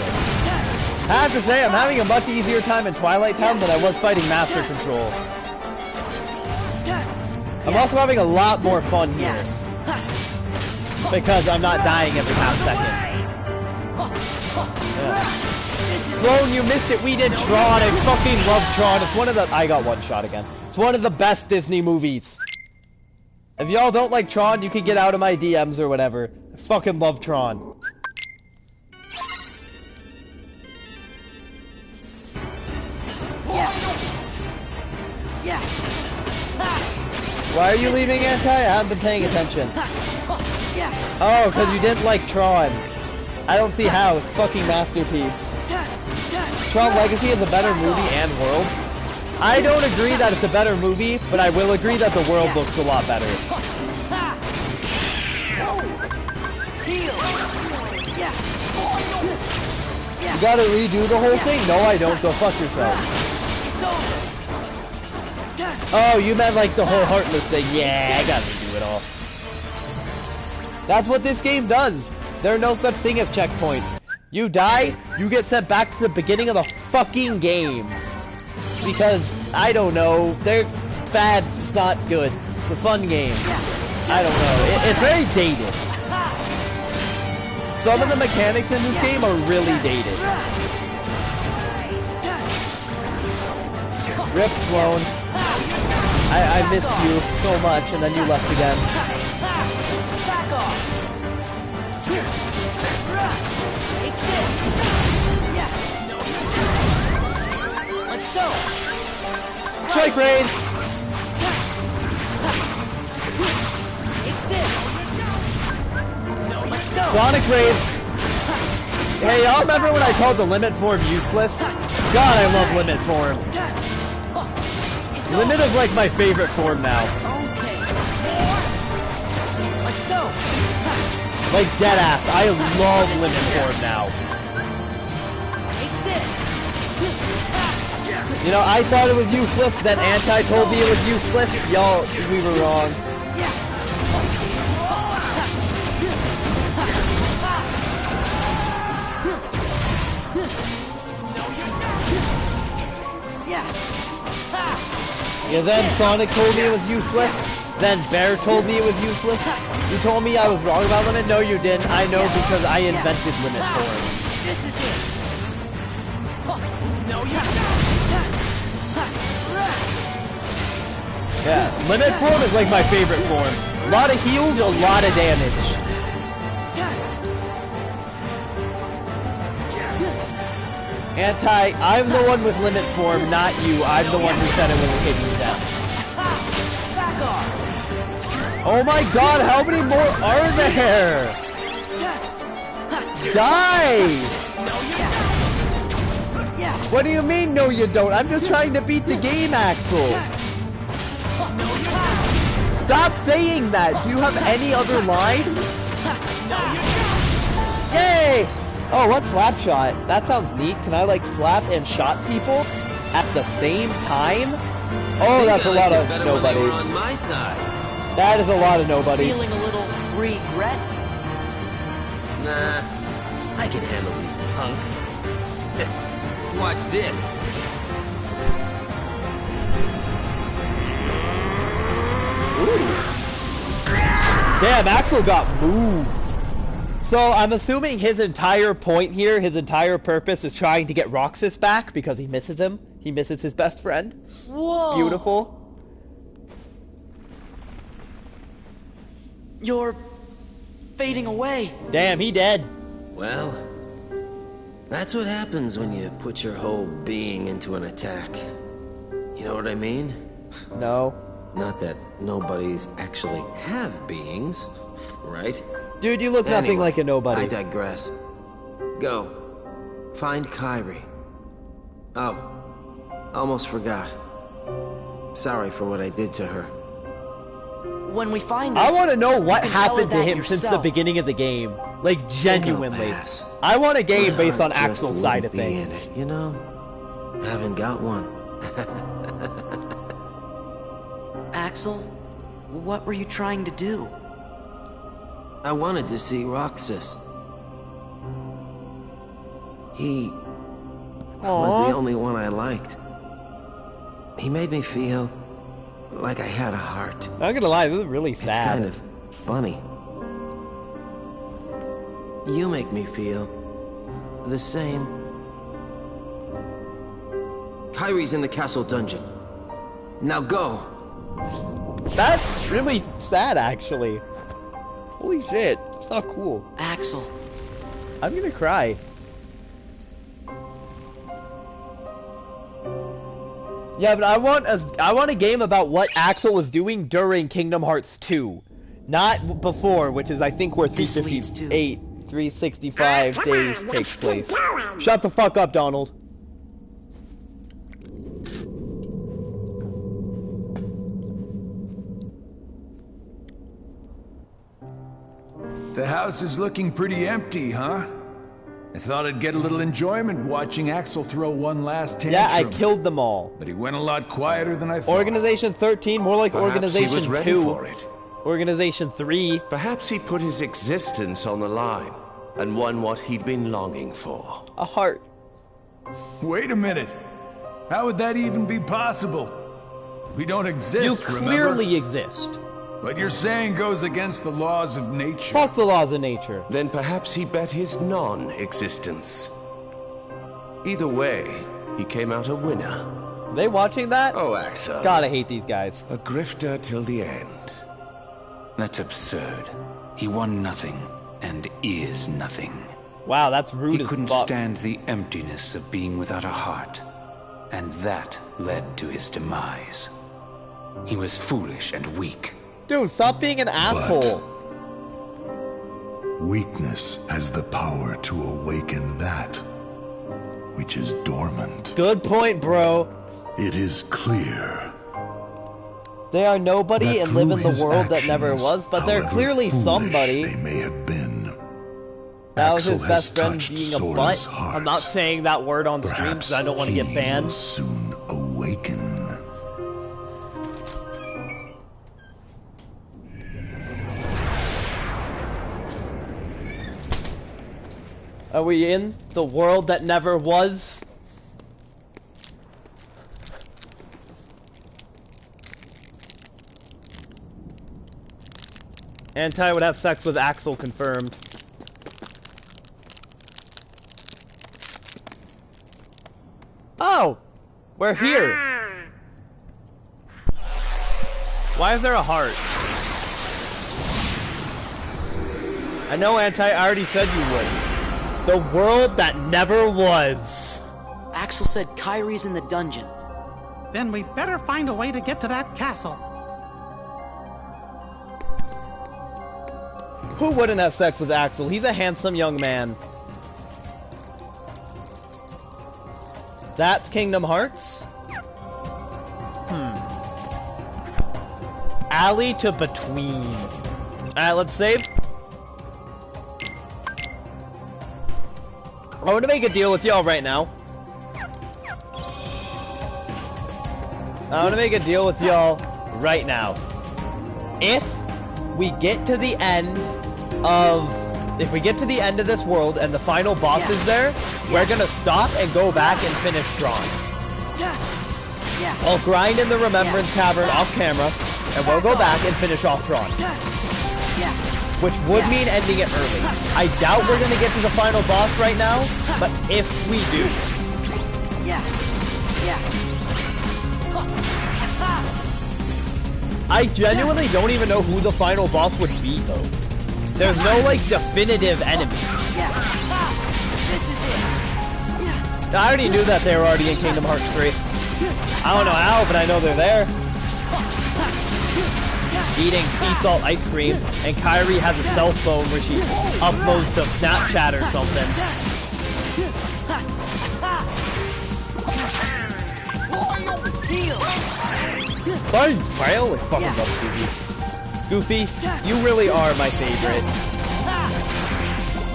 Speaker 1: I have to say, I'm having a much easier time in Twilight Town than I was fighting Master Control. I'm also having a lot more fun here. Because I'm not dying every half second. Yeah. Sloan, you missed it. We did Tron. I fucking love Tron. It's one of the... I got one shot again. It's one of the best Disney movies. If y'all don't like Tron, you can get out of my DMs or whatever. I fucking love Tron. Why are you leaving, Anti? I haven't been paying attention. Oh, because you didn't like Tron. I don't see how. It's a fucking masterpiece. Tron Legacy is a better movie and world. I don't agree that it's a better movie, but I will agree that the world looks a lot better. You gotta redo the whole thing? No, I don't. Go fuck yourself. Oh, you meant like the whole Heartless thing. Yeah, I gotta redo it all. That's what this game does. There are no such thing as checkpoints. You die, you get sent back to the beginning of the fucking game. Because, I don't know, they're bad, it's not good. It's a fun game. I don't know, it's very dated. Some of the mechanics in this game are really dated. Rip Sloan. I missed you so much, and then you left again.
Speaker 3: Let's go.
Speaker 1: Strike raid. Sonic raid. Hey, y'all remember when I called the limit form useless? God, I love limit form. Limit is like my favorite form now.
Speaker 3: Let's go.
Speaker 1: Like deadass, I love limit form now. You know, I thought it was useless, then Anti told me it was useless. Y'all, we were wrong. Yeah, then Sonic told me it was useless. Then Bear told me it was useless. You told me I was wrong about Limit? No, you didn't. I know because I invented Limit form.
Speaker 3: This is it. No, you
Speaker 1: Yeah, Limit form is like my favorite form. A lot of heals, a lot of damage. Anti, I'm the one with limit form, not you. I'm the one who said it was a hidden death. Oh my god, how many more are there? Die! What do you mean, no you don't? I'm just trying to beat the game, Axel. Stop saying that. Do you have any other lines? Yay! Oh, what slap shot? That sounds neat. Can I like slap and shot people at the same time? Oh, that's a lot of nobodies.
Speaker 10: On my side.
Speaker 1: That is a lot of nobodies.
Speaker 3: Feeling a little regret?
Speaker 10: Nah, I can handle these punks. Watch this.
Speaker 1: Damn, Axel got moves. So I'm assuming his entire point here, his entire purpose is trying to get Roxas back because he misses him. He misses his best friend.
Speaker 3: Whoa!
Speaker 1: Beautiful.
Speaker 3: You're fading away.
Speaker 1: Damn, he dead.
Speaker 10: Well, that's what happens when you put your whole being into an attack. You know what I mean?
Speaker 1: No.
Speaker 10: Not that nobodies actually have beings, right?
Speaker 1: Dude, you look nothing
Speaker 10: Anyway,
Speaker 1: like a nobody.
Speaker 10: I digress. Go. Find Kyrie. Oh, almost forgot. Sorry for what I did to her.
Speaker 3: When we find
Speaker 1: I
Speaker 3: her,
Speaker 1: want to know what
Speaker 3: you can tell her
Speaker 1: happened to
Speaker 3: that
Speaker 1: him since the
Speaker 3: yourself.
Speaker 1: beginning of the game. Like, genuinely.
Speaker 10: pass.
Speaker 1: I want a game
Speaker 10: My
Speaker 1: based on
Speaker 10: heart just
Speaker 1: Axel's side of
Speaker 10: wouldn't be in
Speaker 1: things.
Speaker 10: it, you know? Haven't got one.
Speaker 3: Axel, what were you trying to do?
Speaker 10: I wanted to see Roxas. He was the only one I liked. He made me feel like I had a heart.
Speaker 1: I'm gonna lie, this is really sad.
Speaker 10: It's kind of funny. You make me feel the same. Kyrie's in the castle dungeon. Now go!
Speaker 1: That's really sad, actually. Holy shit, that's not cool.
Speaker 3: Axel.
Speaker 1: I'm gonna cry. Yeah, but I want a game about what Axel was doing during Kingdom Hearts 2. Not before, which is I think where 358, 365 days takes place. Shut the fuck up, Donald.
Speaker 2: The house is looking pretty empty, huh? I thought I'd get a little enjoyment watching Axel throw one last tantrum.
Speaker 1: Yeah, I killed them all.
Speaker 2: But he went a lot quieter than I thought.
Speaker 1: Organization 13, more like
Speaker 11: Perhaps
Speaker 1: Organization
Speaker 11: he was ready
Speaker 1: 2.
Speaker 11: for it.
Speaker 1: Organization 3.
Speaker 11: Perhaps he put his existence on the line and won what he'd been longing for.
Speaker 1: A heart.
Speaker 2: Wait a minute. How would that even be possible? We don't exist,
Speaker 1: You clearly
Speaker 2: remember?
Speaker 1: exist.
Speaker 2: What you're saying goes against the laws of nature.
Speaker 1: Fuck the laws of nature.
Speaker 11: Then perhaps he bet his non-existence. Either way, he came out a winner.
Speaker 1: Are they watching that?
Speaker 11: Oh, Axel.
Speaker 1: God, I hate these guys.
Speaker 11: A grifter till the end.
Speaker 12: That's absurd. He won nothing, and is nothing.
Speaker 1: Wow, that's rude
Speaker 12: He
Speaker 1: as
Speaker 12: couldn't
Speaker 1: fuck.
Speaker 12: stand the emptiness of being without a heart, and that led to his demise. He was foolish and weak.
Speaker 1: Dude, stop being an asshole.
Speaker 4: Weakness has the power to awaken that which is dormant.
Speaker 1: Good point, bro.
Speaker 4: It is clear
Speaker 1: They are nobody
Speaker 4: that
Speaker 1: and live
Speaker 4: through
Speaker 1: in the
Speaker 4: his
Speaker 1: world that never
Speaker 4: actions,
Speaker 1: was, but they're
Speaker 4: however
Speaker 1: clearly
Speaker 4: foolish
Speaker 1: somebody.
Speaker 4: they may have been.
Speaker 1: That was
Speaker 4: Axel
Speaker 1: his
Speaker 4: has
Speaker 1: best friend
Speaker 4: touched
Speaker 1: being a
Speaker 4: Sora's
Speaker 1: butt.
Speaker 4: heart.
Speaker 1: I'm not saying that word on stream
Speaker 4: Perhaps
Speaker 1: because I don't want to get
Speaker 4: he
Speaker 1: banned.
Speaker 4: will soon awaken.
Speaker 1: Are we in the world that never was? Anti would have sex with Axel, confirmed. Oh! We're here! Why is there a heart? I know, Anti, I already said you would. The world that never was.
Speaker 3: Axel said Kyrie's in the dungeon.
Speaker 8: Then we better find a way to get to that castle.
Speaker 1: Who wouldn't have sex with Axel? He's a handsome young man. That's Kingdom Hearts? Alley to between. Alright, let's save. I want to make a deal with y'all right now. I want to make a deal with y'all right now. If we get to the end of this world and the final boss is there, we're gonna stop and go back and finish Tron. I'll grind in the Remembrance Cavern off camera, and we'll go back and finish off Tron. Which would mean ending it early. I doubt we're gonna get to the final boss right now, but if we do. I genuinely don't even know who the final boss would be, though. There's no, like, definitive enemy. I already knew that they were already in Kingdom Hearts 3. I don't know how, but I know they're there. Eating sea salt ice cream, and Kairi has a cell phone where she uploads to Snapchat or something. Thanks, pal! I fucking love Goofy. Goofy, you really are my favorite.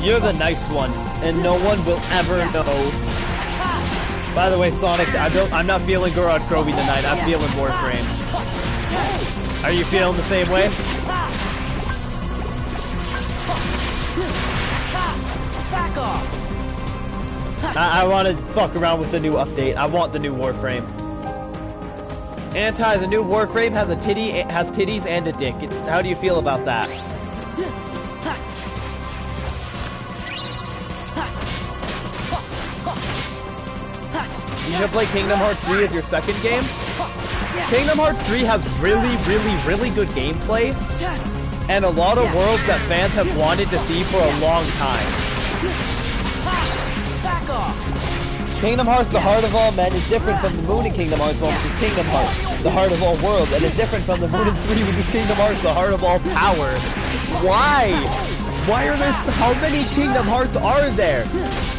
Speaker 1: You're the nice one, and no one will ever know. By the way, Sonic, I'm not feeling Gorod Kroby tonight. I'm feeling Warframe. Are you feeling the same way?
Speaker 7: Back off.
Speaker 1: I want to fuck around with the new update. I want the new Warframe. Anti, the new Warframe has titties and a dick. How do you feel about that? You should play Kingdom Hearts 3 as your second game. Kingdom Hearts 3 has really good gameplay and a lot of worlds that fans have wanted to see for a long time.
Speaker 7: Back off.
Speaker 1: Kingdom Hearts, the Heart of All Men, is different from the Moon in Kingdom Hearts 1, which is Kingdom Hearts, the Heart of All Worlds, and is different from the Moon in 3, which is Kingdom Hearts, the Heart of All Power. Why? Why are there how many Kingdom Hearts are there?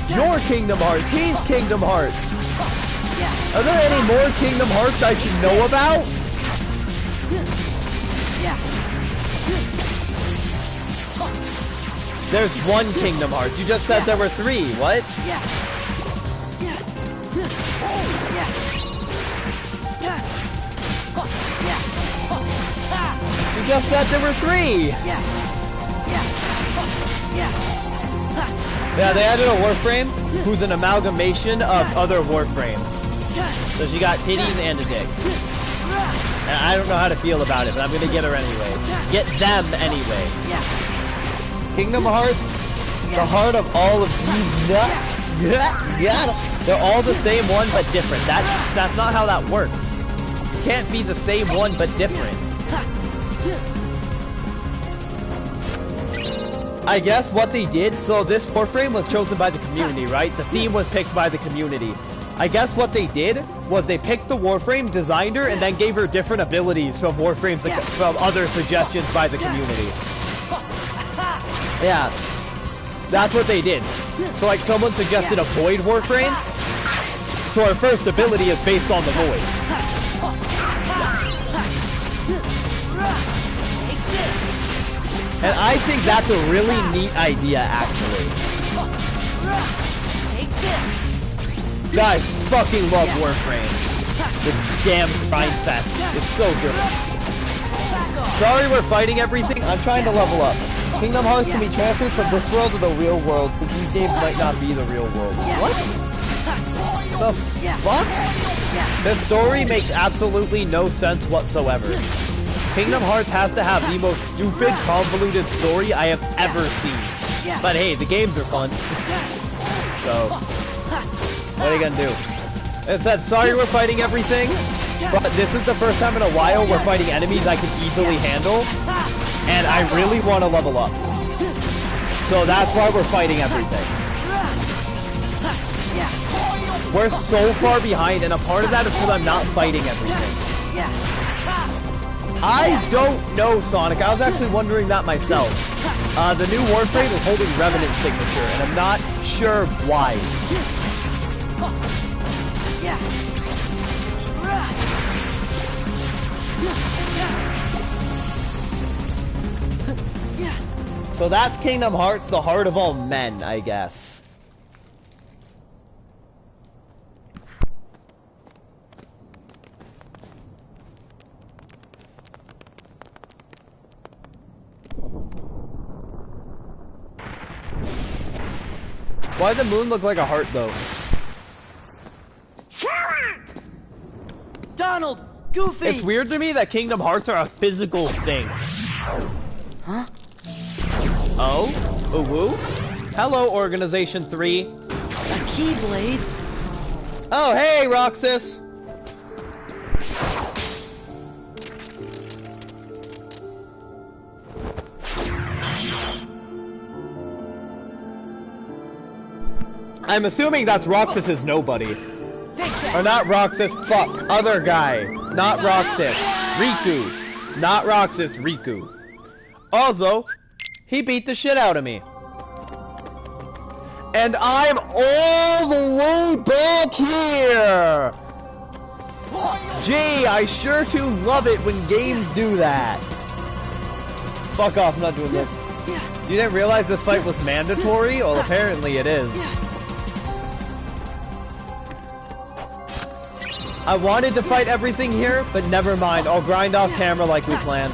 Speaker 1: Your Kingdom Hearts, he's Kingdom Hearts. Are there any more Kingdom Hearts I should know about? There's one Kingdom Hearts. You just said there were 3. What? You just said there were 3. Yeah, they added a Warframe who's an amalgamation of other Warframes. So she got titties and a dick. And I don't know how to feel about it, but I'm gonna get her anyway. Get them anyway. Kingdom Hearts, the heart of all of these nuts. They're all the same one, but different. That's not how that works. You can't be the same one, but different. I guess what they did, so this Warframe was chosen by the community, right? The theme was picked by the community. I guess what they did was they picked the Warframe, designed her, and then gave her different abilities from Warframes, from other suggestions by the community. Yeah, that's what they did. So like someone suggested a Void Warframe, so her first ability is based on the Void. And I think that's a really neat idea, actually. Guys, fucking love Warframe. This damn grind fest. It's so good. Sorry we're fighting everything. I'm trying to level up. Kingdom Hearts can be transferred from this world to the real world, since these games might not be the real world. What? The fuck? This story makes absolutely no sense whatsoever. Kingdom Hearts has to have the most stupid, convoluted story I have ever seen. But hey, the games are fun. So, what are you gonna do? It said, sorry we're fighting everything, but this is the first time in a while we're fighting enemies I can easily handle, and I really want to level up. So that's why we're fighting everything. We're so far behind, and a part of that is because I'm not fighting everything. I don't know, Sonic. I was actually wondering that myself. The new Warframe is holding Revenant signature, and I'm not sure why. So that's Kingdom Hearts, the Heart of All Men, I guess. Why does the moon look like a heart, though?
Speaker 3: Donald! Goofy!
Speaker 1: It's weird to me that Kingdom Hearts are a physical thing.
Speaker 3: Huh?
Speaker 1: Oh? Woo? Hello, Organization 3.
Speaker 3: A Keyblade?
Speaker 1: Oh, hey, Roxas! I'm assuming that's Roxas's nobody. Or not Roxas, fuck. Other guy. Not Roxas. Riku. Not Roxas, Riku. Also, he beat the shit out of me. And I'm all the way back here! Gee, I sure do love it when games do that. Fuck off, I'm not doing this. You didn't realize this fight was mandatory? Well, apparently it is. I wanted to fight everything here, but never mind. I'll grind off camera like we planned.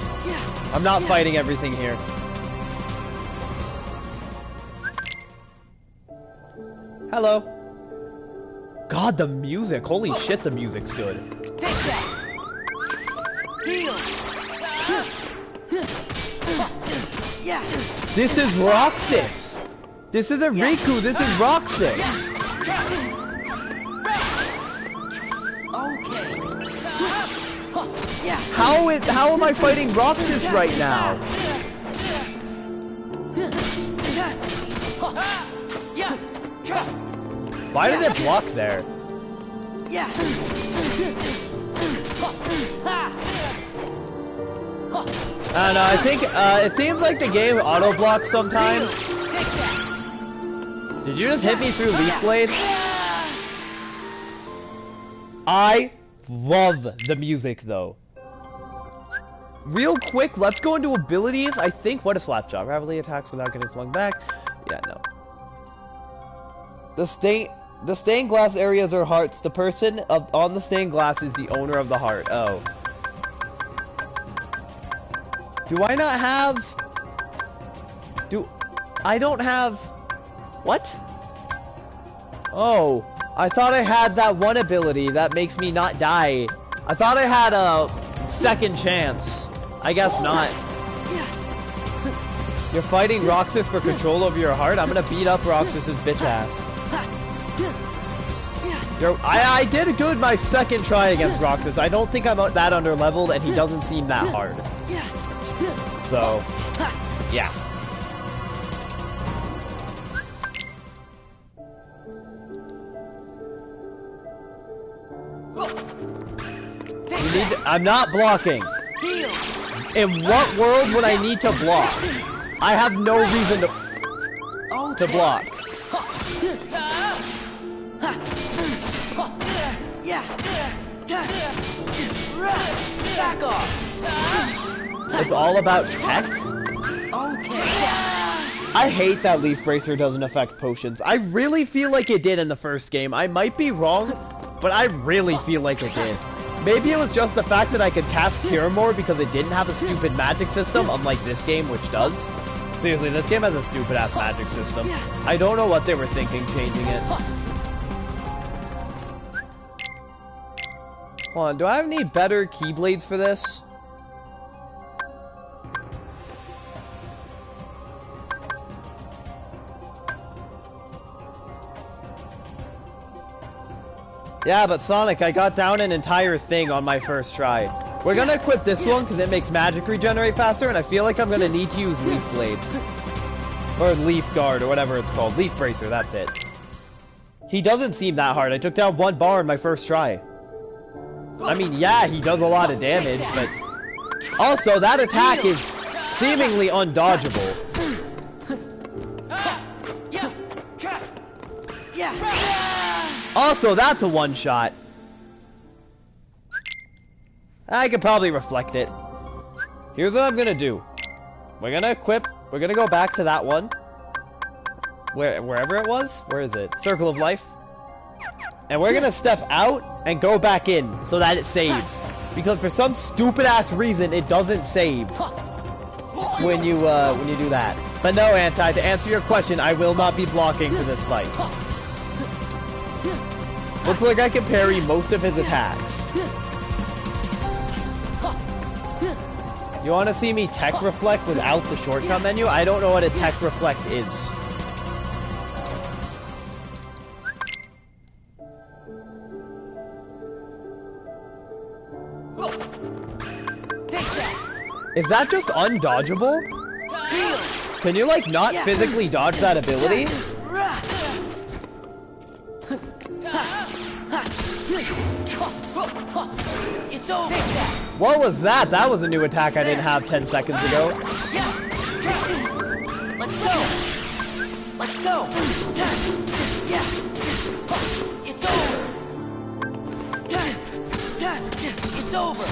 Speaker 1: I'm not fighting everything here. Hello. God, the music. Holy shit, the music's good.
Speaker 3: Take that. Heal.
Speaker 1: This is Roxas. This isn't Riku, this is Roxas. How am I fighting Roxas right now? Why did it block there? I don't know, I think, it seems like the game auto-blocks sometimes. Did you just hit me through Leaf Blade? I love the music, though. Real quick, let's go into abilities. I think, what is Slapjaw? Rapidly attacks without getting flung back. Yeah, no. The stained glass areas are hearts. The person on the stained glass is the owner of the heart. Oh. Do I not have... I don't have... What? Oh. I thought I had that one ability that makes me not die. I thought I had a second chance. I guess not. You're fighting Roxas for control over your heart? I'm gonna beat up Roxas's bitch ass. I did good my second try against Roxas. I don't think I'm that under-leveled, and he doesn't seem that hard. So, yeah. I'm not blocking. In what world would I need to block? I have no reason to block.
Speaker 3: Back off.
Speaker 1: It's all about tech? I hate that Leaf Bracer doesn't affect potions. I really feel like it did in the first game. I might be wrong, but I really feel like it did. Maybe it was just the fact that I could cast Cure more because it didn't have a stupid magic system, unlike this game, which does. Seriously, this game has a stupid-ass magic system. I don't know what they were thinking changing it. Hold on, do I have any better Keyblades for this? Yeah, but Sonic, I got down an entire thing on my first try. We're gonna equip this one because it makes magic regenerate faster, and I feel like I'm gonna need to use Leaf Blade. Or Leaf Guard, or whatever it's called. Leaf Bracer, that's it. He doesn't seem that hard. I took down one bar in my first try. I mean, yeah, he does a lot of damage, but... Also, that attack is seemingly undodgeable. Also, that's a one-shot. I could probably reflect it. Here's what I'm gonna do. We're gonna equip... We're gonna go back to that one. Wherever it was? Where is it? Circle of Life. And we're gonna step out and go back in so that it saves. Because for some stupid-ass reason, it doesn't save when you do that. But no, Anti, to answer your question, I will not be blocking for this fight. Looks like I can parry most of his attacks. You want to see me tech reflect without the shortcut menu? I don't know what a tech reflect is. Is that just undodgeable? Can you, like, not physically dodge that ability?
Speaker 7: It's over.
Speaker 1: What was that? That was a new attack I didn't have 10 seconds ago.
Speaker 7: Let's go. Let's go. Yeah. It's over. It's over.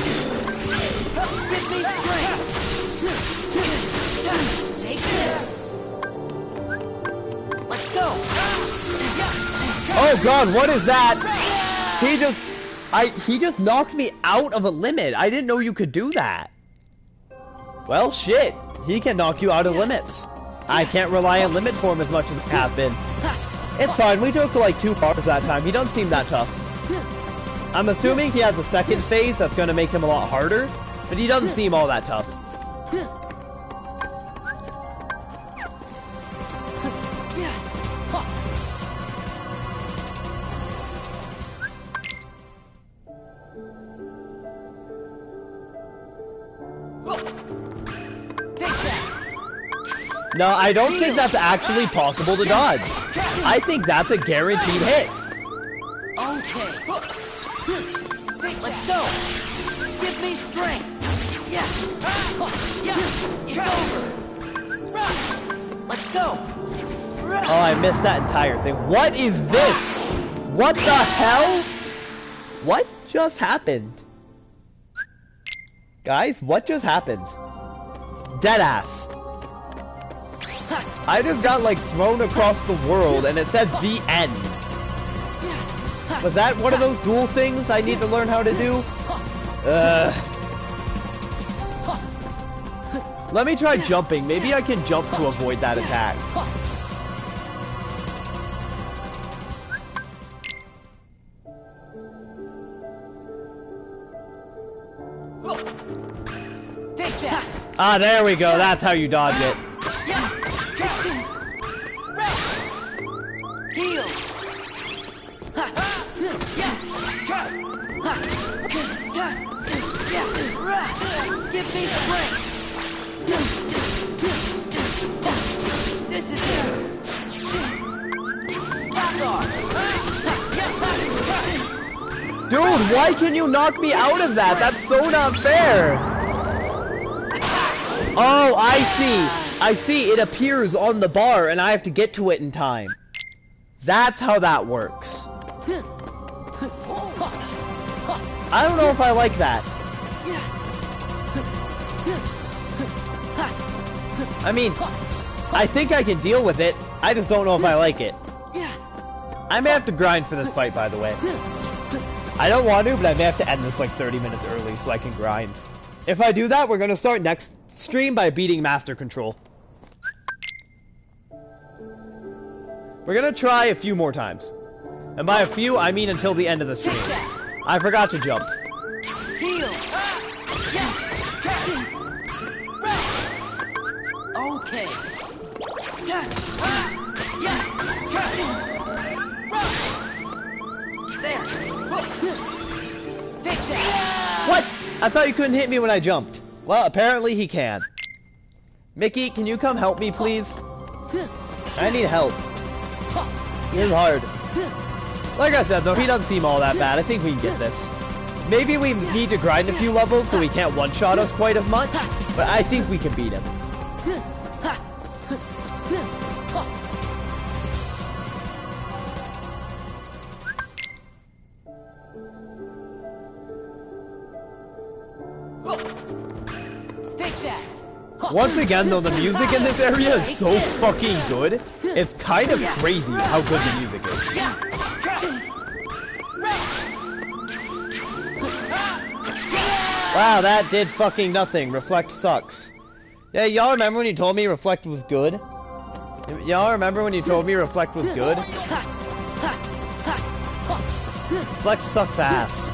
Speaker 7: Give me strength. Take it. Let's go.
Speaker 1: Oh god, what is that? He just knocked me out of a limit. I didn't know you could do that. Well, shit. He can knock you out of limits. I can't rely on limit form as much as I have been. It's fine, we took like 2 bars that time. He doesn't seem that tough. I'm assuming he has a second phase that's going to make him a lot harder, but he doesn't seem all that tough. No, I don't think that's actually possible to dodge. I think that's a guaranteed hit.
Speaker 7: Okay. Let's go. Give me strength. Yeah. It's over. Let's go.
Speaker 1: Oh, I missed that entire thing. What is this? What the hell? What just happened? Guys, what just happened? Deadass. I just got, like, thrown across the world, and it said the end. Was that one of those duel things I need to learn how to do? Let me try jumping. Maybe I can jump to avoid that attack. Ah, there we go. That's how you dodge it.
Speaker 7: Heal. Give me strength. This is it.
Speaker 1: Dude, why can you knock me out of that? That's so not fair. Oh, I see. I see. It appears on the bar, and I have to get to it in time. That's how that works. I don't know if I like that. I mean, I think I can deal with it. I just don't know if I like it. I may have to grind for this fight, by the way. I don't want to, but I may have to end this like 30 minutes early so I can grind. If I do that, we're going to start next stream by beating Master Control. We're going to try a few more times. And by a few, I mean until the end of the stream. I forgot to jump.
Speaker 7: Okay. There. Take that.
Speaker 1: What? I thought you couldn't hit me when I jumped. Well, apparently he can. Mickey, can you come help me, please? I need help. This is hard. Like I said, though, he doesn't seem all that bad. I think we can get this. Maybe we need to grind a few levels so he can't one-shot us quite as much, but I think we can beat him. Once again, though, the music in this area is so fucking good. It's kind of crazy how good the music is. Wow, that did fucking nothing. Reflect sucks. Yeah, y'all remember when you told me Reflect was good? Y'all remember when you told me Reflect was good? Reflect sucks ass.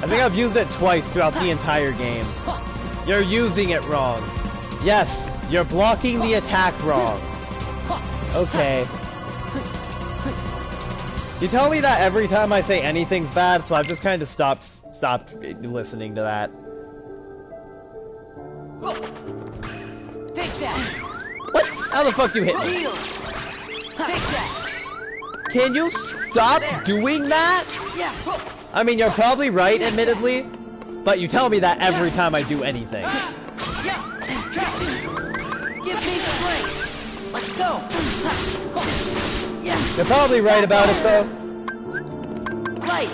Speaker 1: I think I've used it twice throughout the entire game. You're using it wrong. Yes, you're blocking the attack wrong. Okay. You tell me that every time I say anything's bad, so I've just kind of stopped listening to that.
Speaker 7: Take that.
Speaker 1: What? How the fuck you hit me?
Speaker 7: Take that.
Speaker 1: Can you stop doing that?
Speaker 7: Yeah.
Speaker 1: I mean, you're probably right, admittedly, but you tell me that every time I do anything.
Speaker 7: Give me strength. Let's go.
Speaker 1: You're probably right about it, though.
Speaker 7: Right.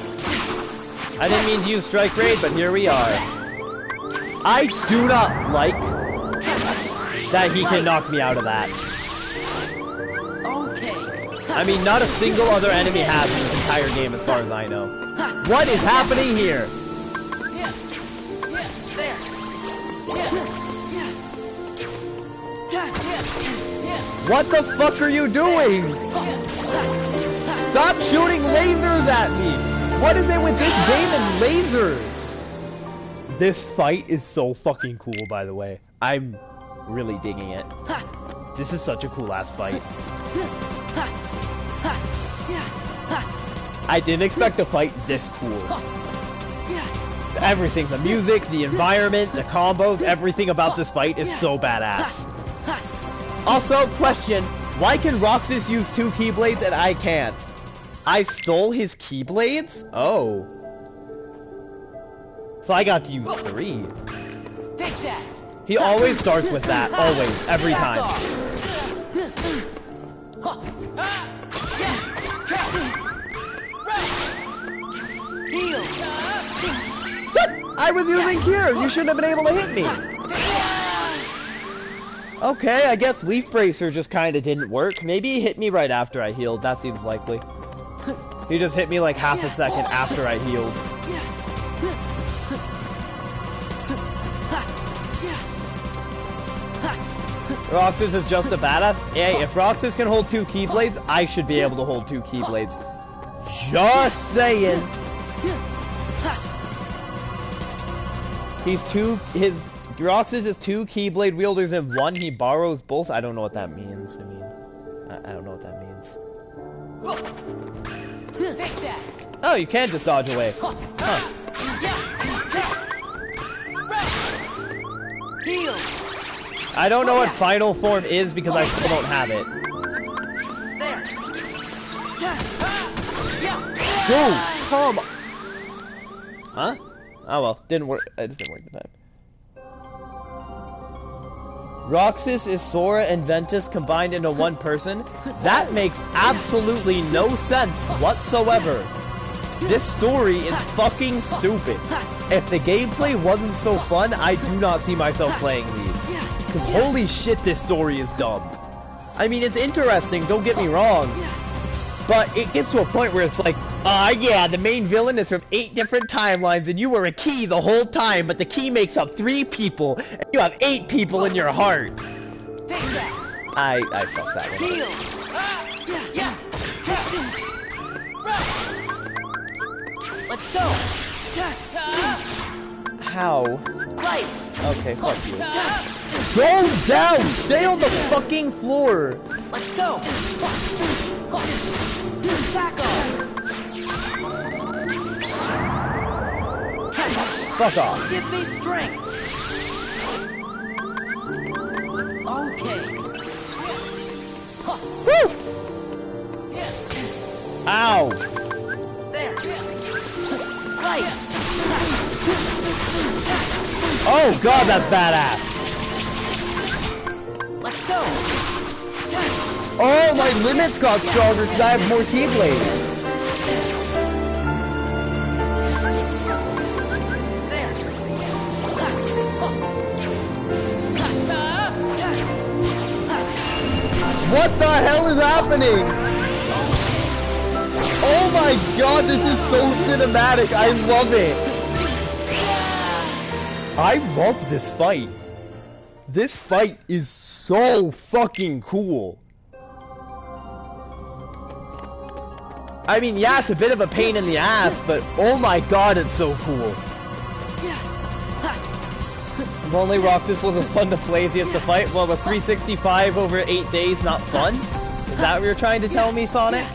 Speaker 1: I didn't mean to use Strike Raid, but here we are. I do not like that he can knock me out of that.
Speaker 7: Okay.
Speaker 1: I mean, not a single other enemy has in this entire game, as far as I know. What is happening here?
Speaker 7: Yes. Yes. There.
Speaker 1: What the fuck are you doing? Stop shooting lasers at me! What is it with this game and lasers? This fight is so fucking cool, by the way. I'm really digging it. This is such a cool ass fight. I didn't expect a fight this cool. Everything, the music, the environment, the combos, everything about this fight is so badass. Also, question, why can Roxas use 2 Keyblades and I can't? I stole his Keyblades? Oh. So I got to use 3.
Speaker 7: Take that.
Speaker 1: He always starts with that, always, every time. What? I was using Cure! You shouldn't have been able to hit me! Okay, I guess Leaf Bracer just kinda didn't work. Maybe he hit me right after I healed, that seems likely. He just hit me like half a second after I healed. Roxas is just a badass? Hey, if Roxas can hold 2 Keyblades, I should be able to hold 2 Keyblades. Just saying! Roxas is 2 Keyblade wielders in 1. He borrows both. I don't know what that means. I don't know what that means. Oh, you can just dodge away. Huh. I don't know what final form is because I still don't have it. Dude, come on. Huh? Oh well, didn't work. It just didn't work the time. Roxas is Sora and Ventus combined into one person? That makes absolutely no sense whatsoever. This story is fucking stupid. If the gameplay wasn't so fun, I do not see myself playing these. Because holy shit, this story is dumb. I mean, it's interesting, don't get me wrong. But it gets to a point where it's like, yeah, the main villain is from 8 different timelines and you were a key the whole time, but the key makes up 3 people, and you have 8 people in your heart. I fucked that one up.
Speaker 7: Let's go.
Speaker 1: How?
Speaker 7: Right.
Speaker 1: Okay, fuck you. Go down! Stay on the fucking floor!
Speaker 7: Let's go. Back off.
Speaker 1: Fuck off.
Speaker 7: Give me strength. Okay.
Speaker 1: Woo! Ow!
Speaker 7: There. Right.
Speaker 1: Oh god, that's badass!
Speaker 7: Let's go.
Speaker 1: Oh, my limits got stronger because I have more Keyblades. What the hell is happening? Oh my god, this is so cinematic. I love it. I love this fight. This fight is so fucking cool. I mean, yeah, it's a bit of a pain in the ass, but oh my god, it's so cool. If only Roxas was as fun to play as he has to fight. Well, was 365 over 8 days not fun? Is that what you're trying to tell me, Sonic?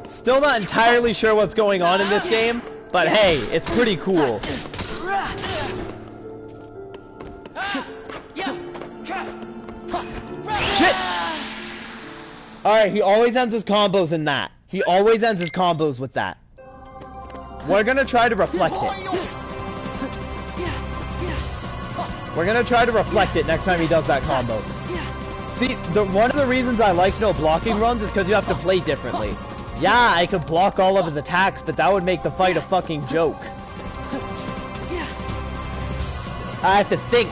Speaker 1: Still not entirely sure what's going on in this game, but hey, it's pretty cool. Shit! Alright, he always ends his combos in that. He always ends his combos with that. We're gonna try to reflect it. We're gonna try to reflect it next time he does that combo. See, one of the reasons I like no blocking runs is because you have to play differently. Yeah, I could block all of his attacks, but that would make the fight a fucking joke. I have to think.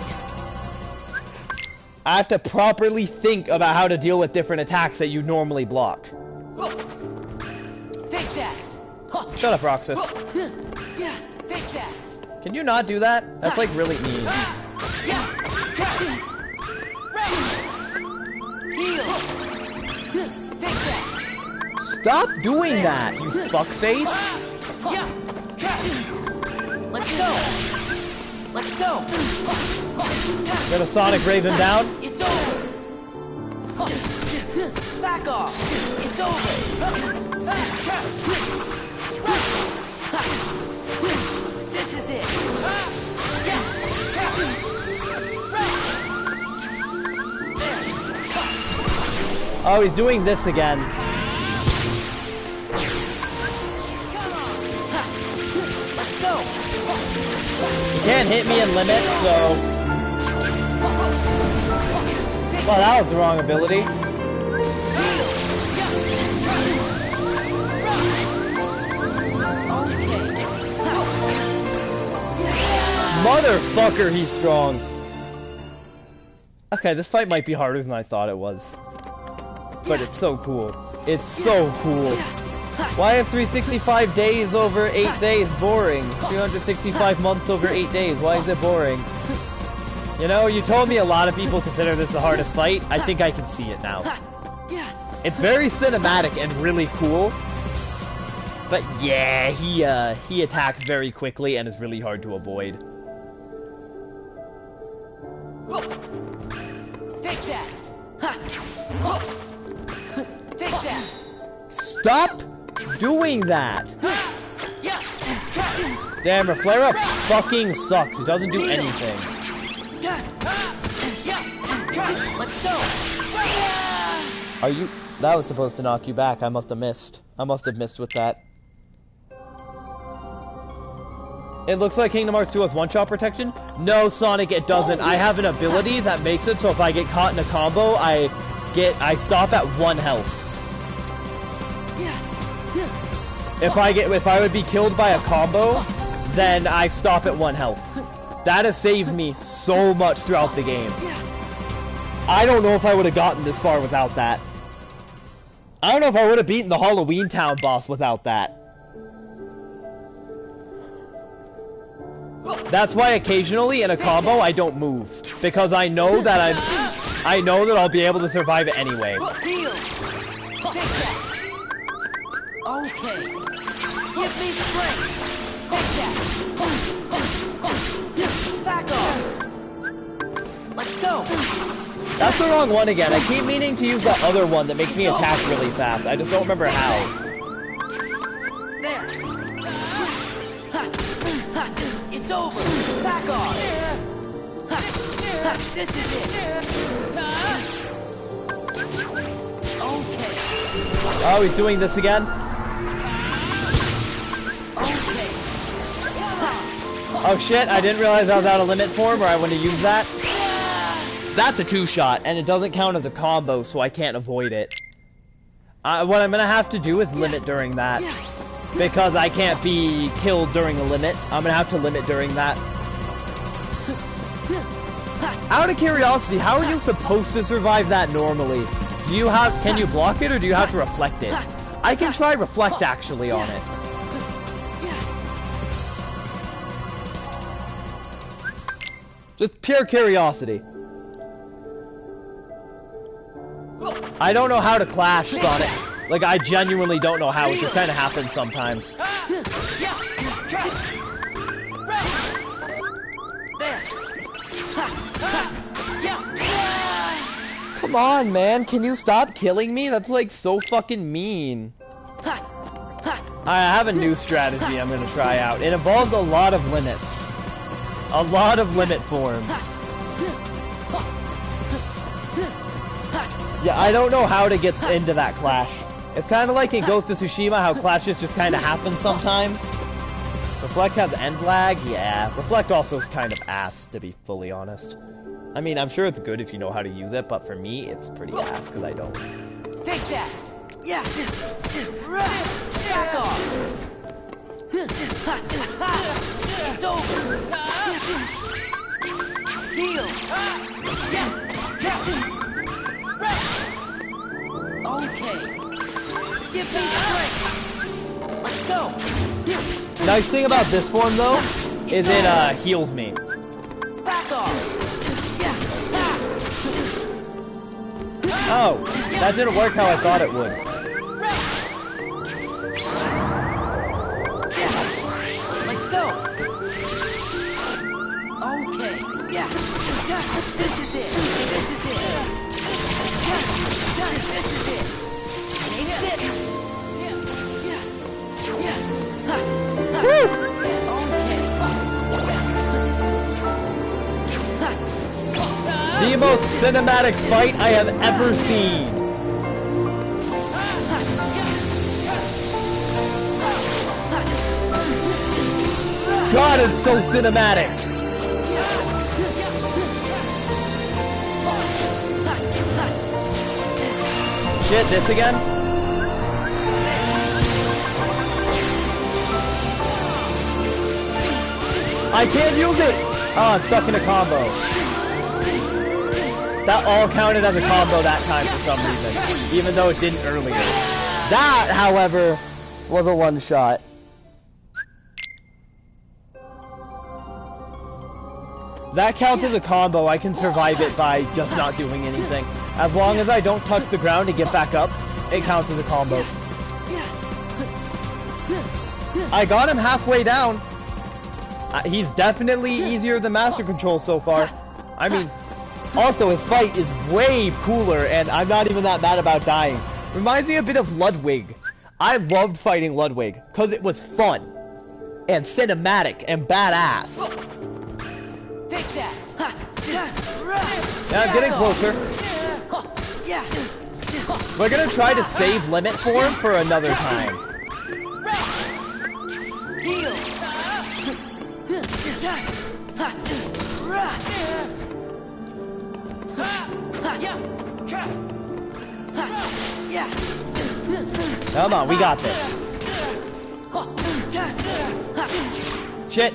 Speaker 1: I have to properly think about how to deal with different attacks that you normally block.
Speaker 7: Take that.
Speaker 1: Shut up, Roxas. Can you not do that? That's like really mean. Stop doing that, you fuckface!
Speaker 7: Let's go! Let's go!
Speaker 1: Gonna Sonic Raven down?
Speaker 7: It's over! Back off! It's over! This is it!
Speaker 1: Oh, he's doing this again. He can't hit me in limit, so... Well, that was the wrong ability. Motherfucker, he's strong. Okay, this fight might be harder than I thought it was. But it's so cool. It's so cool. Why is 365 days over 8 days boring? 365 months over 8 days, why is it boring? You know, you told me a lot of people consider this the hardest fight. I think I can see it now. It's very cinematic and really cool. But yeah, he attacks very quickly and is really hard to avoid.
Speaker 7: Take that! Take that!
Speaker 1: Stop doing that! Damn, her flare-up fucking sucks. It doesn't do anything.
Speaker 7: Let's go!
Speaker 1: Are you... That was supposed to knock you back. I must have missed. I must have missed with that. It looks like Kingdom Hearts 2 has one-shot protection. No, Sonic, it doesn't. I have an ability that makes it so if I get caught in a combo, I stop at 1 health. If I would be killed by a combo, then I stop at 1 health. That has saved me so much throughout the game. I don't know if I would have gotten this far without that. I don't know if I would have beaten the Halloween Town boss without that. That's why occasionally in a combo I don't move, because I know that I'll be able to survive it anyway.
Speaker 7: Okay. Give me strength. Take that. Back off. Let's go.
Speaker 1: That's the wrong one again. I keep meaning to use the other one that makes me attack really fast. I just don't remember how.
Speaker 7: There. It's over. Back off. This is it. Okay.
Speaker 1: Oh, he's doing this again?
Speaker 7: Okay.
Speaker 1: Oh shit, I didn't realize I was out of limit form, or I wouldn't have used that. That's a 2-shot, and it doesn't count as a combo, so I can't avoid it. What I'm gonna have to do is limit during that. Because I can't be killed during a limit. I'm gonna have to limit during that. Out of curiosity, how are you supposed to survive that normally? Can you block it or do you have to reflect it? I can try reflect actually on it. Just pure curiosity. I don't know how to clash Sonic. Like, I genuinely don't know how. It just kind of happens sometimes. Come on, man. Can you stop killing me? That's, like, so fucking mean. I have a new strategy I'm gonna try out. It involves a lot of limits. A lot of limit form. Yeah, I don't know how to get into that clash. It's kind of like in Ghost of Tsushima, how clashes just kind of happen sometimes. Reflect has end lag? Yeah. Reflect also is kind of ass, to be fully honest. I mean, I'm sure it's good if you know how to use it, but for me, it's pretty ass, because I don't.
Speaker 7: Take that! Yeah! Back off! It's over! Heal! Okay. Give me strength! Let's go!
Speaker 1: Nice thing about this form, though, is it heals me.
Speaker 7: Back off!
Speaker 1: Oh, that didn't work how I thought it would.
Speaker 7: Let's go! Okay, yeah. This is it. This is it. This is it. Take this.
Speaker 1: Woo! The most cinematic fight I have ever seen. God, it's so cinematic. Shit, this again? I can't use it! Oh, I'm stuck in a combo. That all counted as a combo that time for some reason, even though it didn't earlier. That, however, was a one-shot. That counts as a combo. I can survive it by just not doing anything. As long as I don't touch the ground to get back up, it counts as a combo. I got him halfway down. He's definitely easier than Master Control so far. I mean... Also, his fight is way cooler, and I'm not even that mad about dying. Reminds me a bit of Ludwig. I loved fighting Ludwig, because it was fun, and cinematic, and badass.
Speaker 7: Take that.
Speaker 1: Yeah, I'm getting closer. We're gonna try to save limit form for another time.
Speaker 7: Heal.
Speaker 1: Come on, we got this. Shit.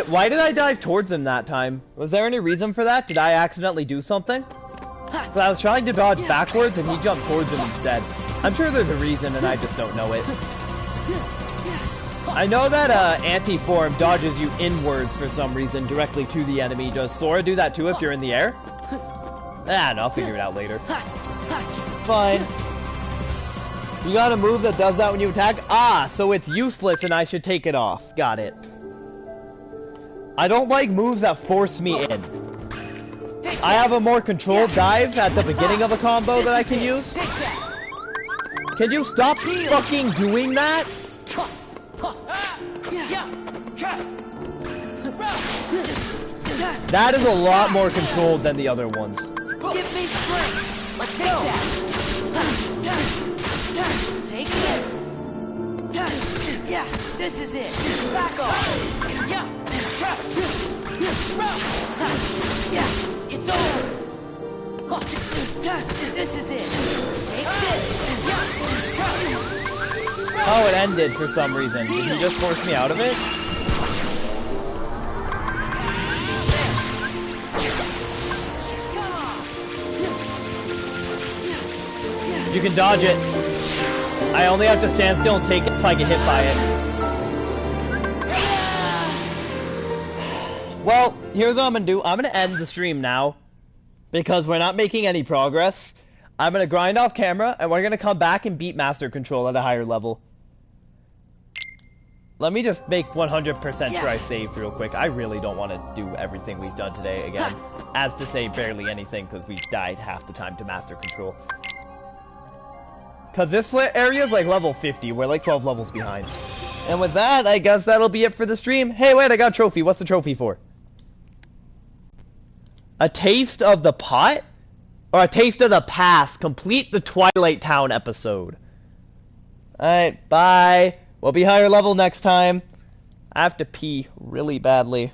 Speaker 1: Why did I dive towards him that time? Was there any reason for that? Did I accidentally do something? Because I was trying to dodge backwards and he jumped towards him instead. I'm sure there's a reason and I just don't know it. I know that anti-form dodges you inwards for some reason directly to the enemy. Does Sora do that too if you're in the air? Ah, no, I'll figure it out later. It's fine. You got a move that does that when you attack? Ah, so it's useless and I should take it off. Got it. I don't like moves that force me in. I have a more controlled dive at the beginning of a combo that I can use. Can you stop fucking doing that? That is a lot more controlled than the other ones.
Speaker 7: Give me strength. Let's go. Take this. Yeah, this is it. Back off. Yeah. Yeah, it's over. This is it. Take this.
Speaker 1: Oh, it ended for some reason. Did he just force me out of it? You can dodge it. I only have to stand still and take it if I get hit by it. Well, here's what I'm gonna do. I'm gonna end the stream now, because we're not making any progress. I'm gonna grind off camera, and we're gonna come back and beat Master Control at a higher level. Let me just make 100% sure I saved real quick. I really don't want to do everything we've done today again. As to say, barely anything, because we died half the time to Master Control. Because this area is like level 50. We're like 12 levels behind. And with that, I guess that'll be it for the stream. Hey, wait, I got a trophy. What's the trophy for? A taste of the pot? Or a taste of the past. Complete the Twilight Town episode. Alright, bye. We'll be higher level next time. I have to pee really badly.